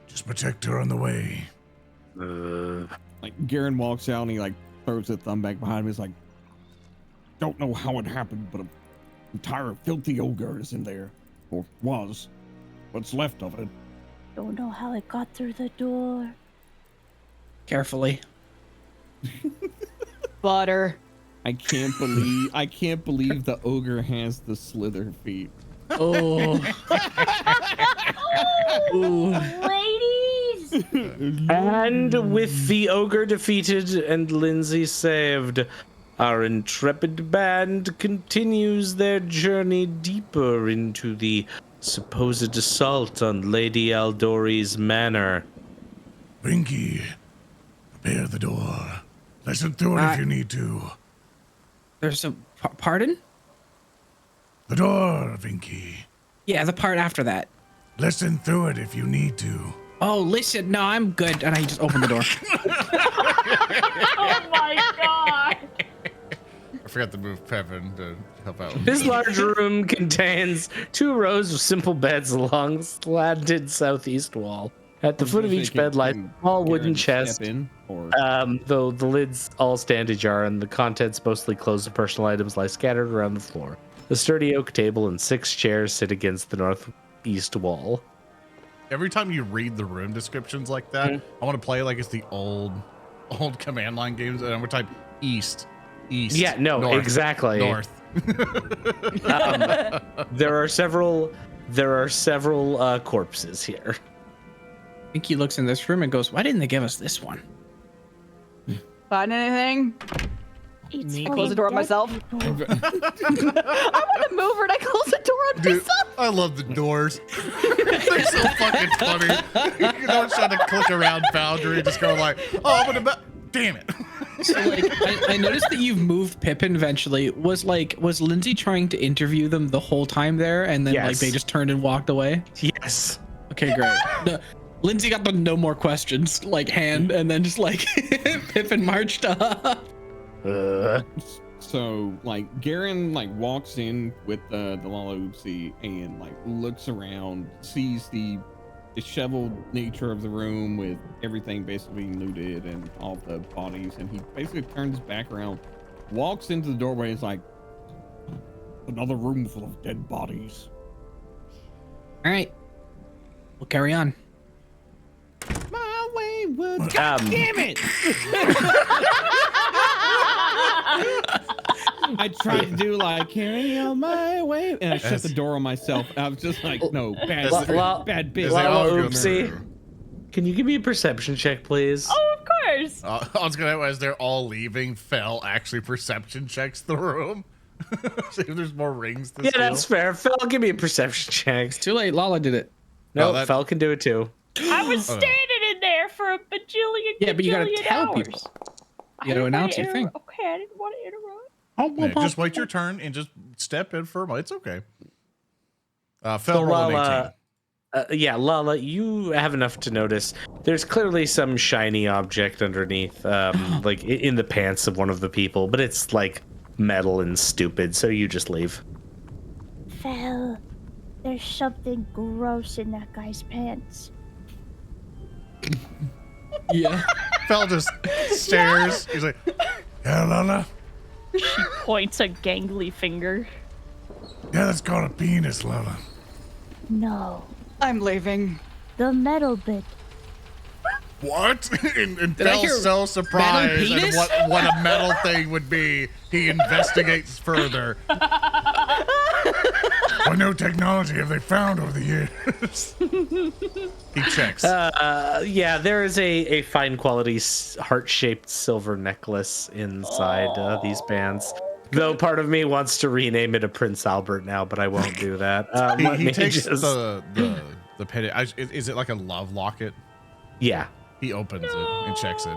Speaker 3: Just protect her on the way.
Speaker 4: Like Geren walks out and he like throws a thumb back behind him. He's like, don't know how it happened, but an entire filthy ogre is in there. Or was. What's left of it.
Speaker 5: Don't know how it got through the door.
Speaker 7: Carefully.
Speaker 2: Butter.
Speaker 4: I can't believe the ogre has the slither feet.
Speaker 7: Oh. Ooh.
Speaker 5: Ladies!
Speaker 8: And with the ogre defeated and Lindsay saved, our intrepid band continues their journey deeper into the supposed assault on Lady Aldori's manor.
Speaker 3: Vinky, prepare the door. Listen through it if you need to.
Speaker 7: There's a pardon?
Speaker 3: The door, Vinky.
Speaker 7: Yeah, the part after that.
Speaker 3: Listen through it if you need to.
Speaker 7: Oh, listen. No, I'm good. And I just opened the door.
Speaker 6: Oh my god!
Speaker 1: I forgot to move Pepin to help out.
Speaker 8: This large room contains 2 rows of simple beds along the slanted southeast wall. At the foot of each bed lies a small wooden chest. Though the lids all stand ajar and the contents, mostly clothes and personal items, lie scattered around the floor. The sturdy oak table and 6 chairs sit against the northeast wall.
Speaker 1: Every time you read the room descriptions like that, I want to play like it's the old command line games, and I'm gonna type east.
Speaker 8: Yeah, no,
Speaker 1: north,
Speaker 8: exactly.
Speaker 1: North.
Speaker 8: There are several there are several corpses here.
Speaker 7: I think he looks in this room and goes, "Why didn't they give us this one?"
Speaker 2: Find anything?
Speaker 5: It's
Speaker 9: Me-
Speaker 5: full
Speaker 2: Close the
Speaker 5: of
Speaker 2: door on
Speaker 5: dead
Speaker 2: myself.
Speaker 5: people.
Speaker 2: I want to move her and I close the door on myself.
Speaker 1: I love the doors. They're so fucking funny. You know, trying to click around Foundry and just go like, oh, I'm gonna. Damn it.
Speaker 7: So like, I noticed that you've moved Pippin eventually. Was Lindsay trying to interview them the whole time there, and then like
Speaker 8: Yes.
Speaker 7: they just turned and walked away?
Speaker 8: Yes.
Speaker 7: Okay, great. No, Lindsay got the no more questions like hand, and then just like Pippin marched up.
Speaker 4: So like Garen like walks in with the Lalaoopsie and like looks around, sees the disheveled nature of the room with everything basically looted and all the bodies, and he basically turns his back around, walks into the doorway, and is like, another room full of dead bodies.
Speaker 7: All right, we'll carry on.
Speaker 4: My wayward, God damn it! I tried to do like carry on my way, and I shut the door on myself. I was just like, no, bad bitch.
Speaker 8: Lalaoopsie, can you give me a perception check, please?
Speaker 6: Oh, of course.
Speaker 1: I was gonna, as they're all leaving, Fell actually perception checks the room. See if there's more rings to
Speaker 8: Yeah,
Speaker 1: steal.
Speaker 8: that's fair. Fel, give me a perception check.
Speaker 7: It's too late. Lala did it.
Speaker 8: No,
Speaker 1: that-
Speaker 8: Fel can do it too.
Speaker 6: I was standing in there for a bajillion.
Speaker 7: Yeah, but you gotta
Speaker 6: gajillion
Speaker 7: tell
Speaker 6: hours.
Speaker 7: people.
Speaker 6: I
Speaker 7: You gotta
Speaker 6: didn't
Speaker 7: announce
Speaker 6: wanna
Speaker 7: your thing.
Speaker 6: Okay, I didn't want to interrupt.
Speaker 1: Yeah, just wait your turn and just step in for a moment. It's okay. Fell
Speaker 8: So
Speaker 1: roll an
Speaker 8: Lala,
Speaker 1: 18.
Speaker 8: yeah, Lala, you have enough to notice. There's clearly some shiny object underneath, like in the pants of one of the people, but it's like metal and stupid, so you just leave.
Speaker 5: Fell. There's something gross in that guy's pants.
Speaker 7: Yeah.
Speaker 1: Fell just stares. He's like,
Speaker 3: Yeah, Lala?
Speaker 6: She points a gangly finger.
Speaker 3: Yeah, that's called a penis, Lala.
Speaker 5: No,
Speaker 2: I'm leaving.
Speaker 5: the metal bit.
Speaker 1: what? and
Speaker 7: Did I
Speaker 1: Fell's
Speaker 7: hear
Speaker 1: so surprised at
Speaker 7: penis?
Speaker 1: what a metal thing would be. He investigates further.
Speaker 3: What new technology have they found over the years?
Speaker 1: He checks.
Speaker 8: Yeah, there is a fine quality heart-shaped silver necklace inside these pants. Though part of me wants to rename it a Prince Albert now, but I won't do that. Let
Speaker 1: he
Speaker 8: me
Speaker 1: takes
Speaker 8: just-
Speaker 1: the pendant. Is it like a love locket?
Speaker 8: Yeah.
Speaker 1: He opens it and checks it.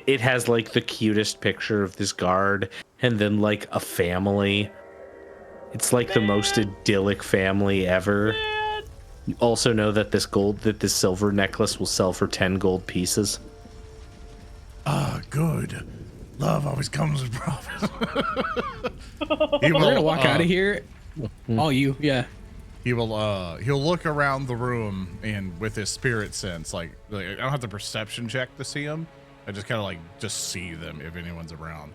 Speaker 8: It has like the cutest picture of this guard and then like a family. It's like the most idyllic family ever. You also know that this silver necklace will sell for 10 gold pieces.
Speaker 3: Ah, good. Love always comes with profit.
Speaker 1: He
Speaker 7: We're gonna
Speaker 1: will,
Speaker 7: walk out of here. All you, yeah.
Speaker 1: He'll look around the room and with his spirit sense, like I don't have the perception check to see him. I just kind of like just see them if anyone's around.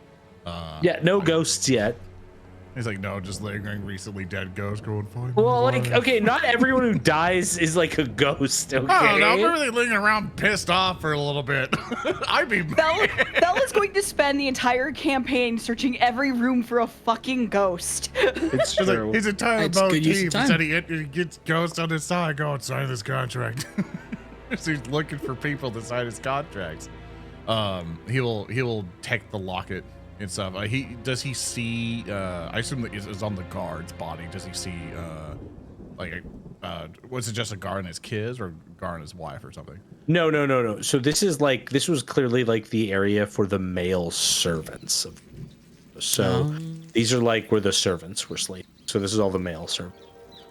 Speaker 8: Yeah, no ghosts yet.
Speaker 1: He's like, no, just lingering recently dead ghosts going fine.
Speaker 8: Well, like, okay, not everyone who dies is like a ghost, okay?
Speaker 1: I don't know. I'm really lingering around pissed off for a little bit. I'd be
Speaker 2: Belle is going to spend the entire campaign searching every room for a fucking ghost.
Speaker 8: It's
Speaker 1: He's
Speaker 8: true.
Speaker 1: like, his entire
Speaker 7: It's good use of
Speaker 1: motif
Speaker 7: time.
Speaker 1: said he gets ghosts on his side. Go and sign this contract. So he's looking for people to sign his contracts. He will take the locket and stuff. Does he see? I assume that it's on the guard's body. Does he see? Was it just a guard and his kids, or guard and his wife, or something?
Speaker 8: No. So this was clearly like the area for the male servants. So these are like where the servants were sleeping. So this is all the male servants.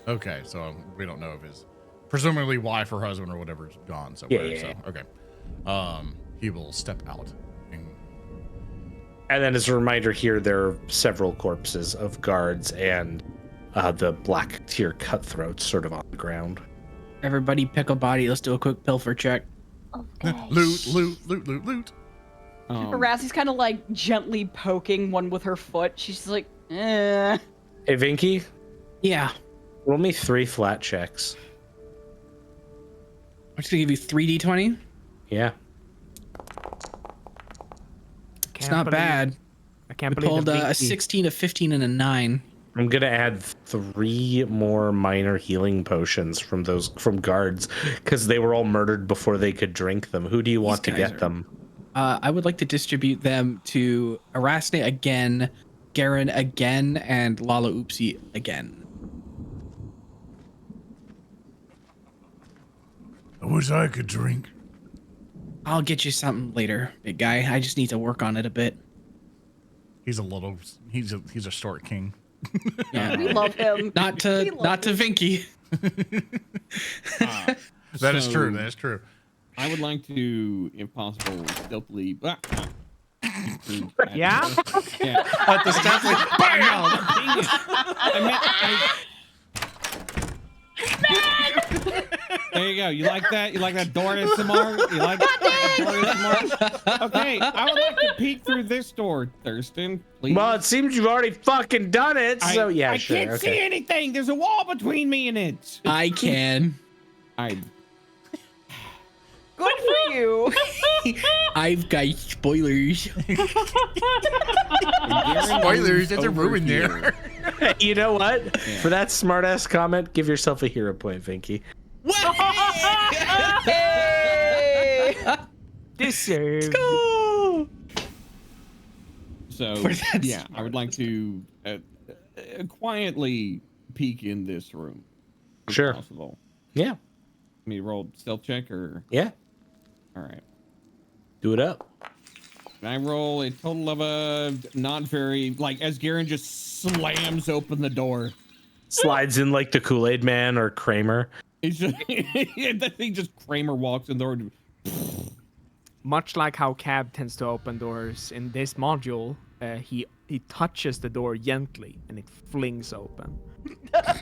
Speaker 1: Okay, so we don't know if his presumably wife or husband or whatever's gone somewhere.
Speaker 8: Yeah.
Speaker 1: So okay, he will step out.
Speaker 8: And then as a reminder here, there are several corpses of guards and the black tier cutthroats sort of on the ground.
Speaker 7: Everybody pick a body. Let's do a quick pilfer check.
Speaker 5: Okay.
Speaker 1: Loot.
Speaker 2: Arasne's kind of like gently poking one with her foot. She's just like, eh.
Speaker 8: Hey, Vinky,
Speaker 7: Yeah.
Speaker 8: roll me 3 flat checks.
Speaker 7: I'm just gonna give you 3d20.
Speaker 8: Yeah.
Speaker 7: It's not bad.
Speaker 9: I can't
Speaker 7: We
Speaker 9: believe
Speaker 7: pulled
Speaker 9: the
Speaker 7: a
Speaker 9: Vinky-
Speaker 7: 16, a 15, and a 9.
Speaker 8: I'm gonna add 3 more minor healing potions from guards because they were all murdered before they could drink them. Who do you want to get them?
Speaker 7: I would like to distribute them to Arasne again, Geren again, and Lalaoopsie again.
Speaker 3: I wish I could drink.
Speaker 7: I'll get you something later, big guy. I just need to work on it a bit.
Speaker 1: He's a short king.
Speaker 7: Yeah.
Speaker 2: We love him.
Speaker 7: Not to Vinky.
Speaker 1: That is true.
Speaker 4: So-
Speaker 1: That is true.
Speaker 4: I would like to, if possible, stealthily.
Speaker 9: Yeah?
Speaker 4: Yeah.
Speaker 1: At the step, like, bam!
Speaker 4: There you go. You like that? You like that door ASMR? You like that door ASMR? Okay, I would like to peek through this door, Thurston. Please.
Speaker 8: Well, it seems you've already fucking done it. So yeah,
Speaker 4: I
Speaker 8: sure.
Speaker 4: can't see anything. There's a wall between me and it.
Speaker 7: I can.
Speaker 2: Good for you.
Speaker 7: I've got spoilers.
Speaker 1: Spoilers, there's a room in there.
Speaker 8: You know what? For that smartass comment, give yourself a hero point, Vinky.
Speaker 9: Deserved.
Speaker 4: So yeah, I would like to quietly peek in this room. If
Speaker 8: Sure.
Speaker 4: Possible.
Speaker 8: Yeah.
Speaker 4: Me roll stealth check or
Speaker 8: Yeah.
Speaker 4: all right.
Speaker 8: Do it up.
Speaker 4: And I roll a total of a not very as Geren just slams open the door.
Speaker 8: Slides in like the Kool-Aid Man or Kramer.
Speaker 4: He's just he just Kramer walks in the door.
Speaker 9: Much like how Cab tends to open doors in this module, he touches the door gently and it flings open.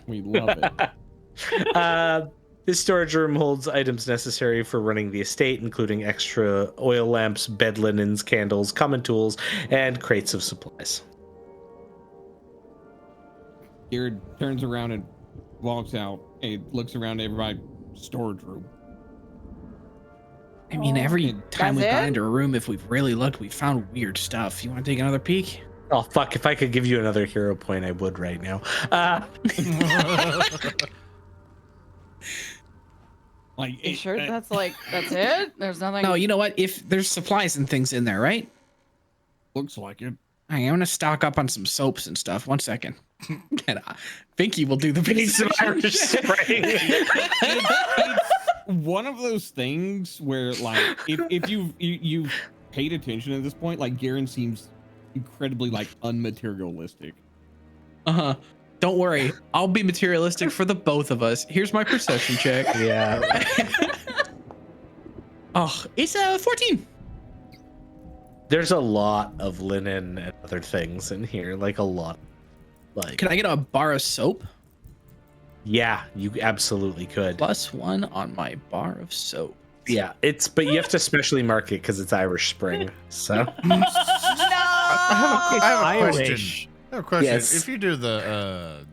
Speaker 4: We love it.
Speaker 8: This storage room holds items necessary for running the estate, including extra oil lamps, bed linens, candles, common tools, and crates of supplies.
Speaker 4: Geren turns around and walks out. He looks around everybody. Storage room.
Speaker 7: I mean, every time we
Speaker 2: That's
Speaker 7: got
Speaker 2: it?
Speaker 7: into a room, if we've really looked, we found weird stuff. You want to take another peek?
Speaker 8: Oh, fuck. If I could give you another hero point, I would right now.
Speaker 2: You sure that's it? There's nothing.
Speaker 7: No, you know what? If there's supplies and things in there, right?
Speaker 4: Looks like it.
Speaker 7: I'm gonna stock up on some soaps and stuff. 1 second. And Vinky will do the
Speaker 8: Need some Irish spray.
Speaker 4: It's one of those things where, if you've paid attention at this point, Geren seems incredibly unmaterialistic.
Speaker 7: Uh-huh. Don't worry. I'll be materialistic for the both of us. Here's my perception check.
Speaker 8: Yeah.
Speaker 7: Oh, it's 14.
Speaker 8: There's a lot of linen and other things in here, a lot.
Speaker 7: Can I get a bar of soap?
Speaker 8: Yeah, you absolutely could.
Speaker 7: +1 on my bar of soap.
Speaker 8: Yeah, but you have to specially mark it because it's Irish Spring. So
Speaker 1: I have a question.
Speaker 8: Yes.
Speaker 1: If you do the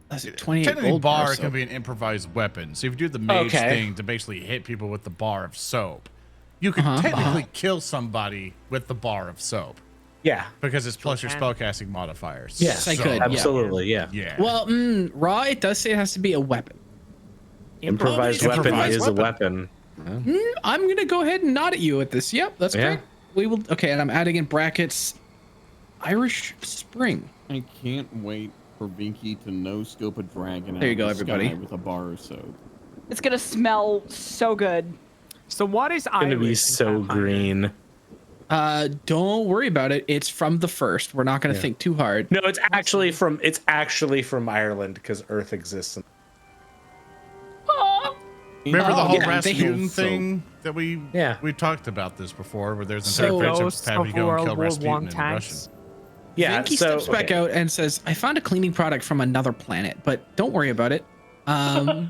Speaker 7: That's a 28
Speaker 1: technically
Speaker 7: gold
Speaker 1: bar
Speaker 7: bar
Speaker 1: can
Speaker 7: soap.
Speaker 1: be an improvised weapon. So if you do the mage thing to basically hit people with the bar of soap, you could technically kill somebody with the bar of soap
Speaker 8: yeah,
Speaker 1: because it's plus your spellcasting modifiers.
Speaker 7: Yes, I could, yeah.
Speaker 8: absolutely, yeah.
Speaker 1: Yeah.
Speaker 7: Well, raw, it does say it has to be a weapon.
Speaker 8: Improvised weapon
Speaker 1: Improvised
Speaker 8: is a weapon.
Speaker 7: I'm going to go ahead and nod at you at this. Yep, that's
Speaker 8: Yeah.
Speaker 7: correct. We will. Okay, and I'm adding in brackets Irish Spring.
Speaker 4: I can't wait for Vinky to no scope a dragon.
Speaker 7: There you
Speaker 4: out
Speaker 7: go,
Speaker 4: of the sky
Speaker 7: everybody.
Speaker 4: with a bar or so.
Speaker 2: It's gonna smell so good.
Speaker 9: So what is
Speaker 8: It's gonna be
Speaker 9: Irish in
Speaker 8: so
Speaker 9: Pathfinder?
Speaker 8: green.
Speaker 7: Don't worry about it. It's from the first. We're not going to think too hard.
Speaker 8: No, it's actually from Ireland because Earth exists.
Speaker 1: Remember the whole
Speaker 7: yeah,
Speaker 1: Rasputin
Speaker 4: so-
Speaker 1: thing that we
Speaker 8: Yeah.
Speaker 1: talked about this before, where there's
Speaker 7: So-
Speaker 1: entire friendship
Speaker 9: Ghosts
Speaker 1: having
Speaker 9: of
Speaker 1: to go and
Speaker 9: World
Speaker 1: kill
Speaker 9: War
Speaker 1: Rasputin
Speaker 9: I
Speaker 1: in Russian.
Speaker 9: tanks.
Speaker 8: Yeah,
Speaker 7: Vinky
Speaker 8: so
Speaker 7: steps back out and says, I found a cleaning product from another planet, but don't worry about it. I'm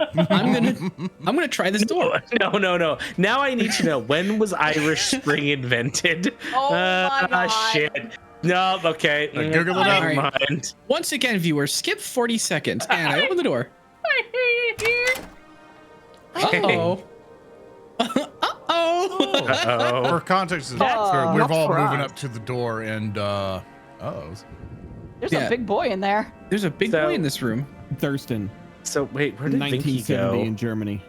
Speaker 7: gonna try this door.
Speaker 8: No. Now I need to know, when was Irish Spring invented?
Speaker 2: Oh my God.
Speaker 8: Shit. No, okay.
Speaker 1: Google it up.
Speaker 8: Never mind.
Speaker 7: Once again, viewers, skip 40 seconds, and I open the door. Uh-oh. Uh-oh.
Speaker 8: Uh-oh.
Speaker 1: For context, we're all moving up to the door, and
Speaker 2: There's a big boy in there.
Speaker 7: There's a big boy in this room.
Speaker 4: Thurston.
Speaker 8: So wait, where did Vinky
Speaker 4: 1970
Speaker 8: go?
Speaker 4: in Germany.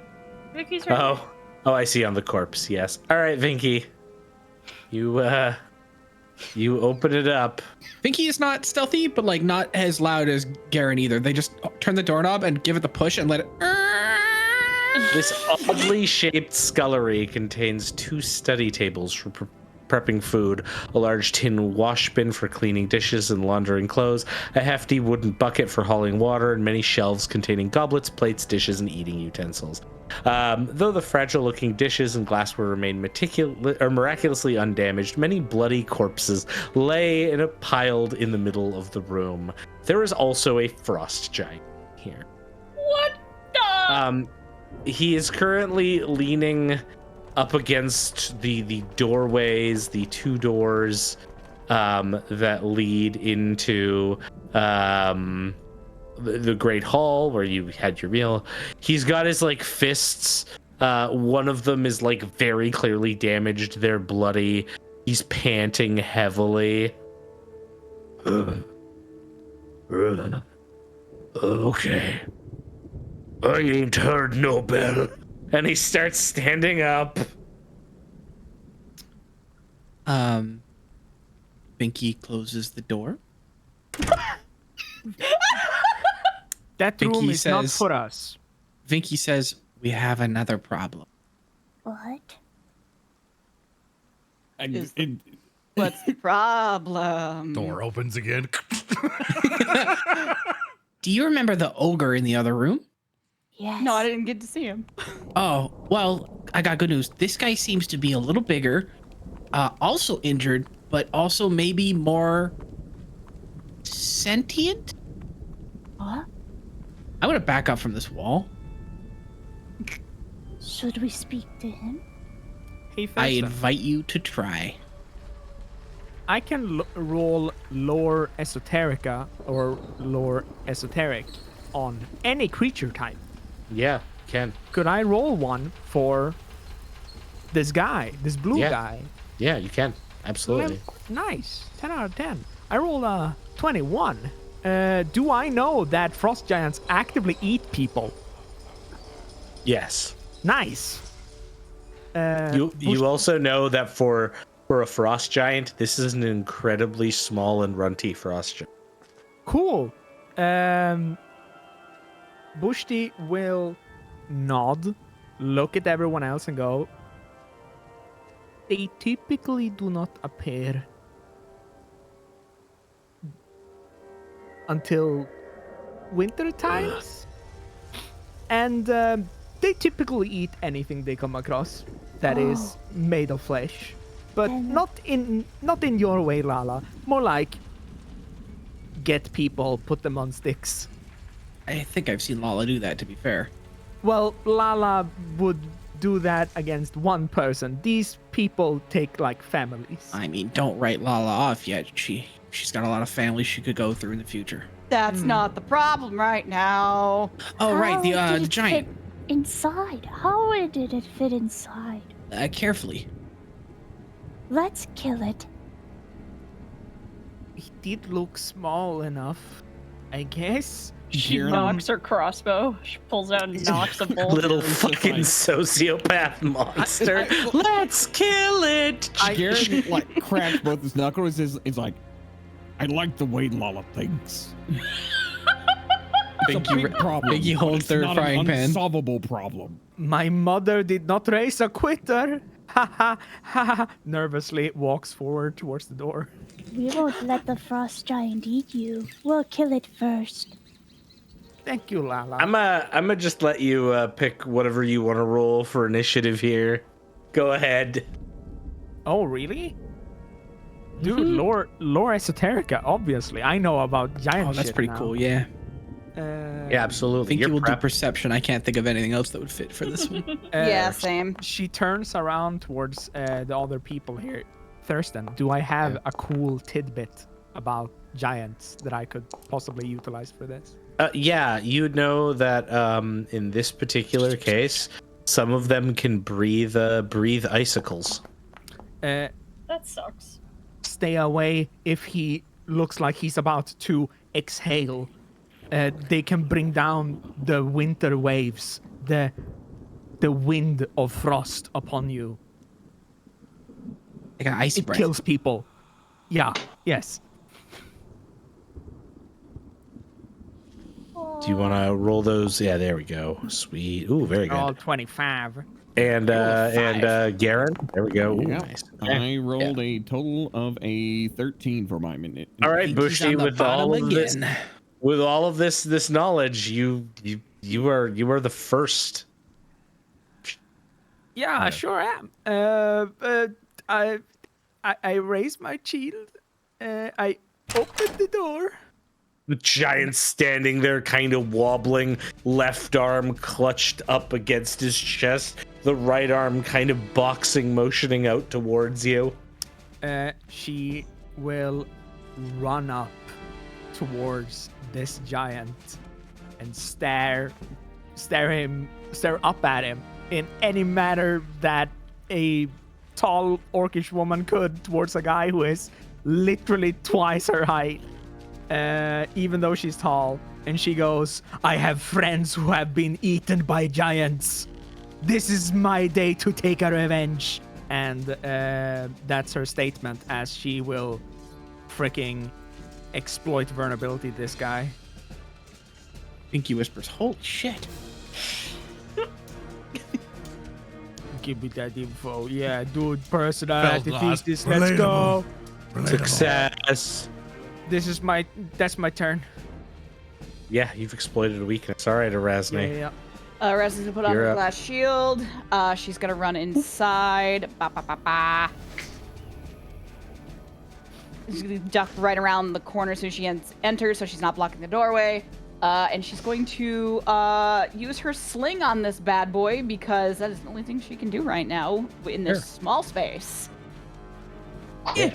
Speaker 6: Vicky's right.
Speaker 8: Oh, I see on the corpse. Yes. All right, Vinky. You open it up.
Speaker 7: Vinky is not stealthy, but like not as loud as Garen either. They just turn the doorknob and give it the push and let it.
Speaker 8: This oddly shaped scullery contains 2 study tables for prepping food, a large tin wash bin for cleaning dishes and laundering clothes, a hefty wooden bucket for hauling water, and many shelves containing goblets, plates, dishes, and eating utensils. Though the fragile-looking dishes and glassware remain miraculously undamaged, many bloody corpses lay piled in the middle of the room. There is also a frost giant here.
Speaker 6: What the?
Speaker 8: He is currently leaning up against the doorways, the 2 doors that lead into the Great Hall where you had your meal. He's got his like fists. One of them is like very clearly damaged. They're bloody. He's panting heavily. Okay. I ain't heard no bell. And he starts standing up.
Speaker 7: Vinky closes the door.
Speaker 9: That
Speaker 7: Vinky
Speaker 9: room is not
Speaker 7: says-
Speaker 9: for us.
Speaker 7: Vinky says, "We have another problem."
Speaker 5: What?
Speaker 2: What's the problem?
Speaker 3: Door opens again.
Speaker 7: Do you remember the ogre in the other room?
Speaker 5: Yes.
Speaker 2: No, I didn't get to see him.
Speaker 7: Oh, well, I got good news. This guy seems to be a little bigger, also injured, but also maybe more sentient?
Speaker 5: What?
Speaker 7: I'm gonna back up from this wall.
Speaker 5: Should we speak to him?
Speaker 9: Hey,
Speaker 7: I
Speaker 9: Thurston,
Speaker 7: invite you to try.
Speaker 9: I can roll lore esoterica or lore esoteric on any creature type.
Speaker 8: Yeah, Ken.
Speaker 9: Could I roll one for this guy, this blue
Speaker 8: Yeah.
Speaker 9: guy?
Speaker 8: Yeah, you can. Absolutely.
Speaker 9: Nice. 10 out of 10. I rolled a 21. Do I know that frost giants actively eat people?
Speaker 8: Yes.
Speaker 9: Nice.
Speaker 8: You also know that for a frost giant, this is an incredibly small and runty frost giant.
Speaker 9: Cool. Bushti will nod, look at everyone else and go, they typically do not appear until winter times. And they typically eat anything they come across that is made of flesh. But not in your way, Lala. More like get people, put them on sticks.
Speaker 7: I think I've seen Lala do that, to be fair.
Speaker 9: Well, Lala would do that against one person. These people take like families.
Speaker 7: I mean, don't write Lala off yet. She's got a lot of families she could go through in the future.
Speaker 2: That's not the problem right now.
Speaker 7: Oh, right, the
Speaker 5: How did it
Speaker 7: giant.
Speaker 5: fit inside. How did it fit inside?
Speaker 7: Carefully.
Speaker 5: Let's kill it.
Speaker 9: He did look small enough, I guess.
Speaker 6: She
Speaker 4: Geren-
Speaker 6: knocks her crossbow. She pulls out and knocks a bolt.
Speaker 8: Little fucking sociopath monster. Let's kill it.
Speaker 4: Garen like cracks both his knuckles. Is like, I like the way Lala thinks. It's a big problem.
Speaker 7: Biggie
Speaker 4: but
Speaker 7: holds
Speaker 4: it's
Speaker 7: their
Speaker 4: not
Speaker 7: frying
Speaker 4: an
Speaker 7: pan.
Speaker 4: unsolvable problem.
Speaker 9: My mother did not raise a quitter. Ha ha ha. Nervously walks forward towards the door.
Speaker 5: We won't let the frost giant eat you. We'll kill it first.
Speaker 9: Thank you, Lala.
Speaker 8: I'm just let you pick whatever you want to roll for initiative here. Go ahead.
Speaker 9: Oh, really? Dude, lore esoterica, obviously. I know about giant
Speaker 7: Oh, that's
Speaker 9: shit
Speaker 7: pretty
Speaker 9: now.
Speaker 7: cool, yeah.
Speaker 8: Yeah, absolutely.
Speaker 7: Vinky
Speaker 8: You're
Speaker 7: will do
Speaker 8: prepped.
Speaker 7: perception. I can't think of anything else that would fit for this one.
Speaker 2: Yeah, same.
Speaker 9: She turns around towards the other people here. Thurston, do I have a cool tidbit about giants that I could possibly utilize for this?
Speaker 8: Yeah, you know that in this particular case, some of them can breathe icicles.
Speaker 9: Uh,
Speaker 6: That sucks.
Speaker 9: stay away if he looks like he's about to exhale. They can bring down the winter waves, the wind of frost upon you.
Speaker 7: Like an icy
Speaker 9: It
Speaker 7: breath.
Speaker 9: kills people. Yeah, yes.
Speaker 8: Do you want to roll those? Yeah, there we go. Sweet. Ooh, very
Speaker 9: They're all
Speaker 8: good.
Speaker 9: 25.
Speaker 8: And Garen, there we go. Ooh,
Speaker 4: Yeah.
Speaker 8: nice.
Speaker 4: I rolled a total of a 13 for my minute.
Speaker 8: All right,
Speaker 7: He's on
Speaker 8: Bushti,
Speaker 7: the
Speaker 8: with all
Speaker 7: bottom
Speaker 8: of this,
Speaker 7: again.
Speaker 8: with all of this knowledge, you are the first.
Speaker 9: Yeah, I sure am. I raised my shield. I opened the door.
Speaker 8: The giant standing there, kind of wobbling, left arm clutched up against his chest, the right arm kind of boxing, motioning out towards you.
Speaker 9: She will run up towards this giant and stare up at him in any manner that a tall orcish woman could towards a guy who is literally twice her height, even though she's tall. And she goes, I have friends who have been eaten by giants. This is my day to take a revenge. And that's her statement, as she will freaking exploit vulnerability this guy.
Speaker 7: Pinky whispers, holy shit.
Speaker 9: Give me that info. Yeah, dude, personality
Speaker 3: lost.
Speaker 9: thesis. Let's go.
Speaker 3: Relatable.
Speaker 8: Success.
Speaker 9: That's my turn.
Speaker 8: Yeah, you've exploited a weakness. All right, Arasne.
Speaker 9: Yeah.
Speaker 2: Reson's gonna put on
Speaker 8: You're
Speaker 2: her
Speaker 8: up.
Speaker 2: glass shield. She's gonna run inside. Ba, ba, ba, ba. She's gonna duck right around the corner so she enters, so she's not blocking the doorway. And she's going to use her sling on this bad boy because that is the only thing she can do right now in this small space.
Speaker 8: Yeah.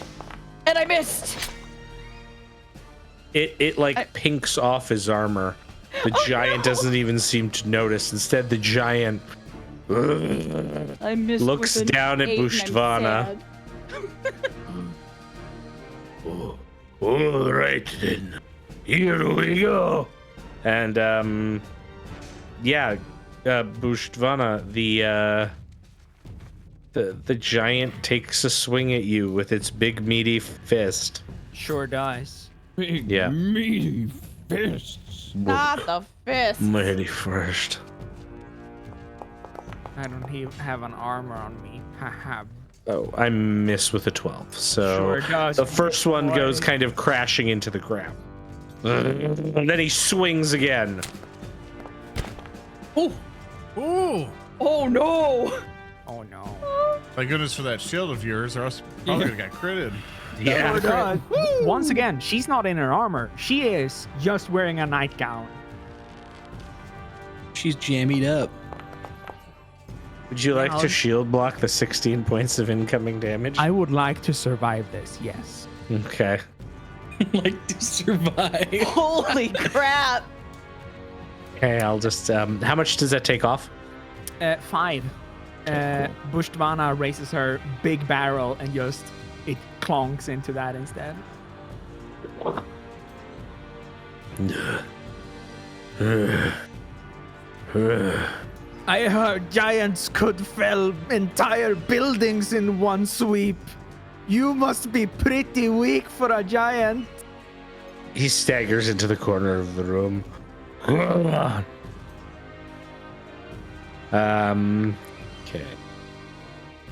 Speaker 2: And I missed.
Speaker 8: It like pinks off his armor. The giant doesn't even seem to notice. Instead, the giant
Speaker 2: I missed.
Speaker 8: looks
Speaker 2: with an
Speaker 8: down at
Speaker 2: 8 and I'm
Speaker 8: Buchtvana.
Speaker 2: sad.
Speaker 8: All right then, here we go. And Buchtvana, the giant takes a swing at you with its big meaty fist.
Speaker 9: Sure does.
Speaker 4: Big
Speaker 8: Yeah.
Speaker 4: meaty fists.
Speaker 2: Not the fist.
Speaker 8: Mighty first.
Speaker 9: I don't have an armor on me. Haha.
Speaker 8: Oh, I miss with a 12. So
Speaker 9: Sure does,
Speaker 8: the first one
Speaker 9: boy.
Speaker 8: goes kind of crashing into the ground. And then he swings again.
Speaker 1: Ooh!
Speaker 2: Oh no!
Speaker 9: Oh no.
Speaker 1: Thank goodness for that shield of yours, or else probably would have got critted.
Speaker 8: Yeah.
Speaker 9: Sure does. Once again, she's not in her armor. She is just wearing a nightgown.
Speaker 7: She's jammied up.
Speaker 8: Would you like
Speaker 9: Well-
Speaker 8: to shield block the 16 points of incoming damage?
Speaker 9: I would like to survive this, yes.
Speaker 8: Okay.
Speaker 7: Like to survive.
Speaker 2: Holy crap!
Speaker 8: Okay, I'll just how much does that take off?
Speaker 9: 5. Buchtvana raises her big barrel and just it clonks into that instead. I heard giants could fell entire buildings in one sweep. You must be pretty weak for a giant.
Speaker 8: He staggers into the corner of the room. Okay.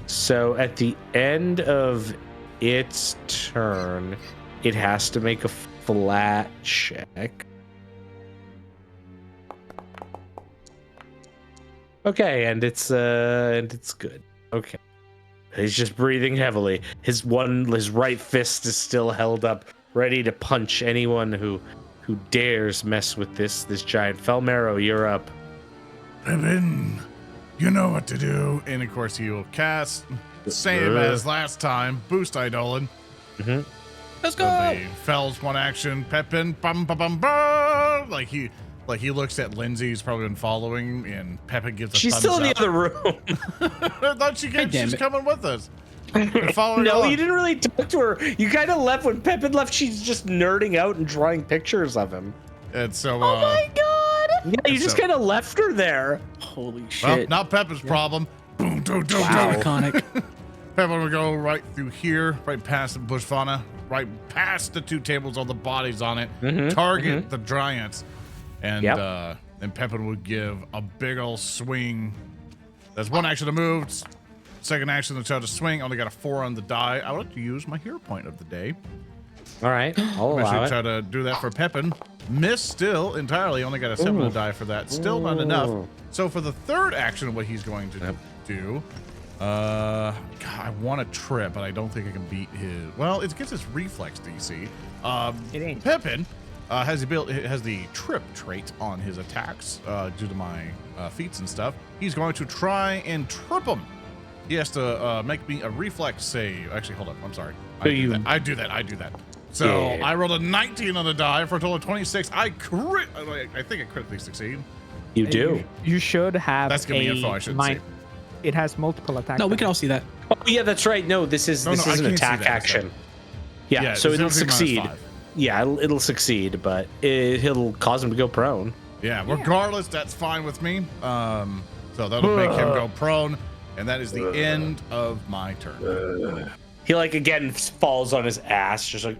Speaker 8: So at the end of its turn, it has to make a flat check. Okay, and it's good. Okay. He's just breathing heavily. His right fist is still held up, ready to punch anyone who dares mess with this giant. Fell Marrow, you're up.
Speaker 3: Pippin, you know what to do.
Speaker 1: And of course, he will cast, same as last time, Boost Eidolon.
Speaker 7: Let's
Speaker 1: So
Speaker 7: go.
Speaker 1: the Fell's one action, Pepin, bum bum bum bum. Like he looks at Lindsay, who's probably been following, and Pepin gives a
Speaker 8: She's
Speaker 1: thumbs
Speaker 8: still in the
Speaker 1: up.
Speaker 8: other room.
Speaker 1: I thought
Speaker 7: damn
Speaker 1: she's
Speaker 7: it.
Speaker 1: coming with us. Following
Speaker 8: No,
Speaker 1: along.
Speaker 8: you didn't really talk to her. You kind of left when Pepin left. She's just nerding out and drawing pictures of him.
Speaker 1: And so,
Speaker 2: Oh my god!
Speaker 8: Yeah, you just
Speaker 1: So-
Speaker 8: kind of left her there.
Speaker 7: Holy
Speaker 1: well,
Speaker 7: shit.
Speaker 1: not Pepper's problem. Boom, do, do,
Speaker 8: Wow.
Speaker 1: do.
Speaker 7: Iconic.
Speaker 1: Pepper will go right through here, right past the Buchtvana, right past the 2 tables, all the bodies on it, target the giants, and then Pepper would give a big old swing. That's one action to move. Second action to try to swing. Only got a 4 on the die. I would like to use my hero point of the day.
Speaker 8: All right, I'll
Speaker 1: I'm
Speaker 8: allow
Speaker 1: actually
Speaker 8: it.
Speaker 1: try to do that for Pepin. Miss still entirely. Only got a 7 on the die for that. Still not enough. So for the third action, what he's going to do, God, I want a trip, but I don't think I can beat his. Well, it gets his reflex DC.
Speaker 9: It ain't.
Speaker 1: Pepin has the trip trait on his attacks due to my feats and stuff. He's going to try and trip him. He has to make me a reflex save. Actually, hold up. I'm sorry. I do that. So
Speaker 8: Yeah.
Speaker 1: I rolled a 19 on the die for a total of 26. I think I critically succeed.
Speaker 8: You do.
Speaker 9: You should have.
Speaker 1: That's gonna be info I shouldn't say.
Speaker 9: It has multiple attacks.
Speaker 7: No, we can all see that.
Speaker 8: Oh yeah, that's right. No, this is
Speaker 1: No,
Speaker 8: this
Speaker 1: no, I
Speaker 8: is an
Speaker 1: can't see
Speaker 8: attack
Speaker 1: that,
Speaker 8: action. Yeah,
Speaker 1: Yeah,
Speaker 8: so
Speaker 1: it's
Speaker 8: it'll
Speaker 1: 0 minus
Speaker 8: succeed.
Speaker 1: 5.
Speaker 8: Yeah, it'll succeed, but it'll cause him to go prone.
Speaker 1: Yeah, regardless, that's fine with me. So that'll make him go prone, and that is the end of my turn.
Speaker 8: He like again falls on his ass, just like.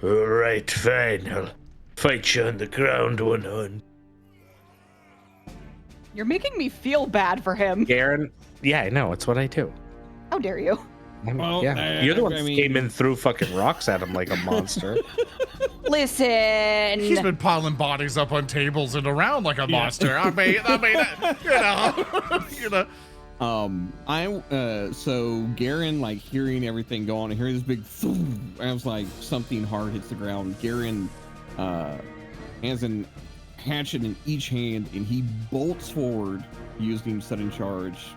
Speaker 8: All right, fine. I'll fight you on the ground, one on.
Speaker 2: You're making me feel bad for him.
Speaker 8: Garen. Yeah, I know. It's what I do.
Speaker 2: How dare you?
Speaker 4: Well,
Speaker 8: Yeah, you're the one
Speaker 4: I
Speaker 8: that
Speaker 4: mean-
Speaker 8: came in through fucking rocks at him like a monster.
Speaker 2: Listen.
Speaker 1: He's been piling bodies up on tables and around like a monster. I mean, you know.
Speaker 4: So Garen, like hearing everything go on, and hearing this big thump, I was like, something hard hits the ground. Garen, has an hatchet in each hand, and he bolts forward using sudden charge,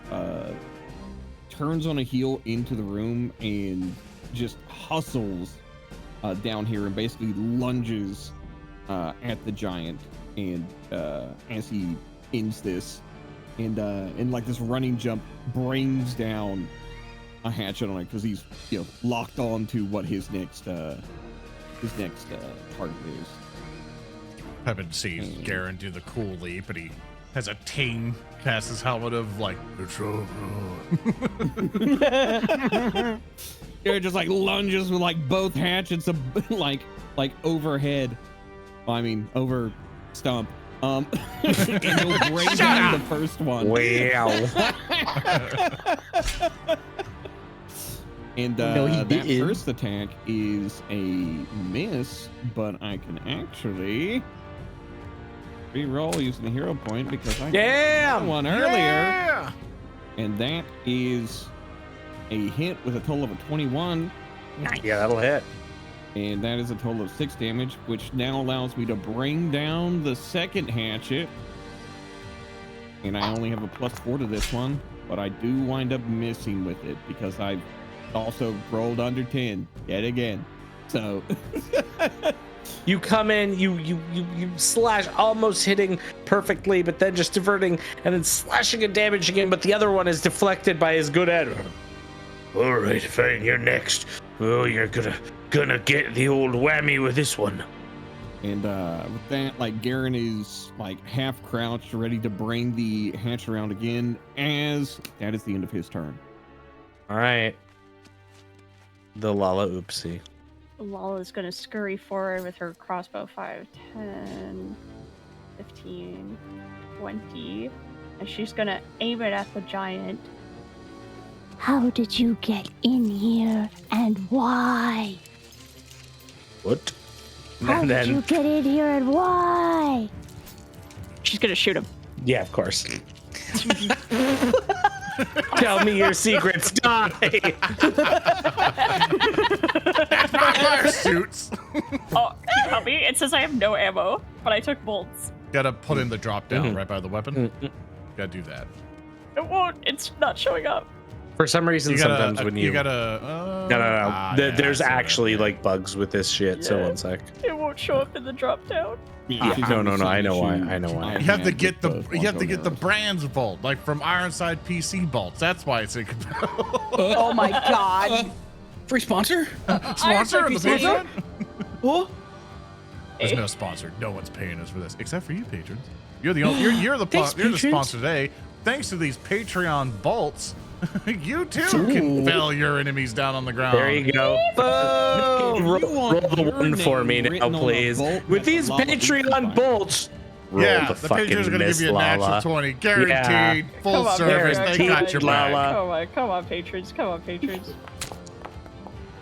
Speaker 4: turns on a heel into the room, and just hustles down here, and basically lunges at the giant, and as he ends this. And like this running jump brings down a hatchet on it because he's locked on to what his next target is.
Speaker 1: Pepin sees Garen do the cool leap, and he has a ting past his helmet of like, it's over.
Speaker 4: Garen just like lunges with like both hatchets like overhead. Well, I mean over stump. And he'll break down the first one.
Speaker 8: Wow.
Speaker 4: And
Speaker 7: No, he
Speaker 4: that
Speaker 7: didn't.
Speaker 4: first attack is a miss, but I can actually re-roll using the hero point because I got
Speaker 8: Damn!
Speaker 4: one earlier.
Speaker 1: Yeah!
Speaker 4: And that is a hit with a total of a 21.
Speaker 8: Yeah, that'll hit.
Speaker 4: And that is a total of 6 damage, which now allows me to bring down the second hatchet. And I only have a +4 to this one, but I do wind up missing with it because I've also rolled under 10 yet again. So
Speaker 8: You come in, you slash, almost hitting perfectly, but then just diverting and then slashing and damaging him, but the other one is deflected by his good arrow. All right, fine, you're next. Oh, you're gonna get the old whammy with this one.
Speaker 4: And with that, like Garen is like half crouched, ready to bring the hatch around again, as that is the end of his turn.
Speaker 8: All right. The Lalaoopsie.
Speaker 6: Lala's gonna scurry forward with her crossbow 5, 10, 15, 20, and she's gonna aim it at the giant.
Speaker 5: How did you get in here and why?
Speaker 8: What?
Speaker 5: How
Speaker 8: And
Speaker 5: did you
Speaker 8: then,
Speaker 5: get in here and why?
Speaker 2: She's gonna shoot him.
Speaker 8: yeah, of course. Tell me your secrets, die.
Speaker 1: Fire suits.
Speaker 6: Oh, can you help me? It says I have no ammo, but I took bolts.
Speaker 1: Gotta put in the drop down
Speaker 8: Mhm.
Speaker 1: right by the weapon. Gotta do that.
Speaker 6: It won't. It's not showing up.
Speaker 8: For some reason,
Speaker 1: You gotta,
Speaker 8: sometimes when you
Speaker 1: gotta.
Speaker 8: no. There's
Speaker 1: yeah,
Speaker 8: actually like bugs with this shit. So one sec.
Speaker 6: It won't show up in the drop down.
Speaker 8: Yeah, no. I know why. I know why.
Speaker 1: You have to get the brands vault, like from Ironside PC vaults. That's why it's incompatible.
Speaker 2: Oh my god.
Speaker 7: Free sponsor?
Speaker 1: Sponsor of the
Speaker 2: PC?
Speaker 1: Patreon?
Speaker 2: Oh,
Speaker 1: There's no sponsor. No one's paying us for this, except for you, patrons. You're the only, you're the
Speaker 7: Thanks,
Speaker 1: you're the
Speaker 7: patrons.
Speaker 1: sponsor today. Thanks to these Patreon vaults, you too can fell your enemies down on the ground.
Speaker 8: There you go. Boom! Roll the one for me now, please. With these Patreon bolts.
Speaker 1: Yeah,
Speaker 8: Roll
Speaker 1: the
Speaker 8: fucking
Speaker 1: Patreons are gonna give you a natural
Speaker 8: Lala.
Speaker 1: 20, guaranteed, full
Speaker 6: Come on,
Speaker 1: service. They
Speaker 8: guaranteed,
Speaker 1: got your back.
Speaker 8: Lala.
Speaker 6: Come on, patrons. Come on, patrons.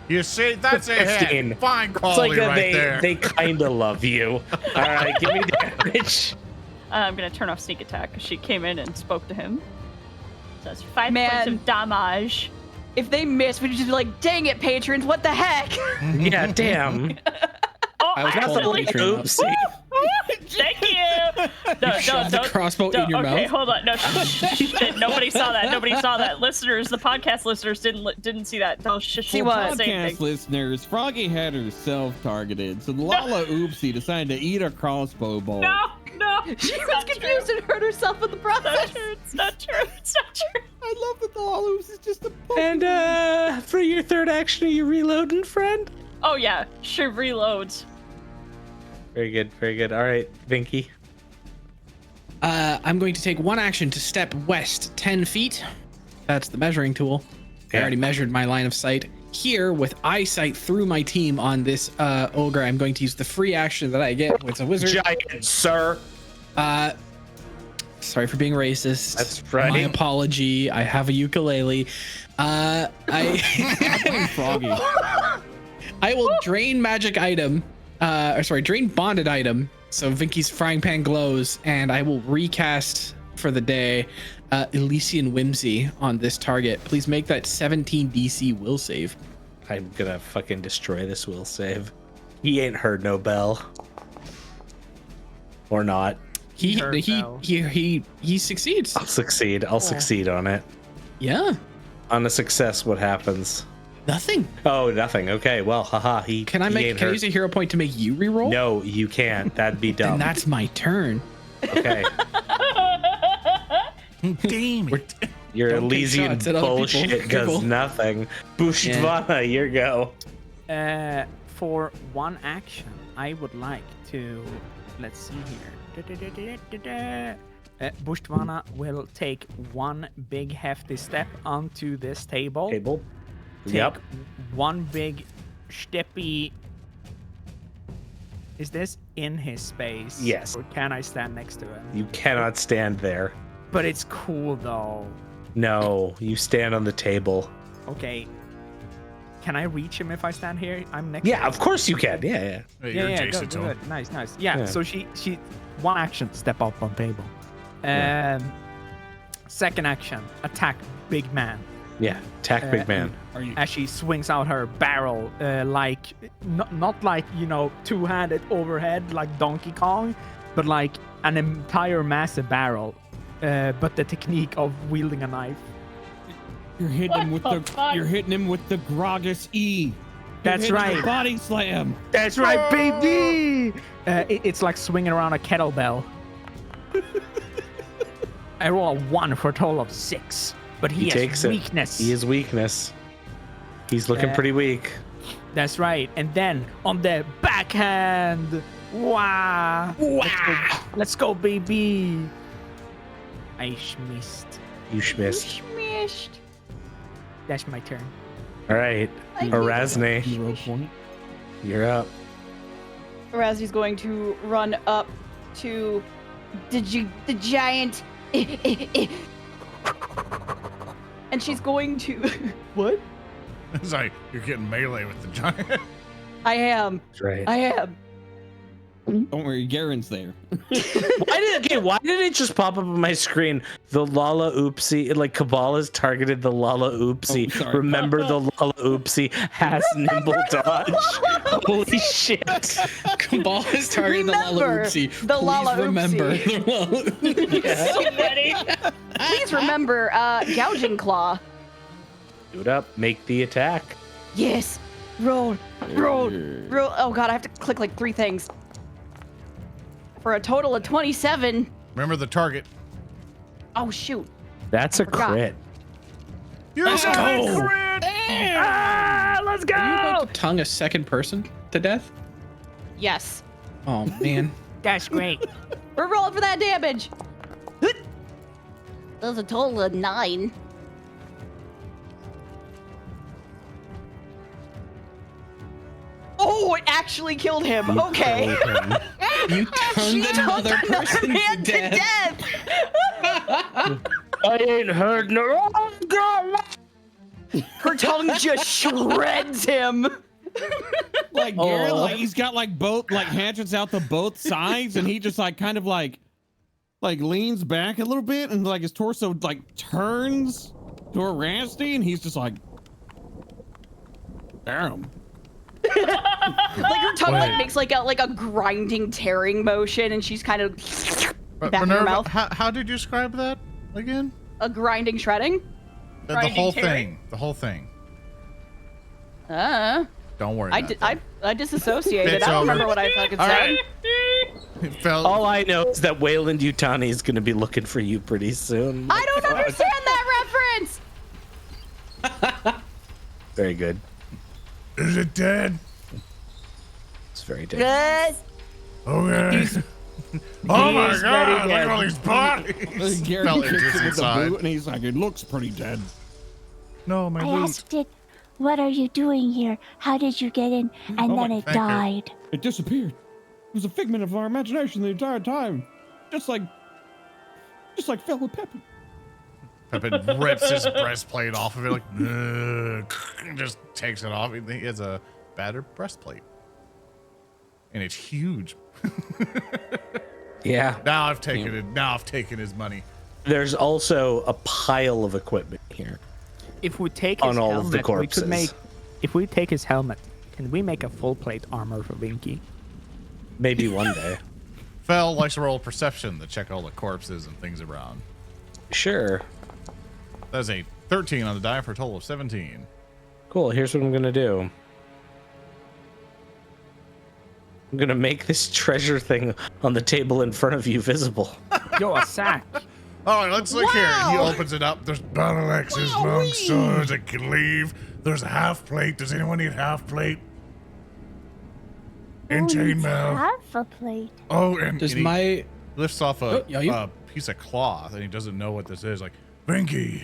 Speaker 1: You see, that's a
Speaker 8: 15.
Speaker 1: hit. Fine
Speaker 8: It's
Speaker 1: quality
Speaker 8: like that
Speaker 1: right there.
Speaker 8: they kind of love you. All right, give me damage.
Speaker 6: I'm gonna turn off sneak attack because she came in and spoke to him. So that's 5
Speaker 2: Man.
Speaker 6: points of damage.
Speaker 2: if they miss, we'd just be like, dang it, patrons, what the heck?
Speaker 8: Yeah, damn.
Speaker 6: Oh,
Speaker 7: I was
Speaker 6: actually,
Speaker 7: calling Patreon up.
Speaker 8: Oopsie.
Speaker 6: thank you. No,
Speaker 7: Shove the crossbow in your
Speaker 6: okay,
Speaker 7: mouth.
Speaker 6: hold on. No, nobody saw that. Nobody saw that. Listeners, the podcast listeners didn't see that. Oh shit.
Speaker 2: See what?
Speaker 6: Don't say
Speaker 4: Podcast
Speaker 6: anything.
Speaker 4: listeners, Froggy had herself targeted, so Lalaoopsie decided to eat a crossbow bolt.
Speaker 6: No.
Speaker 2: She was confused and hurt herself in the process.
Speaker 6: It's not true. It's not true.
Speaker 4: I love that the Lalaoopsie is just a
Speaker 8: And for your third action, are you reloading, friend?
Speaker 6: Oh yeah, sure reloads.
Speaker 8: Very good, very good. All right, Vinky.
Speaker 7: I'm going to take one action to step west 10 feet. That's the measuring tool. I
Speaker 8: Yeah.
Speaker 7: already measured my line of sight. Here, with eyesight through my team on this ogre, I'm going to use the free action that I get with a wizard.
Speaker 8: Giant, sir.
Speaker 7: Sorry for being racist.
Speaker 8: That's right.
Speaker 7: My apology. I have a ukulele. I
Speaker 4: Froggy.
Speaker 7: I will drain magic item, drain bonded item. So Vinky's frying pan glows, and I will recast for the day Elysian Whimsy on this target. Please make that 17 DC will save.
Speaker 8: I'm gonna fucking destroy this will save. He ain't heard no bell. Or not.
Speaker 7: He
Speaker 9: Turn bell.
Speaker 7: he succeeds.
Speaker 8: I'll succeed. I'll succeed on it.
Speaker 7: Yeah.
Speaker 8: On a success, what happens?
Speaker 7: Nothing.
Speaker 8: Oh, nothing. Okay, well, haha.
Speaker 7: Can I use a hero point to make you reroll?
Speaker 8: No, you can't. That'd be dumb.
Speaker 7: And that's my turn.
Speaker 8: Okay.
Speaker 1: Damn it.
Speaker 8: Your
Speaker 7: Don't take
Speaker 8: Elysian
Speaker 7: shots at other
Speaker 8: bullshit
Speaker 7: people.
Speaker 8: does
Speaker 7: Careful.
Speaker 8: nothing. Buchtvana, your go.
Speaker 9: For one action, I would like to, let's see here. Buchtvana will take one big hefty step onto this table. Take
Speaker 8: Yep.
Speaker 9: one big steppy. Is this in his space?
Speaker 8: Yes.
Speaker 9: Or can I stand next to him?
Speaker 8: You cannot stand there.
Speaker 9: But it's cool though.
Speaker 8: No, you stand on the table.
Speaker 9: Okay. Can I reach him if I stand here? I'm next.
Speaker 8: Yeah,
Speaker 9: to him.
Speaker 8: of course you can. Yeah.
Speaker 1: Hey, you're
Speaker 9: Yeah,
Speaker 1: adjacent to him.
Speaker 9: good. Nice. Yeah,
Speaker 8: Yeah.
Speaker 9: so she one action, step up on table. Second action, attack big man.
Speaker 8: Yeah. Attack big man.
Speaker 9: As she swings out her barrel, like not like two-handed overhead like Donkey Kong, but like an entire massive barrel. But the technique of wielding a knife.
Speaker 4: You're hitting him with
Speaker 6: What
Speaker 4: the
Speaker 6: the fuck?
Speaker 4: you're hitting him with the Gragas E.
Speaker 9: That's
Speaker 4: You're hitting
Speaker 9: right.
Speaker 4: the body slam.
Speaker 9: That's right, baby. It's like swinging around a kettlebell. I roll a 1 for a total of 6, but he has
Speaker 8: takes it.
Speaker 9: weakness.
Speaker 8: He has weakness. He's looking pretty weak.
Speaker 9: That's right. And then on the backhand, wow, let's go, baby. I missed.
Speaker 8: You schmissed.
Speaker 2: Smished.
Speaker 9: That's my turn.
Speaker 8: All right. Arasne,
Speaker 4: Hero point.
Speaker 8: you're up.
Speaker 2: Arasne's going to run up to the giant. And she's going to. What?
Speaker 1: It's like you're getting melee with the giant.
Speaker 2: I am.
Speaker 8: That's right.
Speaker 2: I am.
Speaker 4: Don't worry, Garen's there.
Speaker 8: Why did it just pop up on my screen? The Lalaoopsie, like Kabbalah's targeted the Lalaoopsie.
Speaker 4: Oh, sorry.
Speaker 8: Remember the Lalaoopsie has nimble dodge. Holy shit.
Speaker 7: Cabal is targeting the
Speaker 2: Remember
Speaker 7: Lalaoopsie.
Speaker 2: the
Speaker 7: Please
Speaker 2: Lalaoopsie.
Speaker 7: remember the
Speaker 6: So ready.
Speaker 2: Please remember Gouging Claw.
Speaker 8: Do it up. Make the attack.
Speaker 2: Yes. Roll. Roll. Roll. Oh god, I have to click like 3 things. For a total of 27.
Speaker 1: Remember the target.
Speaker 2: Oh shoot.
Speaker 8: That's a
Speaker 2: forgot.
Speaker 8: crit.
Speaker 1: Let's go.
Speaker 9: Let's go.
Speaker 7: Are you about to tongue a second person to death?
Speaker 2: Yes.
Speaker 7: Oh man.
Speaker 9: That's great.
Speaker 2: We're rolling for that damage. That's a total of 9. Oh, it actually killed him. Okay.
Speaker 7: You tongued another person
Speaker 2: man
Speaker 7: to death.
Speaker 8: I ain't heard no. Oh, God.
Speaker 2: Her tongue just shreds him.
Speaker 4: Like Garen, like he's got like both like hatchets out to both sides, and he just like kind of like leans back a little bit, and like his torso like turns to Arasne, and he's just like, damn.
Speaker 2: Like her tongue like makes like a grinding, tearing motion, and she's kind of back in her
Speaker 1: Minerva,
Speaker 2: mouth.
Speaker 1: how did you describe that again?
Speaker 2: A grinding, shredding.
Speaker 1: The
Speaker 6: Grinding
Speaker 1: whole
Speaker 6: tearing.
Speaker 1: thing. The whole thing.
Speaker 2: I
Speaker 1: Don't worry. about
Speaker 2: did.
Speaker 1: that.
Speaker 2: I disassociated.
Speaker 1: It's
Speaker 2: I don't
Speaker 1: over.
Speaker 2: remember what I fucking
Speaker 1: All
Speaker 2: said.
Speaker 1: right. It felt.
Speaker 8: All I know is that Wayland Yutani is going to be looking for you pretty soon.
Speaker 2: I don't understand that reference.
Speaker 8: Very good.
Speaker 3: Is it dead?
Speaker 8: It's very dangerous.
Speaker 3: Okay. Oh my
Speaker 9: He's
Speaker 3: god,
Speaker 9: very
Speaker 3: look at
Speaker 9: dead.
Speaker 3: all these bodies.
Speaker 4: Garen
Speaker 1: Fell
Speaker 4: kicks
Speaker 1: into
Speaker 4: it with the
Speaker 1: inside.
Speaker 4: boot, and he's like, it looks pretty dead.
Speaker 1: No, my
Speaker 5: I
Speaker 1: loot.
Speaker 5: asked it, what are you doing here? How did you get in? And
Speaker 1: Oh
Speaker 5: then
Speaker 1: my-
Speaker 5: it
Speaker 1: thank you.
Speaker 5: died.
Speaker 4: It disappeared. It was a figment of our imagination the entire time. Just like Fell with Pepper.
Speaker 1: Pippin rips his breastplate off of it, like, just takes it off. He has a battered breastplate. And it's huge.
Speaker 8: Yeah.
Speaker 1: Now I've taken it. Now I've taken his money.
Speaker 8: There's also a pile of equipment here.
Speaker 9: If we take
Speaker 8: On
Speaker 9: his
Speaker 8: all of
Speaker 9: helmet,
Speaker 8: the
Speaker 9: we
Speaker 8: corpses.
Speaker 9: could make. If we take his helmet, can we make a full plate armor for Binky?
Speaker 8: Maybe one day.
Speaker 1: Fell likes to roll perception to check all the corpses and things around.
Speaker 8: Sure.
Speaker 1: That's a 13 on the die for a total of 17.
Speaker 8: Cool. Here's what I'm going to do. I'm going to make this treasure thing on the table in front of you visible.
Speaker 9: Yo, a sack.
Speaker 1: All right, let's look here. He
Speaker 2: Wow.
Speaker 1: opens it up. There's
Speaker 3: Battle axes, long swords, a glaive. There's a half plate. Does anyone need half plate? And
Speaker 5: Who needs
Speaker 3: chainmail.
Speaker 5: half a plate?
Speaker 3: Oh, and
Speaker 7: Does
Speaker 1: he-
Speaker 7: my
Speaker 1: lifts off
Speaker 7: Oh, yeah, you-
Speaker 1: a piece of cloth, and he doesn't know what this is. Like,
Speaker 3: Binky.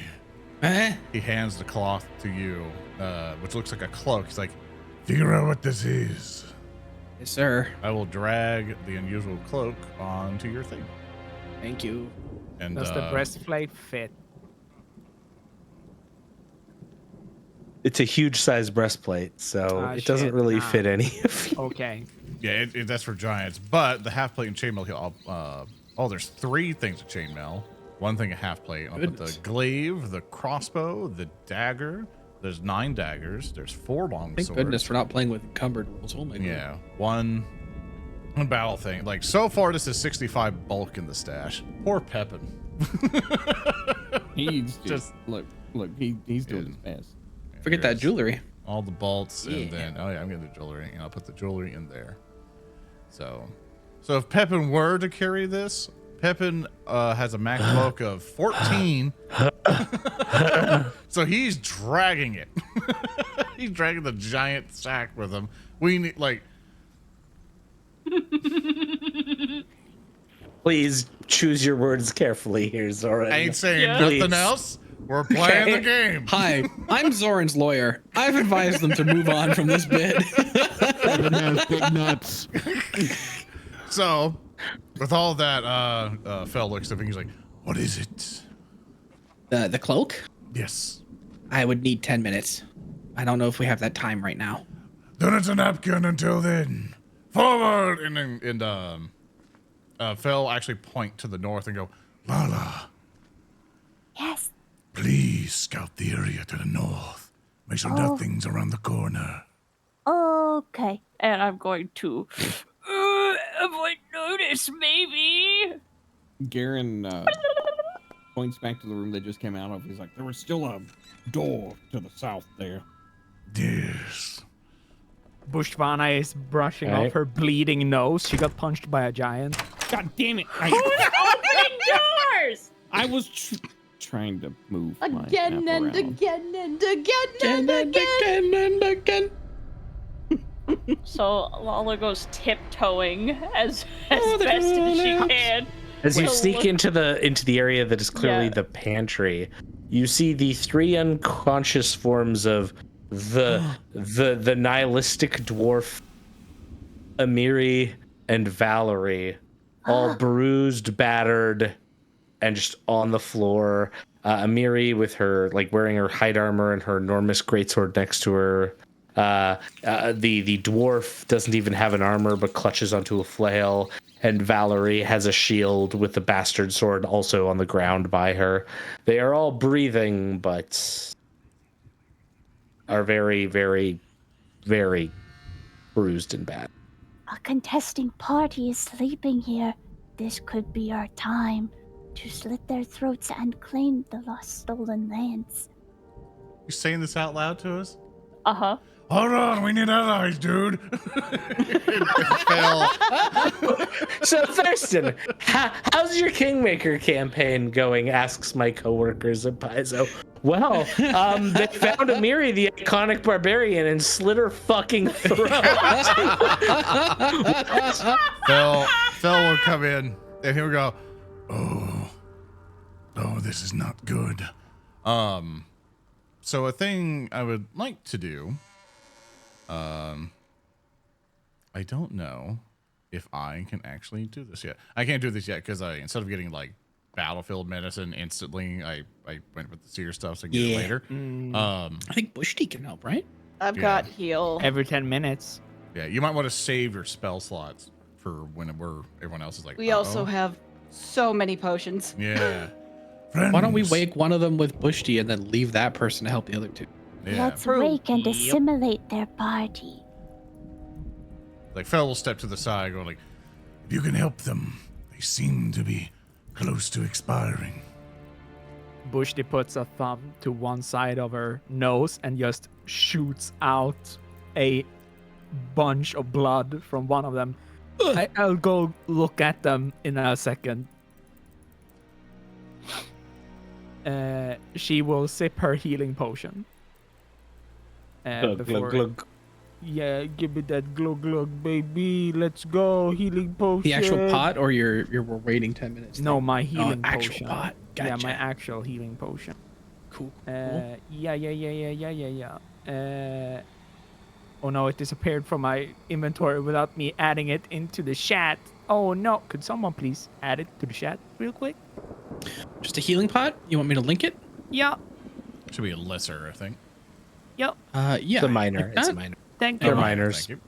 Speaker 1: he hands the cloth to you, which looks like a cloak. He's like,
Speaker 3: Figure out what this is.
Speaker 7: yes, sir.
Speaker 1: I will drag the unusual cloak onto your thing.
Speaker 7: Thank you.
Speaker 1: And
Speaker 9: Does the breastplate fit?
Speaker 8: It's a huge size breastplate, so
Speaker 9: Ah,
Speaker 8: it doesn't
Speaker 9: shit.
Speaker 8: really
Speaker 9: Nah.
Speaker 8: fit any of you.
Speaker 9: Okay.
Speaker 1: yeah, that's for giants. But the half plate and chainmail, there's 3 things of chainmail. 1 thing of half plate. I'll put the
Speaker 7: Goodness.
Speaker 1: glaive, the crossbow, the dagger. There's 9 daggers. There's 4 long
Speaker 7: Thank
Speaker 1: swords.
Speaker 7: goodness we're not playing with encumbered rules. Oh my god.
Speaker 1: Yeah, one battle thing. Like, so far, this is 65 bulk in the stash. Poor Pepin.
Speaker 4: He's
Speaker 1: Just-
Speaker 4: just look, he's doing his best.
Speaker 7: Forget that
Speaker 1: Here's
Speaker 7: jewelry.
Speaker 1: all the bolts, and
Speaker 7: Yeah.
Speaker 1: then, oh yeah, I'm getting the jewelry, and I'll put the jewelry in there. So if Pepin were to carry this, Pepin has a max bulk of 14. So he's dragging it. He's dragging the giant sack with him. We need, like,
Speaker 8: Please choose your words carefully here, Zora.
Speaker 1: I ain't saying
Speaker 6: Yeah.
Speaker 1: nothing
Speaker 8: Please.
Speaker 1: else. We're playing the
Speaker 8: Okay.
Speaker 1: game.
Speaker 7: Hi, I'm Zoran's lawyer. I've advised them to move on from this bid.
Speaker 4: Big nuts.
Speaker 1: So, with all that, Fell looks up and he's like, "What is it?"
Speaker 7: The cloak?
Speaker 1: Yes.
Speaker 7: I would need 10 minutes. I don't know if we have that time right now.
Speaker 3: Then it's a napkin until then.
Speaker 1: Forward! And Fell actually point to the north and go,
Speaker 3: Lala,
Speaker 5: Yes.
Speaker 3: please scout the area to the north. Make sure
Speaker 5: Oh.
Speaker 3: nothing's around the corner.
Speaker 5: Okay.
Speaker 6: And I'm going to avoid notice, maybe.
Speaker 4: Garen points back to the room they just came out of. He's like, there was still a door to the south there.
Speaker 3: Yes.
Speaker 9: Buchtvana is brushing
Speaker 8: Alright.
Speaker 9: off her bleeding nose. She got punched by a giant.
Speaker 4: God damn it!
Speaker 6: Opening doors!
Speaker 4: I was trying to move my
Speaker 2: Again
Speaker 4: map
Speaker 2: and
Speaker 4: around.
Speaker 2: again and again and again.
Speaker 6: So Lala goes tiptoeing as best as she can.
Speaker 8: As you
Speaker 6: Well,
Speaker 8: sneak
Speaker 6: look-
Speaker 8: into the area that is clearly
Speaker 6: Yeah.
Speaker 8: the pantry, you see the 3 unconscious forms of the nihilistic dwarf, Amiri and Valerie, all bruised, battered, and just on the floor. Amiri with her wearing her hide armor and her enormous greatsword next to her. The dwarf doesn't even have an armor but clutches onto a flail, and Valerie has a shield with the bastard sword also on the ground by her. They are all breathing but are very, very, very bruised and bad.
Speaker 5: A contesting party is sleeping here. This could be our time to slit their throats and claim the lost stolen lands.
Speaker 1: You saying this out loud to us?
Speaker 6: Uh-huh.
Speaker 3: Hold on, we need allies, dude.
Speaker 1: Phil.
Speaker 8: So Thurston, how's your Kingmaker campaign going? Asks my coworkers at Paizo. Well, they found Amiri, the iconic barbarian, and slit her fucking throat.
Speaker 1: Phil will come in and he'll go,
Speaker 3: Oh, this is not good.
Speaker 1: so a thing I would like to do, I don't know if I can actually do this yet. I can't do this yet because instead of getting battlefield medicine instantly, I went with the seer stuff so I get it later.
Speaker 7: I think Bushti can help, right?
Speaker 2: I've
Speaker 1: Yeah.
Speaker 2: got heal.
Speaker 9: Every 10 minutes.
Speaker 1: Yeah, you might want to save your spell slots for when everyone else is like.
Speaker 2: We also have so many potions.
Speaker 1: Yeah.
Speaker 3: Friends,
Speaker 7: Why don't we wake one of them with Bushti and then leave that person to help the other two?
Speaker 1: Yeah.
Speaker 5: Let's wake and
Speaker 9: Yep.
Speaker 5: assimilate their party.
Speaker 1: Phil will step to the side, going
Speaker 3: If you can help them, they seem to be close to expiring.
Speaker 9: Bushti puts a thumb to one side of her nose and just shoots out a bunch of blood from one of them. I'll go look at them in a second. She will sip her healing potion.
Speaker 8: Glug,
Speaker 9: Before,
Speaker 8: glug, glug.
Speaker 9: yeah, give me that glug glug, baby. Let's go, healing potion.
Speaker 7: The actual pot, or we're waiting 10 minutes?
Speaker 9: No,
Speaker 7: thing?
Speaker 9: my healing
Speaker 7: actual
Speaker 9: potion.
Speaker 7: pot.
Speaker 9: Yeah,
Speaker 7: Gotcha.
Speaker 9: my actual healing potion.
Speaker 7: Cool.
Speaker 9: Yeah. Oh no, it disappeared from my inventory without me adding it into the chat. Oh no, could someone please add it to the chat real quick?
Speaker 7: Just a healing pot? You want me to link it?
Speaker 9: Yeah,
Speaker 1: should be a lesser, I think.
Speaker 9: yep.
Speaker 7: Yeah.
Speaker 8: It's a minor.
Speaker 7: like
Speaker 8: It's a
Speaker 7: that.
Speaker 8: minor.
Speaker 9: Thank
Speaker 8: They're
Speaker 9: you.
Speaker 8: minors.
Speaker 1: Thank you.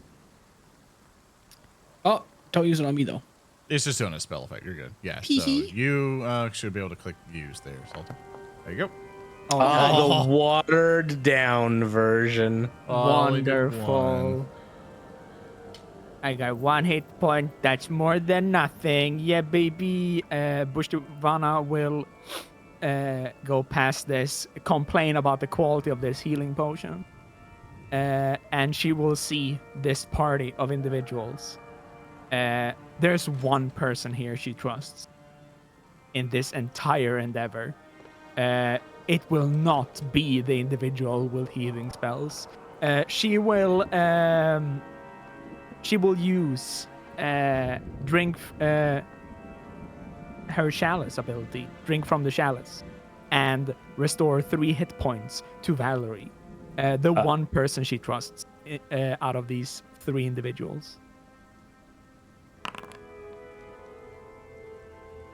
Speaker 7: Oh, don't use it on me though.
Speaker 1: It's just doing a spell effect. You're good. Yeah. So
Speaker 7: Hee-hee.
Speaker 1: you should be able to click use there, Salter. There you go.
Speaker 8: Oh, the watered down version.
Speaker 9: Wonderful. I got 1 hit point. That's more than nothing. Yeah, baby. Buchtvana will go past this, complain about the quality of this healing potion, and she will see this party of individuals. There's one person here she trusts in this entire endeavor. It will not be the individual with healing spells. She will use drink her chalice ability, drink from the chalice, and restore 3 hit points to Valerie, the one person she trusts out of these 3 individuals.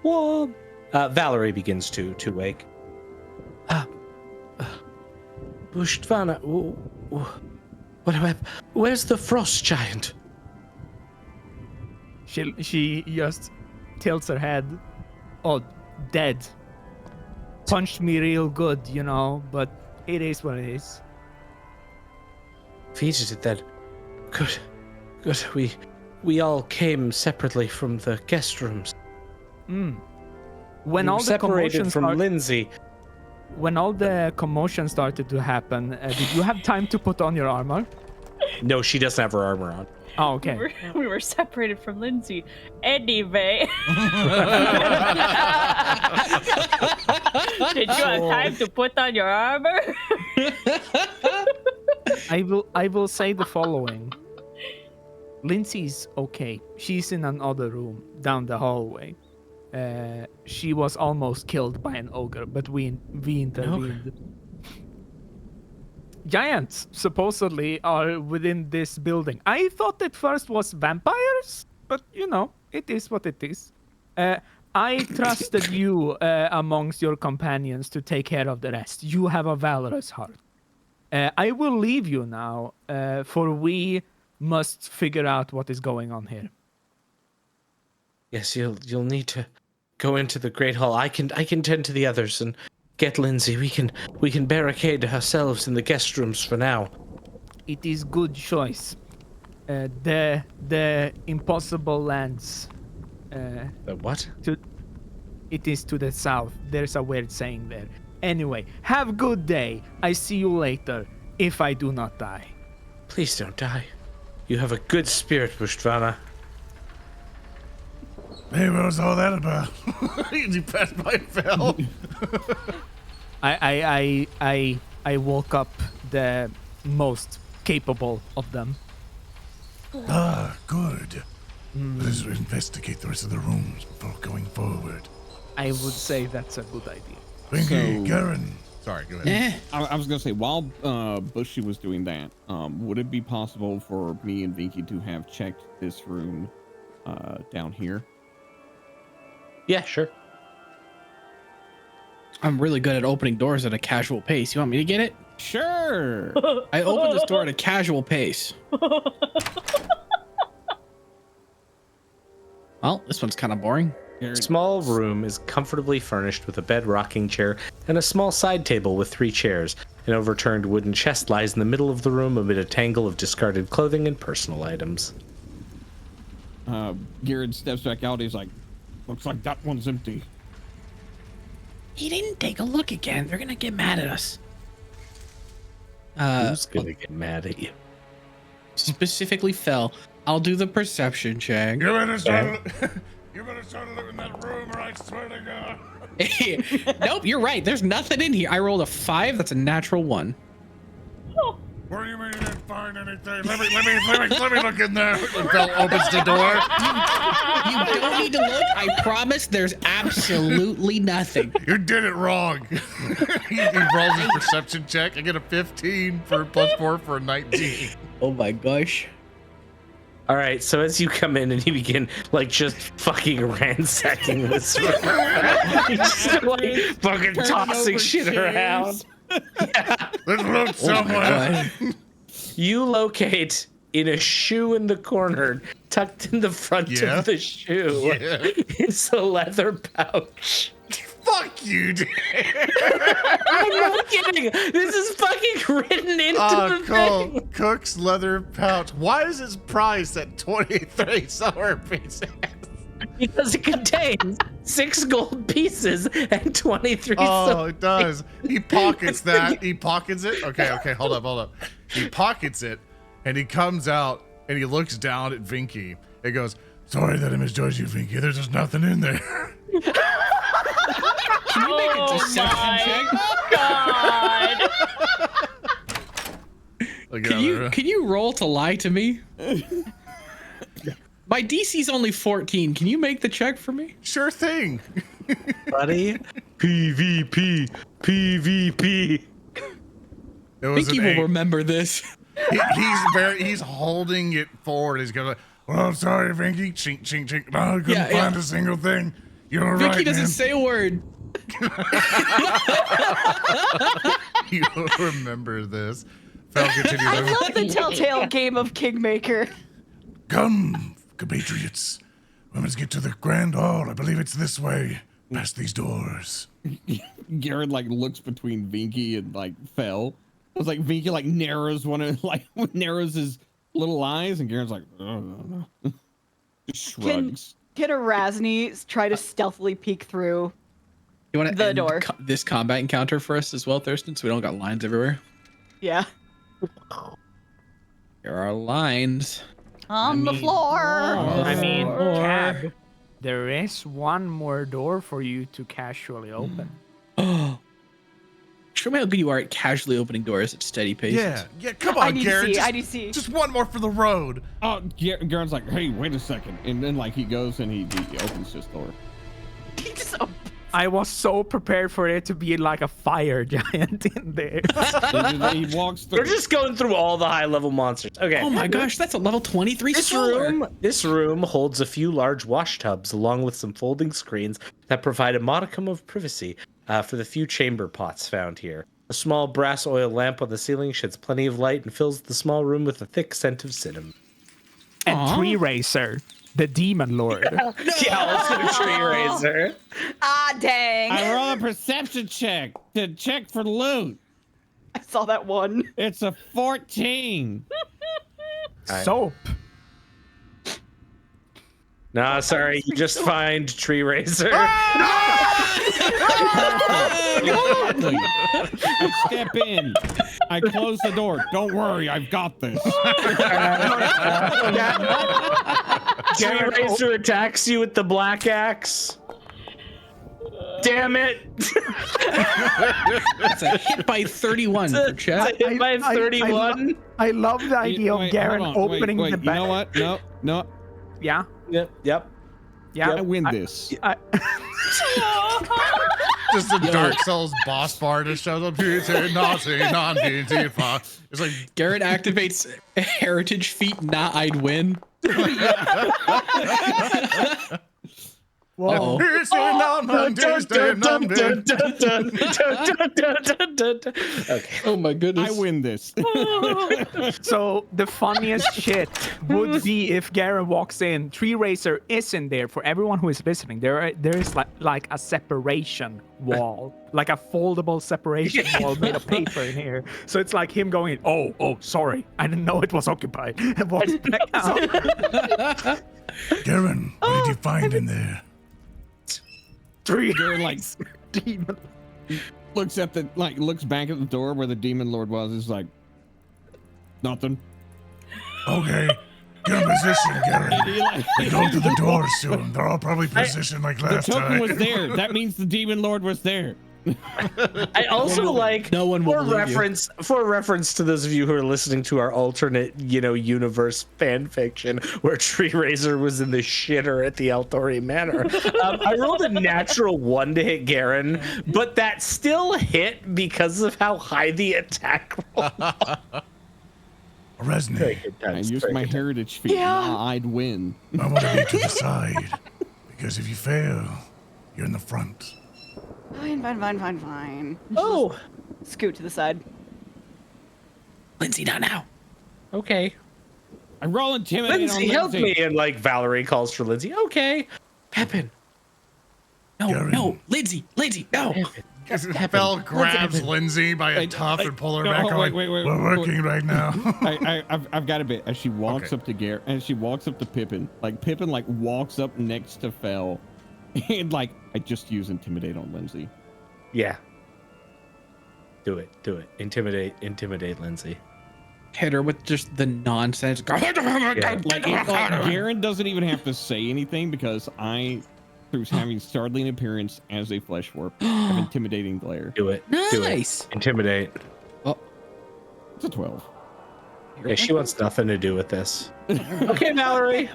Speaker 8: Whoa. Valerie begins to wake. Buchtvana, where's the frost giant?
Speaker 9: She just tilts her head. Oh, dead. Punched me real good, you know, but it is what it is.
Speaker 8: Visited then. Good. We all came separately from the guest rooms.
Speaker 9: When
Speaker 8: You
Speaker 9: all
Speaker 8: were
Speaker 9: the
Speaker 8: separated
Speaker 9: commotion
Speaker 8: from Lindsay.
Speaker 9: when all the commotion started to happen, did you have time to put on your armor?
Speaker 8: No, she doesn't have her armor on.
Speaker 9: Oh, okay.
Speaker 6: We were separated from Lindsay. Anyway. Did you have time to put on your armor?
Speaker 9: I will say the following. Lindsay's okay. She's in another room down the hallway. She was almost killed by an ogre, but we intervened. Giants supposedly are within this building. I thought at first was vampires, but you know, it is what it is. I trusted you amongst your companions to take care of the rest. You have a valorous heart. I will leave you now, for we must figure out what is going on here.
Speaker 8: Yes, you'll need to go into the Great Hall. I can tend to the others and get Lindsay. We can barricade ourselves in the guest rooms for now.
Speaker 9: It is good choice. The impossible lands.
Speaker 8: The what?
Speaker 9: It is to the south. There's a weird saying there. Anyway, have a good day. I see you later, if I do not die.
Speaker 8: Please don't die. You have a good spirit, Buchtvana.
Speaker 3: Hey, what was all that about?
Speaker 1: You passed by Fell.
Speaker 9: I woke up the most capable of them.
Speaker 3: Ah, good. Let's investigate the rest of the rooms before going forward.
Speaker 9: I would say that's a good idea.
Speaker 3: Vinky,
Speaker 4: So-
Speaker 3: Geren.
Speaker 1: Sorry, go ahead.
Speaker 4: I was gonna say, while Bushy was doing that, would it be possible for me and Vinky to have checked this room down here?
Speaker 8: Yeah, sure.
Speaker 7: I'm really good at opening doors at a casual pace. You want me to get it?
Speaker 4: Sure.
Speaker 7: I opened this door at a casual pace. Well, this one's kind of boring.
Speaker 8: The small room is comfortably furnished with a bed rocking chair and a small side table with 3 chairs. An overturned wooden chest lies in the middle of the room amid a tangle of discarded clothing and personal items.
Speaker 4: Geren steps back out. He's like, looks like that one's empty.
Speaker 7: He didn't take a look again. They're gonna get mad at us.
Speaker 8: Who's gonna get mad at you?
Speaker 7: Specifically Fell. I'll do the perception check.
Speaker 3: You better start looking in that room, or I swear to God.
Speaker 7: Nope, you're right. There's nothing in here. I rolled a 5. That's a natural 1.
Speaker 3: What do you mean you didn't find anything? Let me look in there.
Speaker 1: Fell opens the door.
Speaker 7: You don't need to look. I promise there's absolutely nothing.
Speaker 3: You did it wrong.
Speaker 1: he rolls his perception check. I get a 15 for +4 for a 19.
Speaker 7: Oh my gosh.
Speaker 8: All right, so as you come in and you begin like just fucking ransacking this room, you just like fucking tossing shit around.
Speaker 3: Let's look somewhere.
Speaker 8: You locate in a shoe in the corner, tucked in the front
Speaker 1: Yeah.
Speaker 8: of the shoe.
Speaker 1: Yeah.
Speaker 8: It's a leather pouch.
Speaker 1: Fuck you, dude.
Speaker 8: I'm not kidding. This is fucking written into the thing.
Speaker 1: Cook's leather pouch. Why is its price at 23 silver pieces?
Speaker 8: Because it contains 6 gold pieces and 23
Speaker 1: Oh,
Speaker 8: silver.
Speaker 1: it does. He pockets that. He pockets it. Okay, hold up. He pockets it, and he comes out, and he looks down at Vinky, and goes,
Speaker 3: Sorry that I misjudged you, Vinky. There's just nothing in there.
Speaker 7: Can you make a
Speaker 6: Oh
Speaker 7: deception
Speaker 6: my
Speaker 7: check?
Speaker 6: God.
Speaker 1: Look
Speaker 7: Can you roll to lie to me? My DC's only 14. Can you make the check for me?
Speaker 1: Sure thing.
Speaker 8: Buddy. PvP.
Speaker 1: It was
Speaker 7: Vinky
Speaker 1: an
Speaker 7: will
Speaker 1: 8.
Speaker 7: remember this.
Speaker 1: He's holding it forward. He's gonna.
Speaker 3: Well, I'm sorry, Vinky. Chink, chink, chink. No, I couldn't
Speaker 7: Yeah,
Speaker 3: find
Speaker 7: yeah.
Speaker 3: a single thing. You're
Speaker 7: Vinky
Speaker 3: right,
Speaker 7: doesn't
Speaker 3: man.
Speaker 7: say a word.
Speaker 1: You remember this. Fell continues.
Speaker 2: I love the telltale game of Kingmaker.
Speaker 3: Come, compatriots. We must get to the Grand Hall. I believe it's this way, past these doors.
Speaker 4: Geren like looks between Vinky and like Fell. It was like Vinky like narrows narrows his little eyes, and Garen's like, just shrugs.
Speaker 2: Can Arasne try to stealthily peek through
Speaker 7: You want to
Speaker 2: The
Speaker 7: end
Speaker 2: door.
Speaker 7: This combat encounter for us as well, Thurston, so we don't got lines everywhere?
Speaker 2: Yeah.
Speaker 7: There are lines.
Speaker 2: On the floor.
Speaker 9: I mean,
Speaker 7: Or-
Speaker 9: Cab, there is one more door for you to casually open.
Speaker 7: Show me how good you are at casually opening doors at steady pace.
Speaker 1: Yeah, come
Speaker 2: I
Speaker 1: on,
Speaker 2: need
Speaker 1: Garen.
Speaker 2: to see.
Speaker 1: Just,
Speaker 2: I need to see.
Speaker 1: just one more for the road.
Speaker 4: Oh, Garen's like, hey, wait a second. And then like he goes and he opens this door.
Speaker 2: He just
Speaker 9: I was so prepared for it to be like a fire giant in there.
Speaker 4: He walks through.
Speaker 8: We're just going through all the high level monsters. Okay.
Speaker 7: Oh my gosh, that's a level 23
Speaker 8: This room holds a few large wash tubs along with some folding screens that provide a modicum of privacy for the few chamber pots found here. A small brass oil lamp on the ceiling sheds plenty of light and fills the small room with a thick scent of cinnamon.
Speaker 9: And Tree Racer, the demon lord.
Speaker 8: Yeah, let's go Tree Razor.
Speaker 2: Ah, dang.
Speaker 4: I roll a perception check to check for loot.
Speaker 2: I saw that one.
Speaker 4: It's a 14.
Speaker 9: Soap.
Speaker 8: Nah, sorry, you just find Tree Razor.
Speaker 4: I step in. I close the door. Don't worry, I've got this.
Speaker 8: Tree Razor attacks you with the black axe. Damn it!
Speaker 7: That's a hit by 31 for chat.
Speaker 8: It's a hit by 31.
Speaker 9: I love the idea of
Speaker 4: Wait,
Speaker 9: Garen
Speaker 4: hold on,
Speaker 9: opening
Speaker 4: wait,
Speaker 9: the
Speaker 4: you know
Speaker 9: back.
Speaker 4: what? No.
Speaker 9: Yeah.
Speaker 8: Yep.
Speaker 4: I win this.
Speaker 1: Just a Dark Souls boss bar to show the beauty, naughty, non-beauty. It's like
Speaker 7: Garrett activates a heritage feat, not I'd win.
Speaker 9: Whoa.
Speaker 8: Okay.
Speaker 7: Oh my goodness.
Speaker 4: I win this.
Speaker 9: So the funniest shit would be if Garen walks in, Tree Racer isn't there. For everyone who is listening, there is like a separation wall, like a foldable separation wall made of paper in here. So it's like him going, oh, sorry, I didn't know it was occupied, and walks back out.
Speaker 3: Garen, what did you find in there?
Speaker 4: Garen like
Speaker 9: Demon.
Speaker 4: looks back at the door where the demon lord was. Is like nothing.
Speaker 3: Okay, get in position, Garen.
Speaker 4: He, like,
Speaker 3: We go to the doors soon. They're all probably positioned like
Speaker 4: the
Speaker 3: last
Speaker 4: token
Speaker 3: time.
Speaker 4: was there. That means the demon lord was there.
Speaker 8: I also like
Speaker 7: No one will believe you.
Speaker 8: for reference to those of you who are listening to our alternate, universe fan fiction where Tree Razor was in the shitter at the Altori Manor. I rolled a natural 1 to hit Garen, but that still hit because of how high the attack roll.
Speaker 3: Arasne,
Speaker 4: I used my heritage feat. Nah, I'd win.
Speaker 3: I want to be to the side. Because if you fail, you're in the front.
Speaker 2: Fine.
Speaker 8: Oh,
Speaker 2: Scoot to the side.
Speaker 7: Lindsay, not now.
Speaker 8: okay.
Speaker 4: I roll intimidate
Speaker 8: Lindsay,
Speaker 4: on
Speaker 8: help
Speaker 4: Lindsay.
Speaker 8: me. And Valerie calls for Lindsay. Okay. Pepin.
Speaker 7: No, Lindsay, no.
Speaker 1: Fell grabs Lindsay by a tuft and pull her back.
Speaker 4: Oh,
Speaker 1: Going,
Speaker 4: wait.
Speaker 3: We're working right now.
Speaker 4: I've got a bit. As she walks
Speaker 1: Okay.
Speaker 4: up to Garen, and she walks up to Pippin. Like Pippin, walks up next to Fell, and I just use intimidate on Lindsay.
Speaker 8: Yeah. Do it. Intimidate Lindsay.
Speaker 7: Hit her with just the nonsense.
Speaker 4: Garen doesn't even have to say anything because through having startling appearance as a flesh warp, have intimidating glare.
Speaker 8: Do it. Do it.
Speaker 7: Nice.
Speaker 8: Intimidate.
Speaker 4: It's a 12.
Speaker 8: Yeah, she wants nothing to do with this. Okay, Valerie.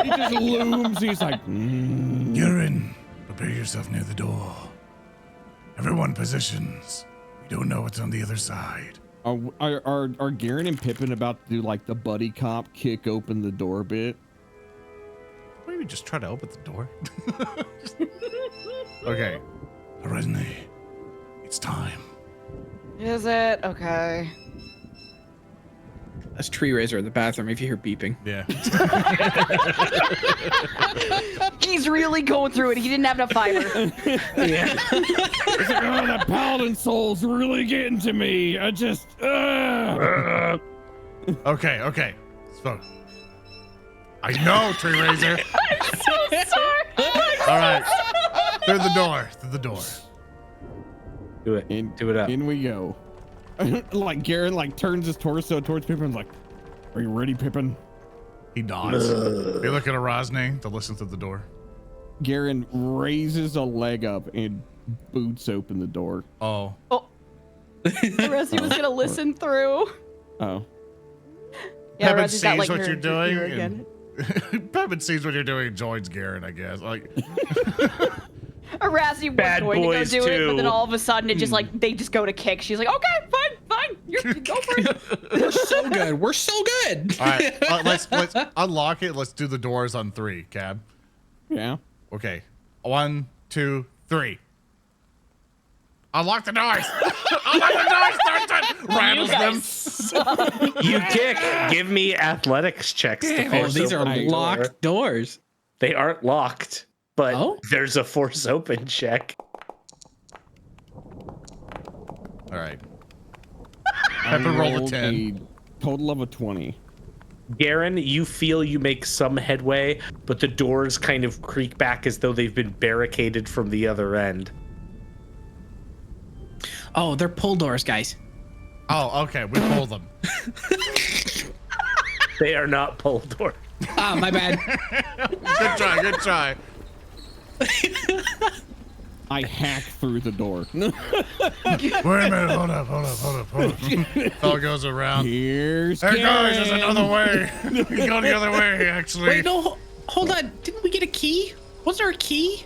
Speaker 4: He just looms. He's like,
Speaker 3: Garen, prepare yourself near the door. Everyone positions. We don't know what's on the other side.
Speaker 4: Are Garen and Pippin about to do the buddy cop kick open the door bit?
Speaker 1: maybe just try to open the door. Okay.
Speaker 3: Arasne, it's time.
Speaker 2: Is it? Okay.
Speaker 7: That's Tree Razor in the bathroom if you hear beeping.
Speaker 1: Yeah.
Speaker 2: He's really going through it. He didn't have enough fiber.
Speaker 4: Yeah. It's like, oh, that paladin soul's really getting to me. I just.
Speaker 1: Okay. So, I know, Tree Razor.
Speaker 6: I'm so sorry.
Speaker 1: All right. Through the door. Through the door.
Speaker 8: Do it. Do it up.
Speaker 4: In we go. Like Garen like turns his torso towards Pippin and is like, "Are you ready, Pippin?"
Speaker 1: He nods. You look at Arasne to listen through the door.
Speaker 4: Garen raises a leg up and boots open the door.
Speaker 1: Oh.
Speaker 2: Arasne was gonna listen through.
Speaker 4: Oh.
Speaker 2: Yeah,
Speaker 1: Pippin
Speaker 2: Arasne's got,
Speaker 1: sees
Speaker 2: like,
Speaker 1: what
Speaker 2: her
Speaker 1: you're doing.
Speaker 2: ear again.
Speaker 1: Pippin sees what you're doing and joins Garen, I guess. Like,
Speaker 2: Arasne was
Speaker 8: Bad
Speaker 2: going to go
Speaker 8: boys
Speaker 2: do it, but then
Speaker 8: too.
Speaker 2: all of a sudden it just like they just go to kick. She's like, okay, fine, you go for it.
Speaker 7: We're so good. We're so good.
Speaker 1: all right, let's unlock it. Let's do the doors on 3, Cab.
Speaker 4: Yeah.
Speaker 1: Okay, 1, 2, 3. Unlock the doors. Unlock the doors. Rattles them.
Speaker 8: You kick. Give me athletics checks to
Speaker 7: Oh,
Speaker 8: force
Speaker 7: these are
Speaker 8: open the door.
Speaker 7: locked doors.
Speaker 8: They aren't locked, but
Speaker 7: Oh?
Speaker 8: there's a force open check.
Speaker 1: All right. Pippin rolled a 10.
Speaker 4: A total of a 20.
Speaker 8: Garen, you feel you make some headway, but the doors kind of creak back as though they've been barricaded from the other end.
Speaker 7: Oh, they're pull doors, guys.
Speaker 1: Oh, okay. We pulled them.
Speaker 8: They are not pull doors.
Speaker 7: Ah, my bad.
Speaker 1: Good try. Good try.
Speaker 4: I hack through the door.
Speaker 3: Wait a minute. Hold up.
Speaker 1: Fell goes around.
Speaker 4: Here's
Speaker 3: Hey guys,
Speaker 4: Garen.
Speaker 3: there's another way. You go the other way, actually.
Speaker 7: Wait, no, hold on. Didn't we get a key? Was there a key?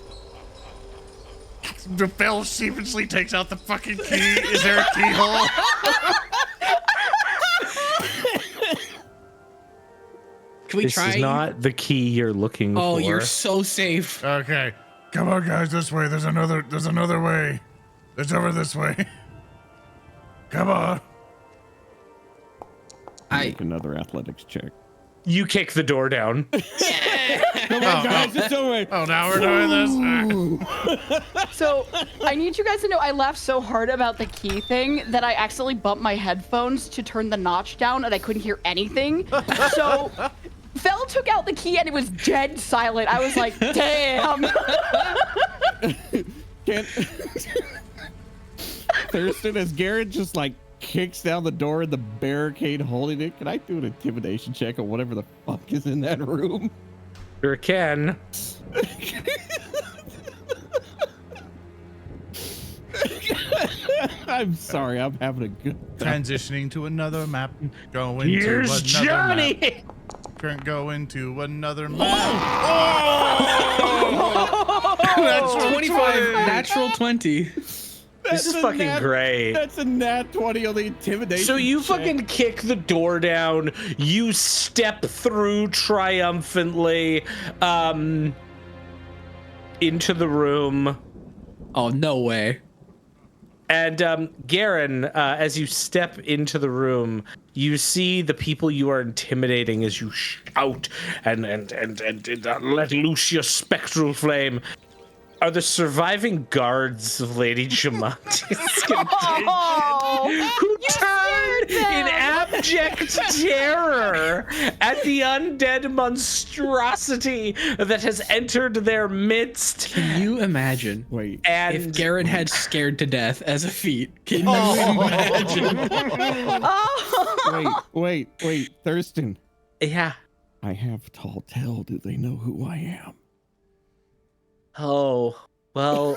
Speaker 1: The Fell sheepishly takes out the fucking key. Is there a keyhole?
Speaker 7: Can we
Speaker 8: This
Speaker 7: try?
Speaker 8: is not the key you're looking
Speaker 7: Oh,
Speaker 8: for.
Speaker 7: you're so safe.
Speaker 1: Okay.
Speaker 3: Come on, guys, this way. There's another way. It's over this way. Come on.
Speaker 4: Make another athletics check.
Speaker 8: You kick the door down.
Speaker 4: Come on, guys, it's over.
Speaker 1: Oh, now we're doing this.
Speaker 2: So I need you guys to know I laughed so hard about the key thing that I accidentally bumped my headphones to turn the notch down and I couldn't hear anything. So Fell took out the key and it was dead silent. I was like, damn.
Speaker 4: Thurston, as Garrett just like kicks down the door and the barricade holding it, can I do an intimidation check on whatever the fuck is in that room?
Speaker 8: Sure can.
Speaker 4: I'm sorry, I'm having a good time.
Speaker 1: Transitioning to another map. Going
Speaker 8: Here's
Speaker 1: to another
Speaker 8: Johnny.
Speaker 1: map. Go into another map. Oh! That's
Speaker 7: 25, natural 20.
Speaker 8: This
Speaker 4: That's
Speaker 8: is
Speaker 4: a
Speaker 8: fucking
Speaker 4: nat-
Speaker 8: great.
Speaker 4: That's a nat 20 on the intimidation.
Speaker 8: So you
Speaker 4: check.
Speaker 8: fucking kick the door down. You step through triumphantly into the room.
Speaker 7: Oh, no way.
Speaker 8: And Garen, as you step into the room, you see the people you are intimidating as you shout and let loose your spectral flame. Are the surviving guards of Lady Jamanti's contingent who turned in abject terror at the undead monstrosity that has entered their midst.
Speaker 7: Can you imagine
Speaker 4: Wait.
Speaker 8: And
Speaker 7: if Garen had scared to death as a feat? Can you imagine?
Speaker 4: Wait, Thurston.
Speaker 8: yeah.
Speaker 4: I have tall tale. Do they know who I am?
Speaker 8: Oh, well,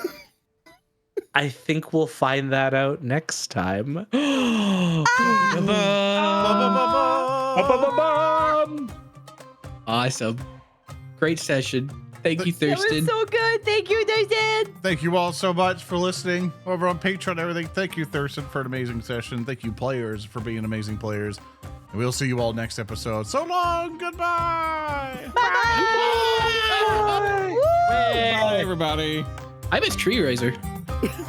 Speaker 8: I think we'll find that out next time.
Speaker 7: Awesome. Great session. Thank you,
Speaker 2: That
Speaker 7: Thurston.
Speaker 2: was so good. Thank you, Thurston.
Speaker 1: Thank you all so much for listening over on Patreon and everything. Thank you, Thurston, for an amazing session. Thank you, players, for being amazing players. And we'll see you all next episode. So long. Goodbye.
Speaker 2: Bye-bye.
Speaker 4: Bye, everybody.
Speaker 7: I miss Tree Razor.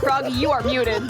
Speaker 2: Froggy, you are muted.